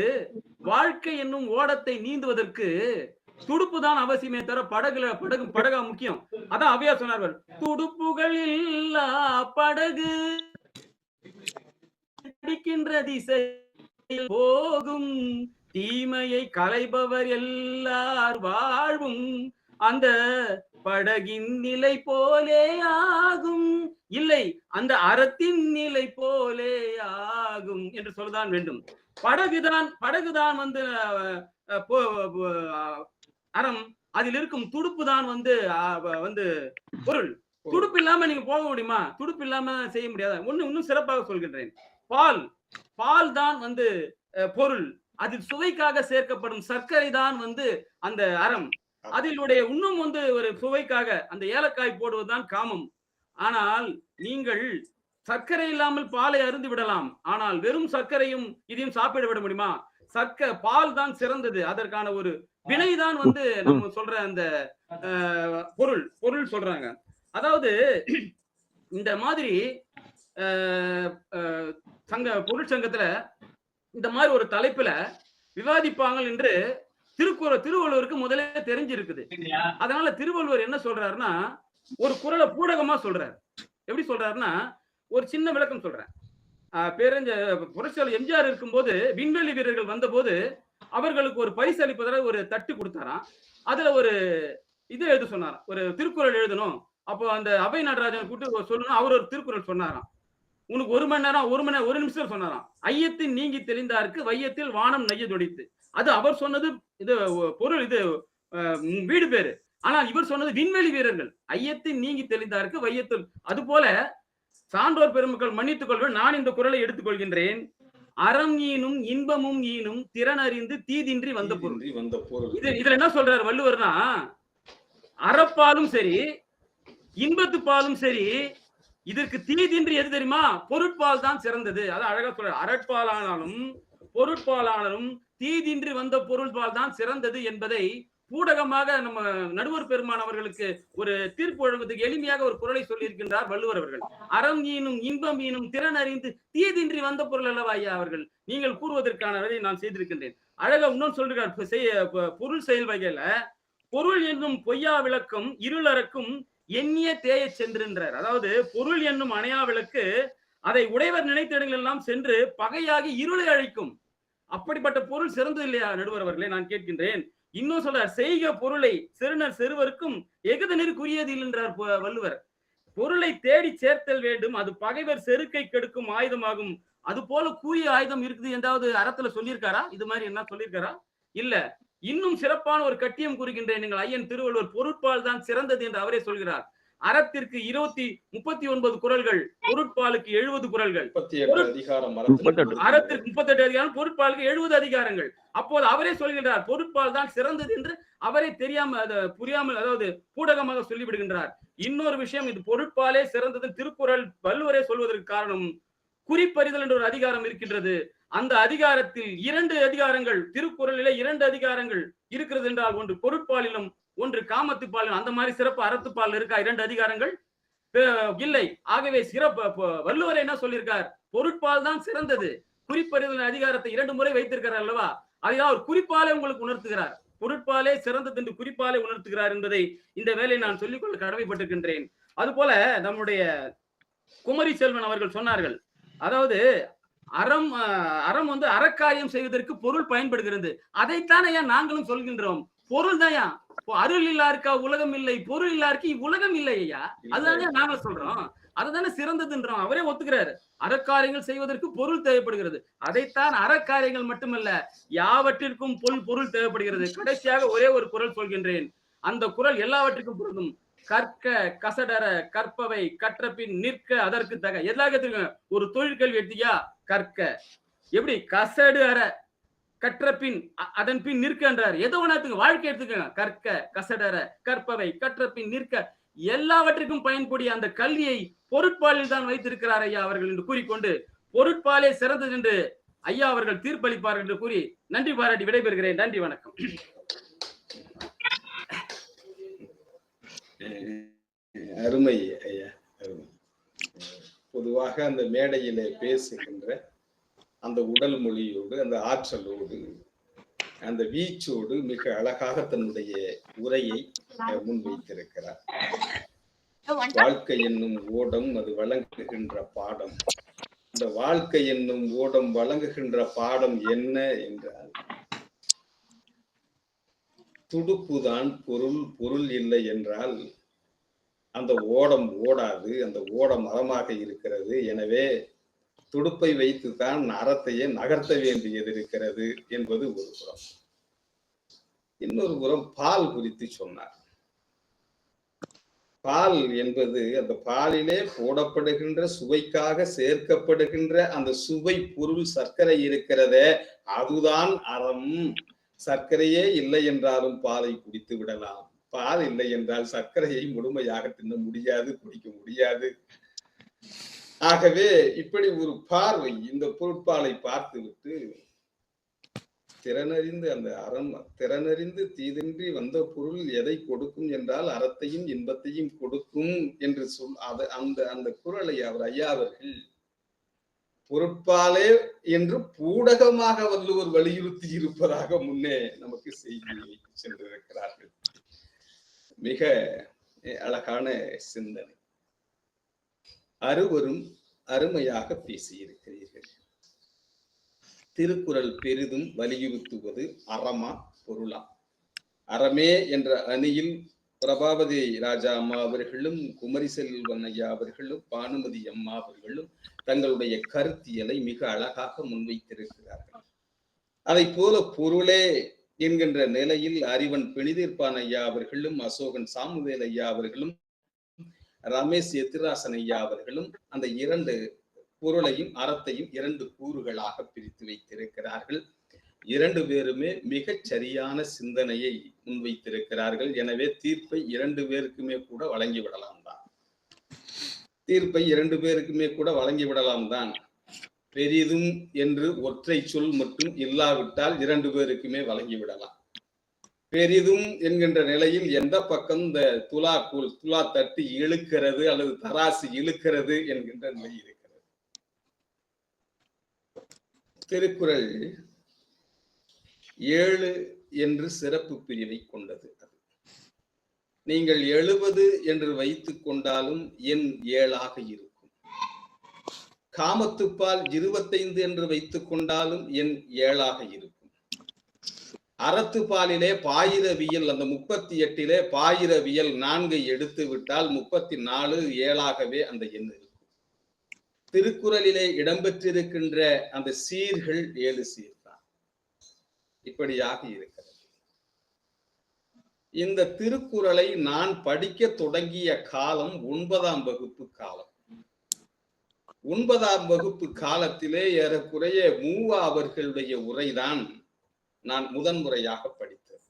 S8: வாழ்க்கை என்னும் ஓடத்தை நீந்துவதற்கு துடுப்பு தான் அவசியமே தவிர படகா முக்கியம். அதான் அவையார் சொன்னார்கள், துடுப்புகள் இல்லா படகு அடிக்கின்ற திசையில் போகும், தீமையை களைபவர் எல்லார் வாழ்வும் அந்த படகின் நிலை போலே ஆகும், இல்லை அந்த அறத்தின் நிலை போலே ஆகும் என்று சொல்லதான் வேண்டும். படகுதான் அறம், அதில் இருக்கும் துடுப்பு தான் பொருள். துடுப்பு இல்லாம நீங்க போக முடியுமா? துடுப்பு இல்லாம செய்ய முடியாது. இன்னும் சிறப்பாக சொல்கின்றேன், பால் தான் பொருள், அதில் சுவைக்காக சேர்க்கப்படும் சர்க்கரை தான் அந்த அறம், அதிலுடைய இன்னும் ஒரு சுவைக்காக அந்த ஏலக்காய் போடுவதுதான் காமம். ஆனால் நீங்கள் சர்க்கரை இல்லாமல் பாலை அருந்து விடலாம், ஆனால் வெறும் சர்க்கரையும் இதையும் சாப்பிட விட முடியுமா? பால் தான் சிறந்தது, அதற்கான ஒரு வினைதான் நம்ம சொல்ற அந்த பொருள் சொல்றாங்க. அதாவது இந்த மாதிரி பொருள் சங்கத்துல இந்த மாதிரி ஒரு தலைப்புல விவாதிப்பாங்க என்று திருவள்ளுவருக்கு முதல்ல தெரிஞ்சிருக்குது. அதனால திருவள்ளுவர் என்ன சொல்றாருன்னா, ஒரு குறளை பூடகமா சொல்றாரு. எப்படி சொல்றாருன்னா, ஒரு சின்ன விளக்கம் சொல்றேன். புரட்சியாளர் எம்ஜிஆர் இருக்கும்போது விண்வெளி வீரர்கள் வந்த போது அவர்களுக்கு ஒரு பரிசு அளிப்பதாக ஒரு தட்டு கொடுத்தாராம். அதுல ஒரு இது எழுத சொன்னாராம், ஒரு திருக்குறள் எழுதணும். அப்போ அந்த அவை நடராஜன் கூட்டு சொல்லணும், அவர் ஒரு திருக்குறள் சொன்னாராம். உனக்கு 1 மணி நேரம் 1 நிமிஷம் சொன்னாராம். ஐயத்தின் நீங்கி தெளிந்தாருக்கு வையத்தில் வானம் நெய்ய தொடித்து. அது அவர் சொன்னது, இது பொருள், இது வீடு பேரு. ஆனா இவர் சொன்னது விண்வெளி வீரர்கள். ஐயத்தின் நீங்கி தெளிந்தாருக்கு வையத்தில். அது போல சான்றோர் பெருமக்கள் மன்னித்துக் கொள்வேன், நான் இந்த குறளை எடுத்துக் கொள்கின்றேன். அறம் ஈனும் இன்பமும் ஈனும் திறனறிந்து தீதின்றி வந்த பொருள். இதுல என்ன சொல்றாரு வள்ளுவர்னா, அறப்பாலும் சரி இன்பத்து பாலும் சரி, இதற்கு தீதின்றி எது தெரியுமா? பொருட்பால் தான் சிறந்தது. அதான் அழகா சொல்ற, அறட்பாலானாலும் பொருட்பாலானாலும் தீதின்றி வந்த பொருள்பால் தான் சிறந்தது என்பதை பூடகமாக நம்ம நடுவர் பெருமான் அவர்களுக்கு ஒரு தீர்ப்பு வழங்குவதற்கு எளிமையாக ஒரு குறளை சொல்லி இருக்கின்றார் வள்ளுவர் அவர்கள். அறம் ஈனும் இன்பம் ஈனும் திறன் அறிந்து தீதின்றி வந்த பொருள் அல்லவா ஐயா அவர்கள், நீங்கள் கூறுவதற்கான வேலையை நான் செய்திருக்கின்றேன். அழகா இன்னொன்று சொல்றார், பொருள் செயல் வகையில பொருள் என்னும் பொய்யா விளக்கம் இருளறக்கும் எண்ணிய தேய சென்றுன்றார். அதாவது பொருள் என்னும் அணையா விளக்கு அதை உடையவர் நினைத்திடங்கள் எல்லாம் சென்று பகையாகி இருளை அழிக்கும். அப்படிப்பட்ட பொருள் சிறந்தது இல்லையா நடுவர் அவர்களே? நான் கேட்கின்றேன். இன்னும் சொல்றார், செய்க பொருளை செருணர் செருவருக்கும் எகுதனிற்குரியது இல்லைன்றார் வள்ளுவர். பொருளை தேடி சேர்த்தல் வேண்டும், அது பகைவர் செருக்கை கெடுக்கும் ஆயுதமாகும். அது போல கூறிய ஆயுதம் இருக்குது என்றாவது அறத்துல சொல்லியிருக்காரா? இது மாதிரி என்ன சொல்லியிருக்காரா? இல்ல. இன்னும் சிறப்பான ஒரு கட்டியம் கூறுகின்றேன். நீங்கள் ஐயன் திருவள்ளுவர் பொருட்பால் தான் சிறந்தது என்று அவரே சொல்கிறார். அறத்திற்கு 39 குறள்கள், பொருட்பாலுக்கு 70 குறள்கள், அறத்திற்கு 38 அதிகாரம், பொருட்பாலுக்கு 70 அதிகாரங்கள். அப்போது அவரே சொல்கின்றார் பொருட்பால் தான் சிறந்தது என்று அவரே புரியாமல், அதாவது பூடகமாக சொல்லிவிடுகின்றார். இன்னொரு விஷயம், இது பொருட்பாலே சிறந்தது திருக்குறள் வள்ளுவரே சொல்வதற்கு காரணம், குறிப்பறிதல் என்ற ஒரு அதிகாரம் இருக்கின்றது. அந்த அதிகாரத்தில் 2 அதிகாரங்கள், திருக்குறளிலே 2 அதிகாரங்கள் இருக்கிறது என்றால், ஒன்று பொருட்பாலிலும் ஒன்று காமத்துப்பாலிலும். அந்த மாதிரி சிறப்பு அறத்துப்பால் இருக்கா 2 அதிகாரங்கள்? இல்லை. ஆகவே வள்ளுவரை என்ன சொல்லியிருக்கார்? பொருட்பால் தான் சிறந்தது. குறிப்பறிதல் அதிகாரத்தை 2 முறை வைத்திருக்கிறார் அல்லவா? அதைதான் ஒரு குறிப்பாலே உங்களுக்கு உணர்த்துகிறார். பொருட்பாலே சிறந்தது என்று குறிப்பாலே உணர்த்துகிறார் என்பதை இந்த வேலையை நான் சொல்லிக்கொள்ள கடமைப்பட்டிருக்கின்றேன். அது போல நம்முடைய குமரி செல்வன் அவர்கள் சொன்னார்கள், அதாவது அறம் அறக்காரியம் செய்வதற்கு பொருள் பயன்படுகிறது. அதைத்தானே ஏன் நாங்களும் சொல்கின்றோம். பொருள் தான் அருள் இல்லாருக்கா உலகம் இல்லை, பொருள் இல்லாருக்கு இவ்வுலகம் இல்லை ஐயா. அதுதானே நாங்க சொல்றோம், அதுதானே சிறந்ததுன்றோம். அவரே ஒத்துக்கிறாரு, அறக்காரியங்கள் செய்வதற்கு பொருள் தேவைப்படுகிறது. அதைத்தான் அறக்காரியங்கள் மட்டுமல்ல, யாவற்றிற்கும் பொருள் தேவைப்படுகிறது. கடைசியாக ஒரே ஒரு குறள் சொல்கின்றேன். அந்த குறள் எல்லாவற்றுக்கும் பொருந்தும். கற்க கசடர கற்பவை கற்றபின் நிற்க அதற்கு தக. எல்லாத்துக்கும் ஒரு தொழிற்கல்வி எடுத்தியா கற்க, எப்படி கசடு அற கற்றபின் அதன் பின் நிற்கன்றார். எதோ ஒன்றுங்க வாழ்க்கை எடுத்துக்கங்க. கற்க கசடர கற்பவை கற்றபின் நிற்க, எல்லாவற்றுக்கும் பயன்படுத்திய அந்த கல்வியை பொருட்பாலில் தான் வைத்திருக்கிறார் ஐயா அவர்கள் என்று கூறிக்கொண்டு, பொருட்பாலே சிறந்தது என்று ஐயா அவர்கள் தீர்ப்பளிப்பார்கள் என்று கூறி நன்றி பாராட்டி விடைபெறுகிறேன். நன்றி, வணக்கம்.
S1: அருமை ஐயா, அருமை. பொதுவாக அந்த மேடையிலே பேசுகின்ற அந்த உடல் மொழியோடு, அந்த ஆற்றலோடு, அந்த வீச்சோடு மிக அழகாக தன்னுடைய உரையை முன்வைத்திருக்கிறார். வாழ்க்கை என்னும் ஓடம் அது வழங்குகின்ற பாடம். இந்த வாழ்க்கை என்னும் ஓடம் வழங்குகின்ற பாடம் என்ன என்றால், துடுப்புதான் பொருள், பொருள் இல்லை என்றால் அந்த ஓடம் ஓடாது, அந்த ஓடம் மரமாக இருக்கிறது. எனவே துடுப்பை வைத்துத்தான் அறத்தையே நகர்த்த வேண்டியது இருக்கிறது என்பது ஒரு புறம். இன்னொரு புறம் பால் குறித்து சொன்னார். பால் என்பது அந்த பாலிலே போடப்படுகின்ற சுவைக்காக சேர்க்கப்படுகின்ற அந்த சுவை பொருள் சர்க்கரை இருக்கிறதே, அதுதான் அறம். சர்க்கரையே இல்லை என்றாலும் பாலை குடித்து விடலாம். பால் இல்லை என்றால் சர்க்கரையை முழுமையாக தின்ன முடியாது, குடிக்க முடியாது. ஆகவே இப்படி ஒரு பார்வை இந்த பொருட்பாலை பார்த்துவிட்டு திறனறிந்து அந்த அறம் திறனறிந்து தீதின்றி வந்த பொருள் எதை கொடுக்கும் என்றால் அறத்தையும் இன்பத்தையும் கொடுக்கும் என்று அந்த குறளை அவர் ஐயா அவர்கள் பொருட்பாலே என்று பூடகமாக வள்ளுவர் வலியுறுத்தி இருப்பதாக முன்னே நமக்கு செய்தியை சென்றிருக்கிறார்கள். மிக அழகான சிந்தனை. அறுவரும் அருமையாக பேசியிருக்கிறீர்கள். திருக்குறள் பெரிதும் வலியுறுத்துவது அறமா பொருளா? அறமே என்ற அணியில் பிரபாவதி ராஜா அம்மா அவர்களும், குமரி செல்வன் ஐயா அவர்களும், பானுமதி அம்மா அவர்களும் தங்களுடைய கருத்தியலை மிக அழகாக முன்வைத்திருக்கிறார்கள். அதை போல பொருளே என்கின்ற நிலையில் அறிவன் பிணிதீர்ப்பான் ஐயா அவர்களும், அசோகன் சாமுவேல் ஐயா அவர்களும், ரமேஷ் எத்திராசன் ஐயா அவர்களும் அந்த இரண்டு பொருளையும் அறத்தையும் இரண்டு கூறுகளாக பிரித்து வைத்திருக்கிறார்கள். இரண்டு பேருமே மிகச் சரியான சிந்தனையை முன்வைத்திருக்கிறார்கள். எனவே தீர்ப்பை இரண்டு பேருக்குமே கூட வழங்கிவிடலாம் தான். தீர்ப்பை இரண்டு பேருக்குமே கூட வழங்கிவிடலாம் தான். பெரிதும் என்று ஒற்றை சொல் மட்டும் இல்லாவிட்டால் இரண்டு பேருக்குமே வழங்கிவிடலாம். பெரிதும் என்கின்ற நிலையில் எந்த பக்கம் இந்த துலா தட்டி இழுக்கிறது அல்லது தராசு இழுக்கிறது என்கின்ற நிலை இருக்கிறது. திருக்குறள் 7 என்று சிறப்பு பிரிவை கொண்டது. நீங்கள் 70 என்று வைத்துக் கொண்டாலும் எண் 7ஆக இருக்கும். காமத்துப்பால் 25 என்று வைத்துக் கொண்டாலும் எண் 7ஆக இருக்கும். அறத்துப்பாலிலே பாயிரவியல் அந்த 38 பாயிரவியல் 4 எடுத்து விட்டால் 34 7ஆகவே அந்த எண் இருக்கும். திருக்குறளிலே இடம்பெற்றிருக்கின்ற அந்த சீர்கள் 7 சீர்தான். இப்படியாக இருக்கிறது. இந்த திருக்குறளை நான் படிக்க தொடங்கிய காலம் 9ஆம் வகுப்பு காலம். 9ஆம் வகுப்பு காலத்திலே ஏறக்குறைய மூவா அவர்களுடைய உரைதான் நான் முதன்முறையாக படித்தது.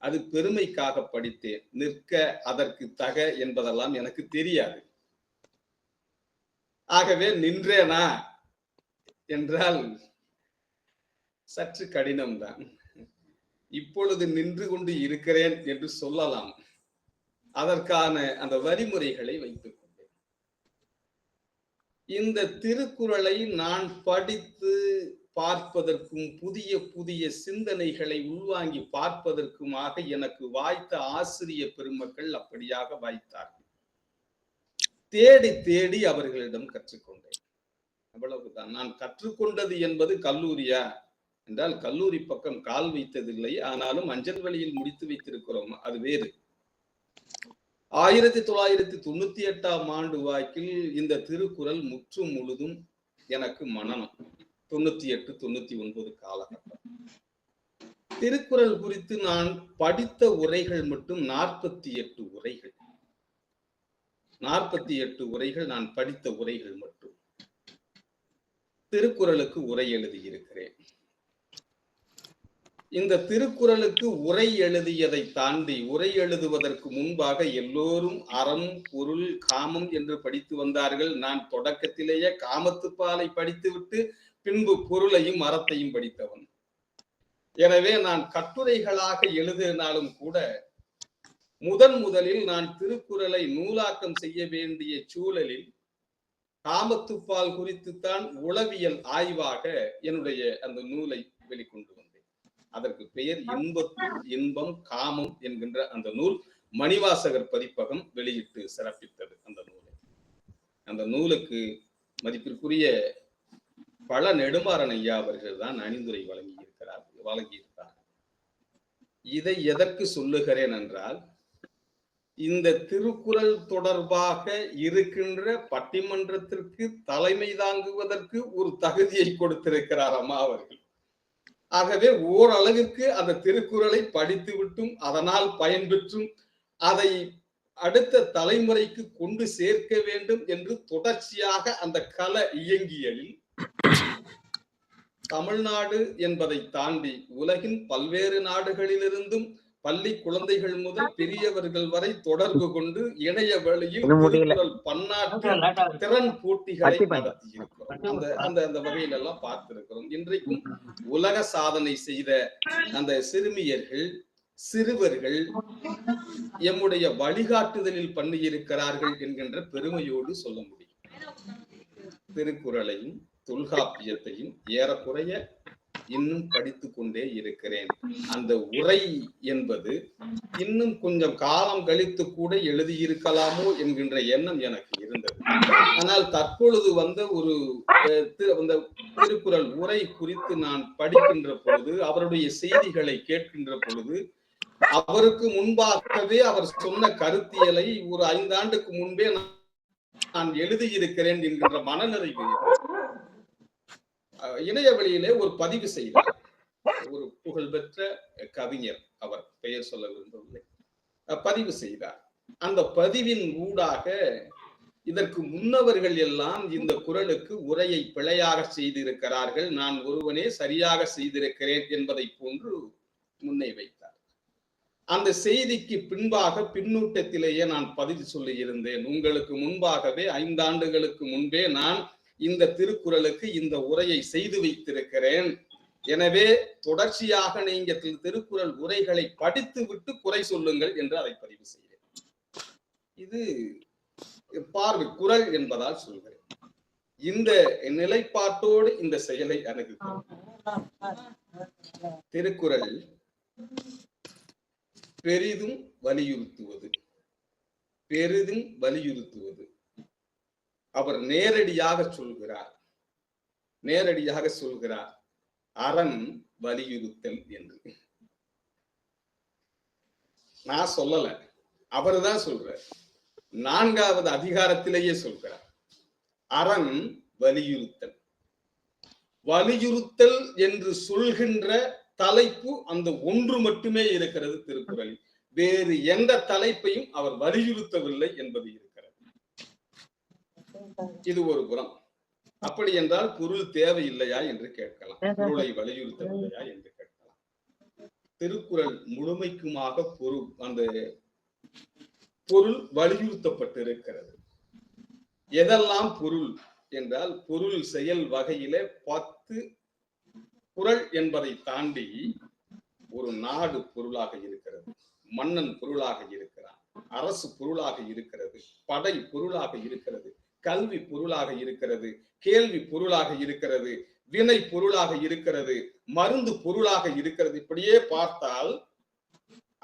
S1: அது பெருமைக்காக படித்தேன். நிற்க அதற்கு தக என்பதெல்லாம் எனக்கு தெரியாது. ஆகவே நின்றேனா என்றால் சற்று கடினம்தான். இப்பொழுது நின்று கொண்டு இருக்கிறேன் என்று சொல்லலாம். அதற்கான அந்த வரிமுறைகளை வைத்துக் கொண்டேன். இந்த திருக்குறளை நான் படித்து பார்ப்பதற்கும் புதிய புதிய சிந்தனைகளை உள்வாங்கி பார்ப்பதற்குமாக எனக்கு வாய்த்த ஆசிரிய பெருமக்கள் அப்படியாக வாய்த்தார்கள். தேடி தேடி அவர்களிடம் கற்றுக்கொண்டேன். அவ்வளவுதான். நான் கற்றுக்கொண்டது என்பது கல்லூரியா என்றால் கல்லூரி பக்கம் கால் வைத்ததில்லை. ஆனாலும் அஞ்சல் வழியில் முடித்து வைத்திருக்கிறோம், அது வேறு. 1998ஆம் ஆண்டு வாக்கில் இந்த திருக்குறள் முற்றும் முழுதும் எனக்கு மனனம். 98, 99 காலகட்டம். திருக்குறள் குறித்து நான் படித்த உரைகள் மட்டும் 48 உரைகள். 48 உரைகள் நான் படித்த உரைகள் மட்டும். திருக்குறளுக்கு உரை எழுதியிருக்கிறேன். இந்த திருக்குறளுக்கு உரை எழுதியதை தாண்டி, உரை எழுதுவதற்கு முன்பாக எல்லோரும் அறம், பொருள், காமம் என்று படித்து வந்தார்கள். நான் தொடக்கத்திலேயே காமத்துப்பாலை படித்துவிட்டு பின்பு பொருளையும் அறத்தையும் படித்தவன். எனவே நான் கட்டுரைகளாக எழுதினாலும் கூட முதலில் நான் திருக்குறளை நூலாக்கம் செய்ய வேண்டிய சூழலில் காமத்துப்பால் குறித்துத்தான் உளவியல் ஆய்வாக என்னுடைய அந்த நூலை வெளிக்கொண்டு வந்தேன். அதற்கு பெயர் இன்பத்துள் இன்பம் காமம் என்கின்ற அந்த நூல் மணிவாசகர் பதிப்பகம் வெளியிட்டு சிறப்பித்தது. அந்த நூலுக்கு மதிப்பிற்குரிய பல நெடுமாறன் ஐயா அவர்கள் தான் அணிந்துரை வழங்கியிருக்கிறார். இதை எதற்கு சொல்லுகிறேன் என்றால், இந்த திருக்குறள் தொடர்பாக இருக்கின்ற பட்டிமன்றத்திற்கு தலைமை தாங்குவதற்கு ஒரு தகுதியை கொடுத்திருக்கிறார் அம்மா அவர்கள். ஆகவே ஓரளவிற்கு அந்த திருக்குறளை படித்துவிட்டும் அதனால் பயன்பெற்றும் அதை அடுத்த தலைமுறைக்கு கொண்டு சேர்க்க வேண்டும் என்று தொடர்ச்சியாக அந்த கள இயங்கியலில் தமிழ்நாடு என்பதை தாண்டி உலகின் பல்வேறு நாடுகளிலிருந்தும் பள்ளி குழந்தைகள் முதல் பெரியவர்கள் வரை தொடர்பு கொண்டு இணைய வழியில் திருக்குறள் பன்னாட்டு திறன் போட்டிகளை நடத்தியிருக்கிறோம். அந்த வகையில் எல்லாம் பார்த்திருக்கிறோம். இன்றைக்கும் உலக சாதனை செய்த அந்த சிறுமியர்கள், சிறுவர்கள் எம்முடைய வழிகாட்டுதலில் பண்ணியிருக்கிறார்கள் என்கின்ற பெருமையோடு சொல்ல முடியும். திருக்குறளையும் தொல்காப்பியத்தையும் ஏறக்குறைய இன்னும் படித்துக் கொண்டே இருக்கிறேன். அந்த உரை என்பது இன்னும் கொஞ்சம் காலம் கழித்து கூட எழுதியிருக்கலாமோ என்கின்ற எண்ணம் எனக்கு இருந்தது. ஆனால் தற்பொழுது வந்த ஒரு திருக்குறள் உரை குறித்து நான் படிக்கின்ற பொழுது, அவருடைய செய்திகளை கேட்கின்ற பொழுது, அவருக்கு முன்பாகவே அவர் சொன்ன கருத்தியலை ஒரு 5 ஆண்டுக்கு முன்பே நான் எழுதியிருக்கிறேன் என்கின்ற மனநிறைவு. இணையவெளியிலே ஒரு பதிவு செய்தார் ஒரு புகழ்பெற்ற கவிஞர், அவர் பெயர் சொல்ல விரும்பவில்லை, பதிவு செய்தார். அந்த பதிவின் ஊடாக இதற்கு முன்னவர்கள் எல்லாம் இந்த குறளுக்கு உரையை பிழையாக செய்திருக்கிறார்கள், நான் ஒருவனே சரியாக செய்திருக்கிறேன் என்பதை போன்று முன்னை வைத்தார். அந்த செய்திக்கு பின்பாக பின்னூட்டத்திலேயே நான் பதிவு சொல்லி இருந்தேன். உங்களுக்கு முன்பாகவே 5 ஆண்டுகளுக்கு முன்பே நான் இந்த திருக்குறளுக்கு இந்த உரையை செய்து வைத்திருக்கிறேன். எனவே தொடர்ச்சியாக நீங்க திருக்குறள் உரைகளை படித்து விட்டு குறை சொல்லுங்கள் என்று அதை பதிவு செய்கிறேன். இது பார்வை குறள் என்பதால் சொல்கிறேன். இந்த நிலைப்பாட்டோடு இந்த செயலை அணுகுகிறோம். திருக்குறள் பெரிதும் வலியுறுத்துவது அவர் நேரடியாக சொல்கிறார் அறம் வலியுறுத்தல் என்று. நான் சொல்லல, அவர்தான் சொல்றார். 4வது அதிகாரத்திலேயே சொல்கிறார் அறம் வலியுறுத்தல் என்று சொல்கின்ற தலைப்பு அந்த ஒன்று மட்டுமே இருக்கிறது திருக்குறளில். வேறு எந்த தலைப்பையும் அவர் வலியுறுத்தவில்லை என்பது இருக்கிறது. இது ஒரு புறம். அப்படி என்றால் பொருள் தேவையில்லையா என்று கேட்கலாம், பொருளை வலியுறுத்தவில்லையா என்று கேட்கலாம். திருக்குறள் முழுமைக்குமாக அந்த பொருள் வலியுறுத்தப்பட்டிருக்கிறது. எதெல்லாம் பொருள் என்றால், பொருள் செயல் வகையிலே 10 குறள் என்பதை தாண்டி ஒரு நாடு பொருளாக இருக்கிறது, மன்னன் பொருளாக இருக்கிறான், அரசு பொருளாக இருக்கிறது, படை பொருளாக இருக்கிறது, கல்வி பொருளாக இருக்கிறது, கேள்வி பொருளாக இருக்கிறது, வினை பொருளாக இருக்கிறது, மருந்து பொருளாக இருக்கிறது. இப்படியே பார்த்தால்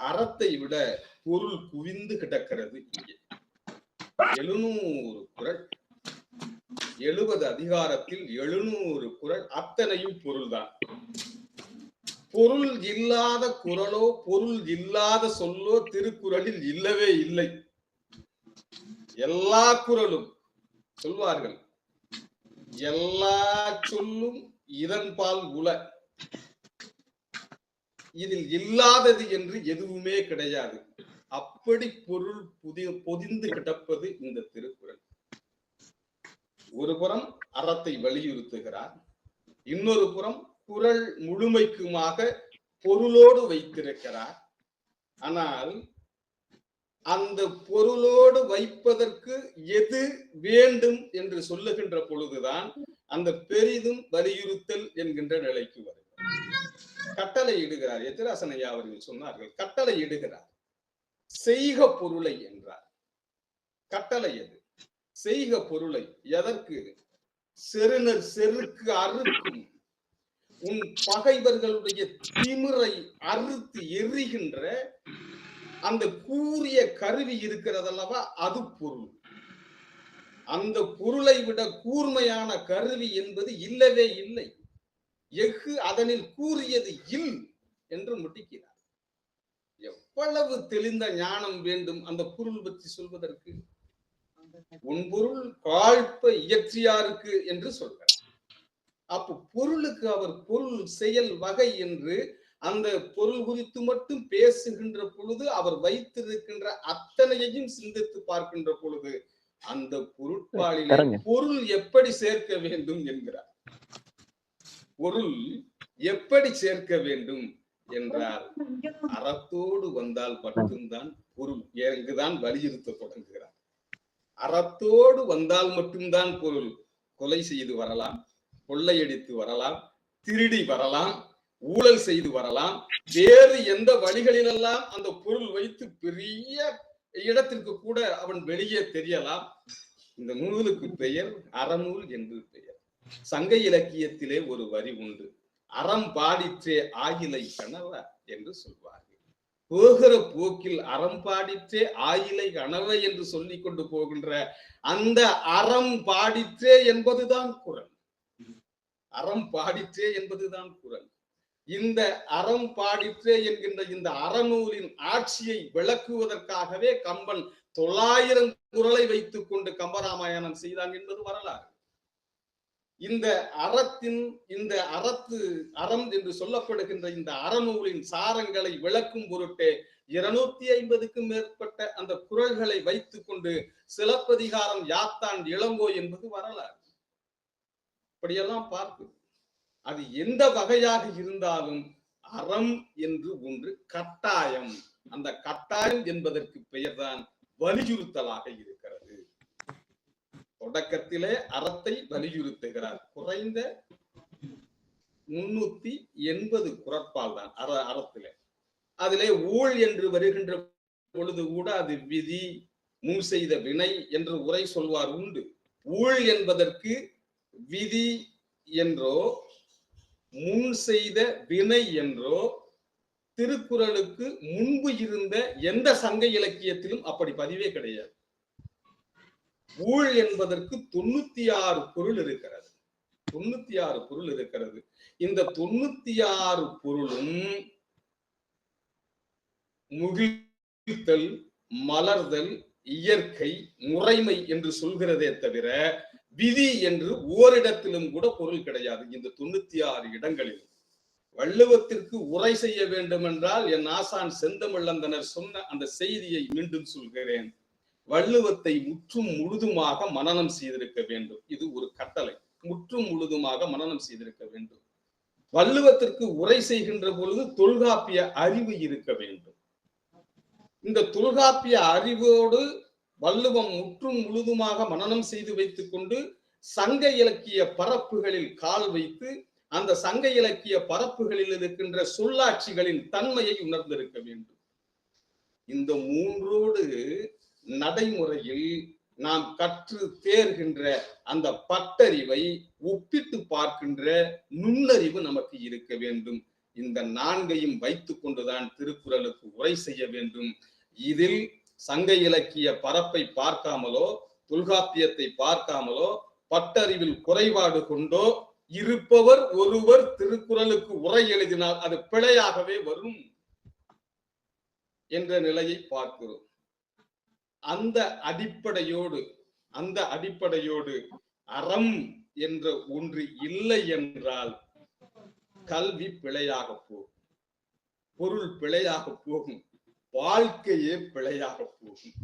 S1: அறத்தை விட பொருள் குவிந்து கிடக்கிறது இங்கே. 700 குறள், 70 அதிகாரத்தில் 700 குறள், அத்தனையும் பொருள்தான். பொருள் இல்லாத குறளோ பொருள் இல்லாத சொல்லோ திருக்குறளில் இல்லவே இல்லை. எல்லா குறளும் சொல்வார்கள், எல்லா சொல்லும் இதன்பால் உல. இதில் இல்லாதது என்று எதுவுமே கிடையாது. அப்படி பொருள் பொதிந்து கிடப்பது இந்த திருக்குறள். ஒரு புறம் அறத்தை வலியுறுத்துகிறார், இன்னொரு புறம் குறள் முழுமைக்குமாக பொருளோடு வைத்திருக்கிறார். ஆனால் அந்த பொருளோடு வைப்பதற்கு எது வேண்டும் என்று சொல்லுகின்ற பொழுதுதான் அந்த பெரிதும் வலியுறுத்தல் என்கின்ற நிலைக்கு வரும். கட்டளை இடுகிறார். எத்திராசன் ஐயா அவர்கள் சொன்னார்கள், கட்டளை இடுகிறார். செய்க பொருளை என்றார். கட்டளை எது? செய்க பொருளை. எதற்கு? செருணர் செருக்கு அறுக்கும் உன் பகைவர்களுடைய திமிரை அறுத்து எரிகின்ற அந்த கூரிய கருவி இருக்கிறதல்லவா, அது பொருள். அந்த பொருளை விட கூர்மையான கருவி என்பது இல்லவே இல்லை. எஃகு அதனில் கூறியது இல் என்று முடிக்கிறார். எவ்வளவு தெளிந்த ஞானம் வேண்டும் அந்த பொருள் பற்றி சொல்வதற்கு. உன் பொருள் காழ்ப்ப இயற்றியாருக்கு என்று சொல்கிறார். அப்ப பொருளுக்கு அவர் பொருள் செயல் வகை என்று அந்த பொருள் குறித்து மட்டும் பேசுகின்ற பொழுது அவர் வைத்திருக்கின்ற அத்தனையையும் சிந்தித்து பார்க்கின்ற பொழுது அந்த பொருட்பாலிலே பொருள் எப்படி சேர்க்க வேண்டும் என்கிறார். பொருள் எப்படி சேர்க்க வேண்டும் என்றால் அறத்தோடு வந்தால் மட்டும்தான் பொருள். இங்குதான் வலியுறுத்த தொடங்குகிறார். அறத்தோடு வந்தால் மட்டும்தான் பொருள். கொலை செய்து வரலாம், கொள்ளையடித்து வரலாம், திருடி வரலாம், ஊழல் செய்து வரலாம், வேறு எந்த வழிகளிலெல்லாம் அந்த பொருள் வைத்து பெரிய இடத்திற்கு கூட அவன் வெளியே தெரியலாம். இந்த நூலுக்கு பெயர் அறநூல் என்று பெயர். சங்க இலக்கியத்திலே ஒரு வரி உண்டு, அறம் பாடிற்றே ஆயிலை கணவ என்று சொல்வார்கள். போகிற போக்கில் அறம் பாடிற்றே ஆயிலை கணவ என்று சொல்லிக் கொண்டு போகின்ற அந்த அறம் பாடிற்றே என்பதுதான் குறள். அறம் பாடிற்றே என்பதுதான் குறள். இந்த அறம் பாடிற்றே என்கின்ற இந்த அறநூலின் ஆட்சியை விளக்குவதற்காகவே கம்பன் 900 குறளை வைத்துக் கொண்டு கம்பராமாயணம் செய்தான் என்பது வரலாறு. இந்த அறம் என்று சொல்லப்படுகின்ற இந்த அறநூலின் சாரங்களை விளக்கும் பொருட்டே 250க்கும் மேற்பட்ட அந்த குறள்களை வைத்துக் கொண்டு சிலப்பதிகாரம் யாத்தான் இளங்கோ என்பது வரலாறு. இப்படியெல்லாம் பார்த்து அது எந்த வகையாக இருந்தாலும் அறம் என்று ஒன்று கட்டாயம். அந்த கட்டாயம் என்பதற்கு பெயர்தான் வலியுறுத்தலாக இருக்கிறது. தொடக்கத்திலே அறத்தை வலியுறுத்துகிறார். குறைந்த 380 குறட்பால் தான் அறத்திலே. அதிலே ஊழ் என்று வருகின்ற பொழுது கூட அது விதி, முன் செய்த வினை என்று உரை சொல்வார் உண்டு. ஊழ் என்பதற்கு விதி என்றோ முன் செய்த வினை என்றோ திருக்குறளுக்கு முன்பு இருந்த எந்த சங்க இலக்கியத்திலும் அப்படி பதிவே கிடையாது. ஊழ் என்பதற்கு 96 பொருள் இருக்கிறது. 96 பொருள் இருக்கிறது. இந்த 96 பொருளும் முகிழ்த்தல், மலர்தல், இயற்கை, முறைமை என்று சொல்கிறதே தவிர விதி என்று ஓரிடத்திலும் கூட பொருள் கிடையாது. இந்த 96 இடங்களில் வள்ளுவத்திற்கு உரை செய்ய வேண்டும் என்றால் என் ஆசான் செந்தமிழந்தனர் சொன்ன அந்த செய்தியை மீண்டும் சொல்கிறேன். வள்ளுவத்தை முற்றும் முழுதுமாக மனனம் செய்திருக்க வேண்டும். இது ஒரு கட்டளை. முற்றும் முழுதுமாக மனனம் செய்திருக்க வேண்டும். வள்ளுவத்திற்கு உரை செய்கின்ற பொழுது தொல்காப்பிய அறிவு இருக்க வேண்டும். இந்த தொல்காப்பிய அறிவோடு வள்ளுவம் முற்றும் முழுதுமாக மனனம் செய்து வைத்துக் கொண்டு சங்க இலக்கிய பரப்புகளில் கால் வைத்து அந்த சங்க இலக்கிய பரப்புகளில் இருக்கின்ற சொல்லாட்சிகளின் தன்மையை உணர்ந்திருக்க வேண்டும். இந்த மூன்றோடு நடைமுறையில் நாம் கற்று தேர்கின்ற அந்த பட்டறிவை ஒப்பிட்டு பார்க்கின்ற நுண்ணறிவு நமக்கு இருக்க வேண்டும். இந்த 4ஐயும் வைத்துக் கொண்டுதான் திருக்குறளுக்கு உரை செய்ய வேண்டும். இதில் சங்க இலக்கிய பரப்பை பார்க்காமலோ தொல்காப்பியத்தை பார்க்காமலோ பட்டறிவில் குறைபாடு கொண்டோ இருப்பவர் ஒருவர் திருக்குறளுக்கு உரை எழுதினால் அது பிழையாகவே வரும் என்ற நிலையை பார்க்கிறோம். அந்த அடிப்படையோடு அறம் என்ற ஒன்று இல்லை என்றால் கல்வி பிழையாக போகும். பொருள் பிழையாக போகும், வாழ்க்கையே பிழையாக போகும்.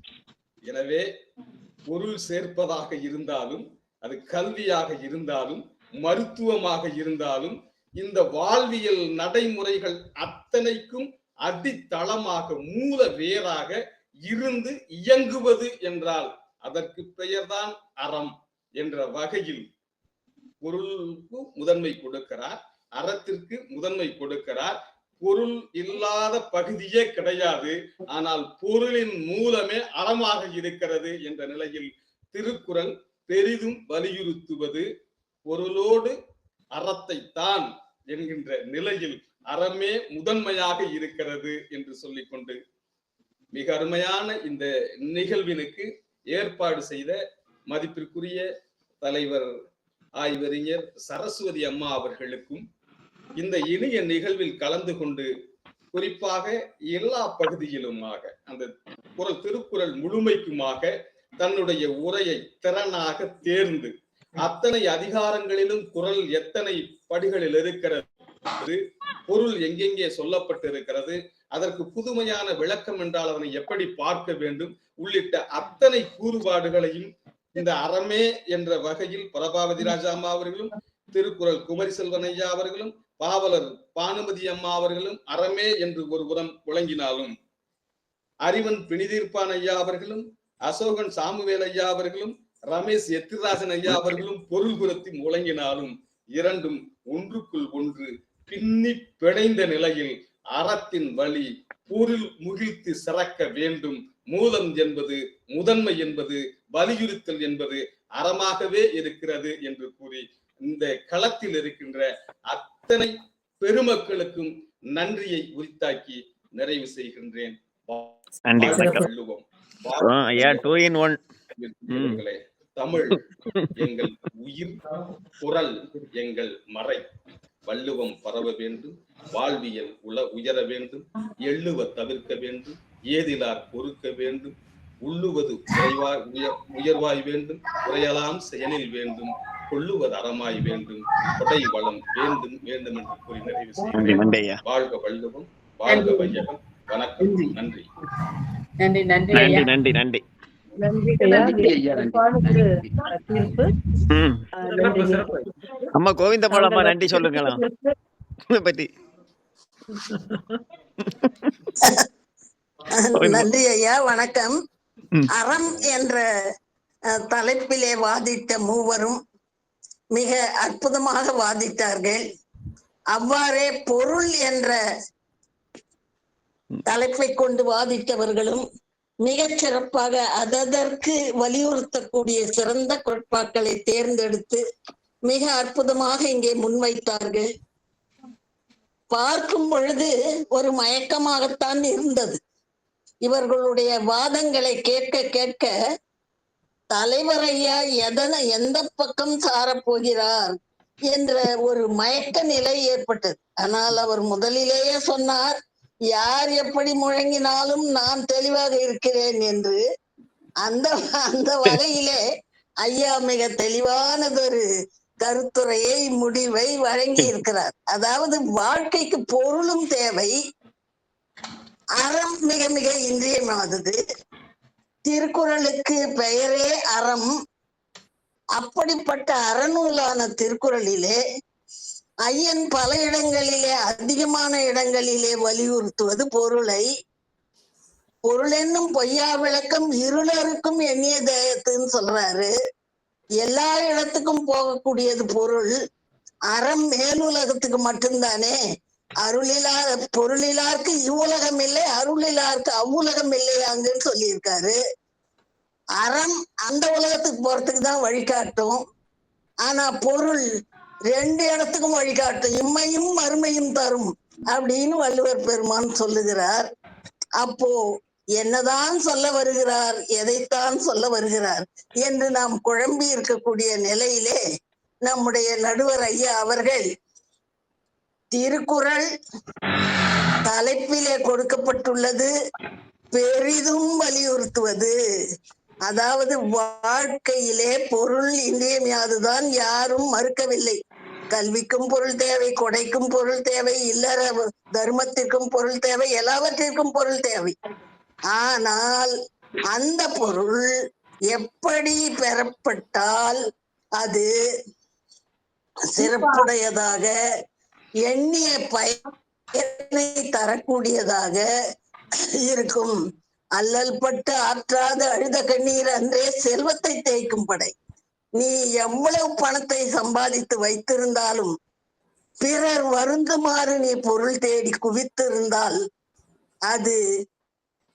S1: எனவே பொருள் சேர்ப்பதாக இருந்தாலும், அது கல்வியாக இருந்தாலும், மருத்துவமாக இருந்தாலும், இந்த வாழ்வியல் நடைமுறைகள் அத்தனைக்கும் அடித்தளமாக மூல வேராக இருந்து இயங்குவது என்றால் அதற்கு பெயர்தான் அறம் என்ற வகையில் பொருளுக்கு முதன்மை கொடுக்கிறார், அறத்திற்கு முதன்மை கொடுக்கிறார். பொருள் இல்லாத பகுதியே கிடையாது, ஆனால் பொருளின் மூலமே அறமாக இருக்கிறது என்ற நிலையில் திருக்குறள் பெரிதும் வலியுறுத்துவது பொருளோடு அறத்தை தான் என்கின்ற நிலையில் அறமே முதன்மையாக இருக்கிறது என்று சொல்லிக்கொண்டு மிக அருமையான இந்த நிகழ்வினுக்கு ஏற்பாடு செய்த மதிப்பிற்குரிய தலைவர் ஆய்வறிஞர் சரஸ்வதி அம்மா அவர்களுக்கும், இந்த இனிய நிகழ்வில் கலந்து கொண்டு குறிப்பாக எல்லா பகுதியிலுமாக அந்த திருக்குறள் முழுமைக்குமாக தன்னுடைய உரையை திறனாக தேர்ந்து அத்தனை அதிகாரங்களிலும் குறள் எத்தனை படிகளில் இருக்கிறது, பொருள் எங்கெங்கே சொல்லப்பட்டிருக்கிறது, அதற்கு புதுமையான விளக்கம் என்றால் அதனை எப்படி பார்க்க வேண்டும் உள்ளிட்ட அத்தனை கூறுபாடுகளையும் இந்த அறமே என்ற வகையில் பிரபாவதி ராஜா அம்மா அவர்களும், திருக்குறள் குமரி செல்வன் ஐயா அவர்களும், பாவலர் பானுமதி அம்மா அவர்களும் அறமே என்று ஒரு புறம் முழங்கினாலும், அறிவன் பிணிதீர்ப்பான் ஐயா அவர்களும், அசோகன் சாமுவேல் ஐயா அவர்களும், ரமேஷ் எத்திராஜன் ஐயா அவர்களும் பொருள் புறத்தி முழங்கினாலும் இரண்டும் ஒன்றுக்குள் ஒன்று பின்னி பிணைந்த நிலையில் அறத்தின் வழி பொருள் முகிழ்த்து சிறக்க வேண்டும், மூலம் என்பது, முதன்மை என்பது, வலியுறுத்தல் என்பது அறமாகவே இருக்கிறது என்று கூறி இந்த களத்தில் இருக்கின்ற அத்தனை பெருமக்களுக்கும் நன்றியை உரித்தாக்கி நிறைவு செய்கின்றேன். தமிழ் எங்கள் உயிர், குறள் எங்கள் மறை. வள்ளுவம் பரவ வேண்டும், வாழ்வியல் உயர வேண்டும், எள்ளுவ தவிர்க்க வேண்டும், ஏதிலார் பொறுக்க வேண்டும், உள்ளுவது உயர்வாய் வேண்டும், உரையலாம் செயலில் வேண்டும், கொள்ளுவது அறமாய் வேண்டும், கொடை வளம் வேண்டும் வேண்டும் என்று கூறி நிறைவு செய்கிறேன். வாழ்க வள்ளுவம், வாழ்க வையகம். வணக்கம். நன்றி
S3: நன்றி நன்றி
S7: நன்றி நன்றி அம்மா கோவிந்தம்மாள் அம்மா நன்றி சொல்லுங்களா பத்தி.
S9: நன்றி ஐயா, வணக்கம். அறம் என்ற தலைப்பிலே வாதிட்ட மூவரும் மிக அற்புதமாக வாதிட்டார்கள். அவ்வாறே பொருள் என்ற தலைப்பை கொண்டு வாதிட்டவர்களும் மிகச் சிறப்பாக அதற்கு வலியுறுத்தக்கூடிய சிறந்த கோட்பாக்களை தேர்ந்தெடுத்து மிக அற்புதமாக இங்கே முன்வைத்தார்கள். பார்க்கும் பொழுது ஒரு மயக்கமாகத்தான் இருந்தது. இவர்களுடைய வாதங்களை கேட்க கேட்க தலைவர் ஐயா எந்த பக்கம் சாரப்போகிறார் என்ற ஒரு மயக்க நிலை ஏற்பட்டது. ஆனால் அவர் முதலிலேயே சொன்னார், யார் எப்படி முழங்கினாலும் நான் தெளிவாக இருக்கிறேன் என்று. அந்த வகையிலே ஐயா மிக தெளிவானதொரு கருத்துரையை, முடிவை வழங்கி இருக்கிறார். அதாவது வாழ்க்கைக்கு பொருளும் தேவை, அறம் மிக மிக இன்றியமானது. திருக்குறளுக்கு பெயரே அறம். அப்படிப்பட்ட அறநூலான திருக்குறளிலே ஐயன் பல இடங்களிலே, அதிகமான இடங்களிலே வலியுறுத்துவது பொருளை. பொருள் என்னும் பொய்யா விளக்கம் இருளருக்கும் எண்ணிய தேயத்துன்னு சொல்றாரு. எல்லா இடத்துக்கும் போகக்கூடியது பொருள். அறம் மேலுலகத்துக்கு மட்டும்தானே. பொருளிலாருக்கு இவ்வுலகம் இல்லை, அருளிலாருக்கு அவ்வுலகம் இல்லையாங்கன்னு சொல்லியிருக்காரு. அறம் அந்த உலகத்துக்கு போறதுக்கு தான் வழிகாட்டும். ஆனா பொருள் ரெண்டு இடத்துக்கும் வழிகாட்டும், இம்மையும் மறுமையும் தரும் அப்படின்னு வள்ளுவர் பெருமான் சொல்லுகிறார். அப்போ என்னதான் சொல்ல வருகிறார், எதைத்தான் சொல்ல வருகிறார் என்று நாம் குழம்பி இருக்கக்கூடிய நிலையிலே நம்முடைய நடுவர் ஐயா அவர்கள் திருக்குறள் தலைப்பிலே கொடுக்கப்பட்டுள்ளது பெரிதும் வலியுறுத்துவது. அதாவது வாழ்க்கையிலே பொருள் இன்றியமையாதுதான், யாரும் மறுக்கவில்லை. கல்விக்கும் பொருள் தேவை, கொடைக்கும் பொருள் தேவை, இல்லற தர்மத்திற்கும் பொருள் தேவை, எல்லாவற்றிற்கும் பொருள் தேவை. ஆனால் அந்த பொருள் எப்படி பெறப்பட்டால் அது சிறப்புடையதாக, எண்ணிய பயனை தரக்கூடியதாக இருக்கும். அல்லல் பட்டு ஆற்றாத அழுத கண்ணீர் அன்றே செல்வத்தை தேய்க்கும் படை. நீ எவ்வளவு பணத்தை சம்பாதித்து வைத்திருந்தாலும் பிறர் வருந்துமாறு நீ பொருள் தேடி குவித்திருந்தால் அது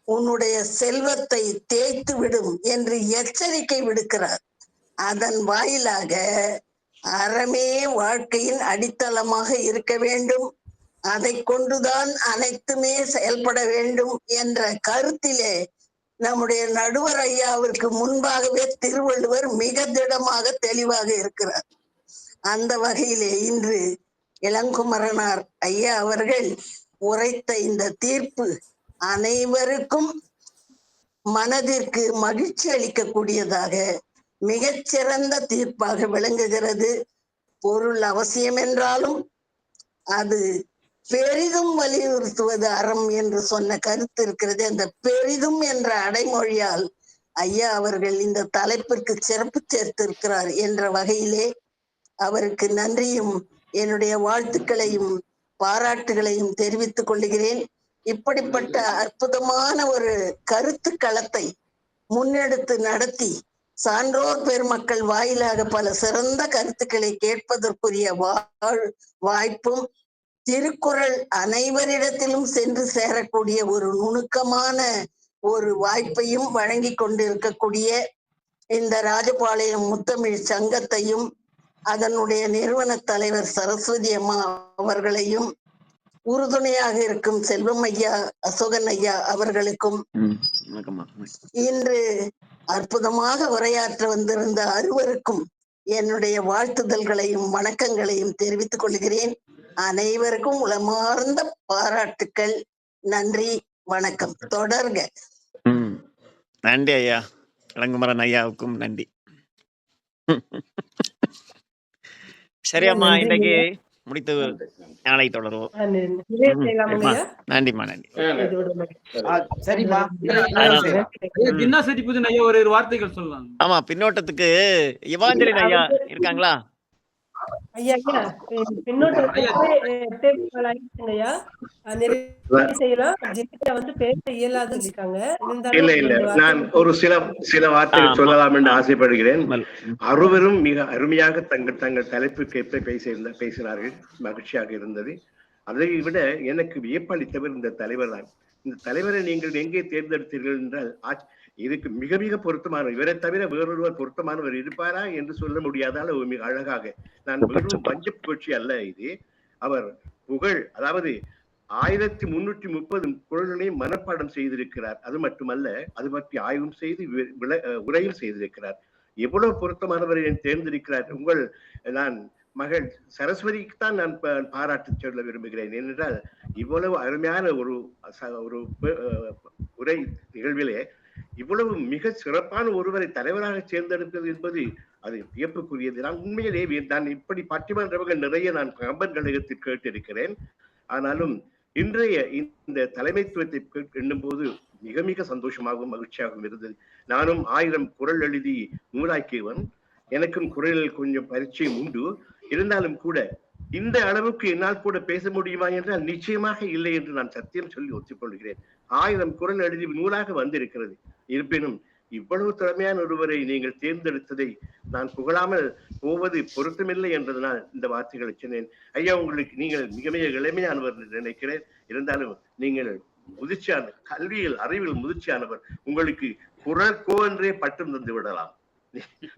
S9: உன்னுடைய செல்வத்தை தேய்த்து விடும் என்று எச்சரிக்கை விடுக்கிறார். அதன் வாயிலாக அறமே வாழ்க்கையின் அடித்தளமாக இருக்க வேண்டும், அதை கொண்டுதான் அனைத்துமே செயல்பட வேண்டும் என்ற கருத்திலே நம்முடைய நடுவர் ஐயாவிற்கு முன்பாகவே திருவள்ளுவர் மிக திடமாக தெளிவாக இருக்கிறார். அந்த வகையிலே இன்று இளங்குமரனார் ஐயா அவர்கள் உரைத்த இந்த தீர்ப்பு அனைவருக்கும் மனதிற்கு மகிழ்ச்சி அளிக்கக்கூடியதாக மிகச்சிறந்த தீர்ப்பாக விளங்குகிறது. பொருள் அவசியம் என்றாலும் அது பெரிதும் வலியுறுத்துவது அறம் என்று சொன்ன கருத்து இருக்கிறது. அந்த பெரிதும் என்ற அடைமொழியால் ஐயா அவர்கள் இந்த தலைப்பிற்கு சிறப்பு சேர்த்திருக்கிறார் என்ற வகையிலே அவருக்கு நன்றியும் என்னுடைய வாழ்த்துக்களையும் பாராட்டுகளையும் தெரிவித்துக் கொள்கிறேன். இப்படிப்பட்ட அற்புதமான ஒரு கருத்து களத்தை முன்னெடுத்து நடத்தி சான்றோர் பெருமக்கள் வாயிலாக பல சிறந்த கருத்துக்களை கேட்பதற்குரிய வாய்ப்பும், திருக்குறள் அனைவரிடத்திலும் சென்று சேரக்கூடிய ஒரு நுணுக்கமான ஒரு வாய்ப்பையும் வழங்கி கொண்டிருக்கக்கூடிய இந்த ராஜபாளையம் முத்தமிழ் சங்கத்தையும் அதனுடைய நிறுவன தலைவர் சரஸ்வதி அம்மா அவர்களையும் உறுதுணையாக இருக்கும் செல்வம் ஐயா, அசோகன் ஐயா அவர்களுக்கும் இன்று அற்புதமாக உரையாற்ற வந்திருந்த அறுவருக்கும் என்னுடைய வாழ்த்துதல்களையும் வணக்கங்களையும் தெரிவித்துக் கொள்கிறேன். அனைவருக்கும் உளமார்ந்த பாராட்டுக்கள். நன்றி, வணக்கம். தொடர்க.
S7: நன்றி ஐயா. இளங்குமரன் ஐயாவுக்கும் நன்றி. சரியாம்மா, இன்றைக்கு முடித்து நாளை தொடருவோம். நன்றிம்மா, நன்றி.
S6: சரிம்மா.
S8: ஒரு வார்த்தைகள் சொல்லலாம்.
S7: ஆமா, பின்னோட்டத்துக்கு இவாஞ்சலின் ஐயா இருக்காங்களா?
S2: ஐயா பேச இயலாது இருக்காங்க.
S10: நான் ஒரு சில வார்த்தைகள் சொல்லலாம் என்று ஆசைப்படுகிறேன். அறுவரும் மிக அருமையாக தங்கள் தலைப்புக்கு பேசினார்கள். மகிழ்ச்சியாக இருந்தது. அதை விட எனக்கு வியப்பளித்தவர் இந்த தலைவர் தான். இந்த தலைவரை நீங்கள் எங்கே தேர்ந்தெடுத்தீர்கள் என்றால் இதுக்கு மிக மிக பொருத்தமான, இவரை தவிர வேறொருவர் பொருத்தமானவர் இருப்பாரா என்று சொல்ல முடியாத அளவு மிக அழகாக, நான் வெறும் பஞ்ச புகழ்ச்சி அல்ல இது, அவர் புகழ், அதாவது 1330 குறள்களை மனப்பாடம் செய்திருக்கிறார். அது மட்டுமல்ல, அது பற்றி ஆய்வும் செய்து உரையும் செய்திருக்கிறார். எவ்வளவு பொருத்தமானவரை தேர்ந்தெடுக்கிறார். நான் மகள் சரஸ்வதிக்கு தான் நான் பாராட்டு சொல்ல விரும்புகிறேன். ஏனென்றால் இவ்வளவு அருமையான ஒரு உரை நிகழ்விலே இவ்வளவு மிக சிறப்பான ஒருவரை தலைவராக தேர்ந்தெடுப்பது என்பது அது வியப்புக்குரியது. நான் உண்மையிலேயே நான் இப்படி பட்டிமன்றங்கள் நிறைய நான் கம்பன் கழகத்தில் கேட்டிருக்கிறேன். ஆனாலும் இன்றைய இந்த தலைமைத்துவத்தை எண்ணும் போது மிக மிக சந்தோஷமாகவும் மகிழ்ச்சியாகவும் இருந்தது. நானும் 1000 குறள் எழுதி நூலாக்கியவன். எனக்கும் குறளில் கொஞ்சம் பரிச்சயம் உண்டு. இருந்தாலும் கூட இந்த அளவுக்கு என்னால் கூட பேச முடியுமா என்றால் நிச்சயமாக இல்லை என்று நான் சத்தியம் சொல்லி ஒத்துக்கொள்கிறேன். 1000 குறள் எழுதி நூலாக வந்திருக்கிறது. இருப்பினும் இவ்வளவு திறமையான ஒருவரை நீங்கள் தேர்ந்தெடுத்ததை நான் புகழாமல் போவது பொருத்தமில்லை என்றதனால் இந்த வார்த்தைகளை சொன்னேன். ஐயா, உங்களுக்கு நீங்கள் மிக மிக இளமையானவர் நினைக்கிறேன். இருந்தாலும் நீங்கள் முதிர்ச்சியான கல்வியில் அறிவில் முதிர்ச்சியானவர். உங்களுக்கு குறள் என்றே பட்டம் தந்து விடலாம்.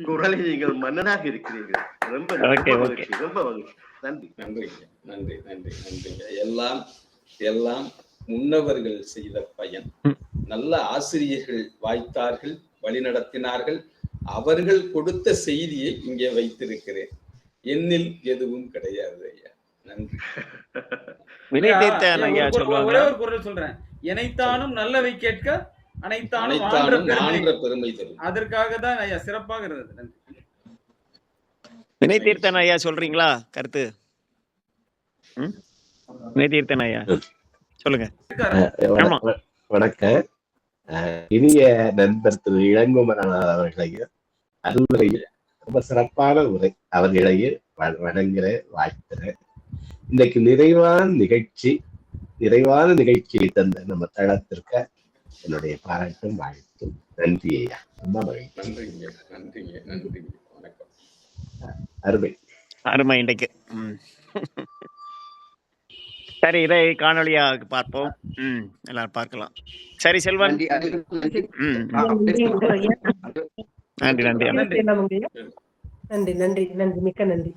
S10: குறளை நீங்கள் மன்னனாக இருக்கிறீர்கள். ரொம்ப மகிழ்ச்சி, ரொம்ப மகிழ்ச்சி. நன்றி,
S1: நன்றி, நன்றி, நன்றி, நன்றிங்க. எல்லாம் முன்னவர்கள் செய்த பயன். நல்ல ஆசிரியர்கள் வாய்த்தார்கள், வழிநடத்தினார்கள். அவர்கள் கொடுத்த செய்தியை இங்கே வைத்திருக்கிறேன். என்னில் எதுவும் கிடையாது ஐயா. நன்றி.
S8: ஒரே ஒரு குறள் சொல்றேன். எனைத்தானும் நல்லவை கேட்க அனைத்தானும் பெருமை தரும். அதற்காக தான் ஐயா சிறப்பாக இருந்தது. நன்றி.
S7: வினை தீர்த்தன் ஐயா சொல்றீங்களா கருத்து? வினை தீர்த்தன் ஐயா சொல்லுங்க. ஆமா.
S11: வணக்கம். இனிய நண்பர் திரு இளங்குமரன் அவர்களையும் அருள்முறையில் ரொம்ப சிறப்பான உரை அவர்களையும் வணங்குற வாழ்த்துறேன். இன்னைக்கு நிறைவான நிகழ்ச்சியை தந்த நம்ம தளத்திற்கு என்னுடைய பாராட்டும் வாழ்த்தும். நன்றி ஐயா, ரொம்ப மகிழ்ச்சி.
S1: நன்றிங்க. வணக்கம்.
S11: அருமை
S7: இன்றைக்கு சரி, இதை காணொலியா பார்ப்போம். எல்லாரும் பார்க்கலாம். சரி செல்வன்.
S2: நன்றி மிக்க நன்றி.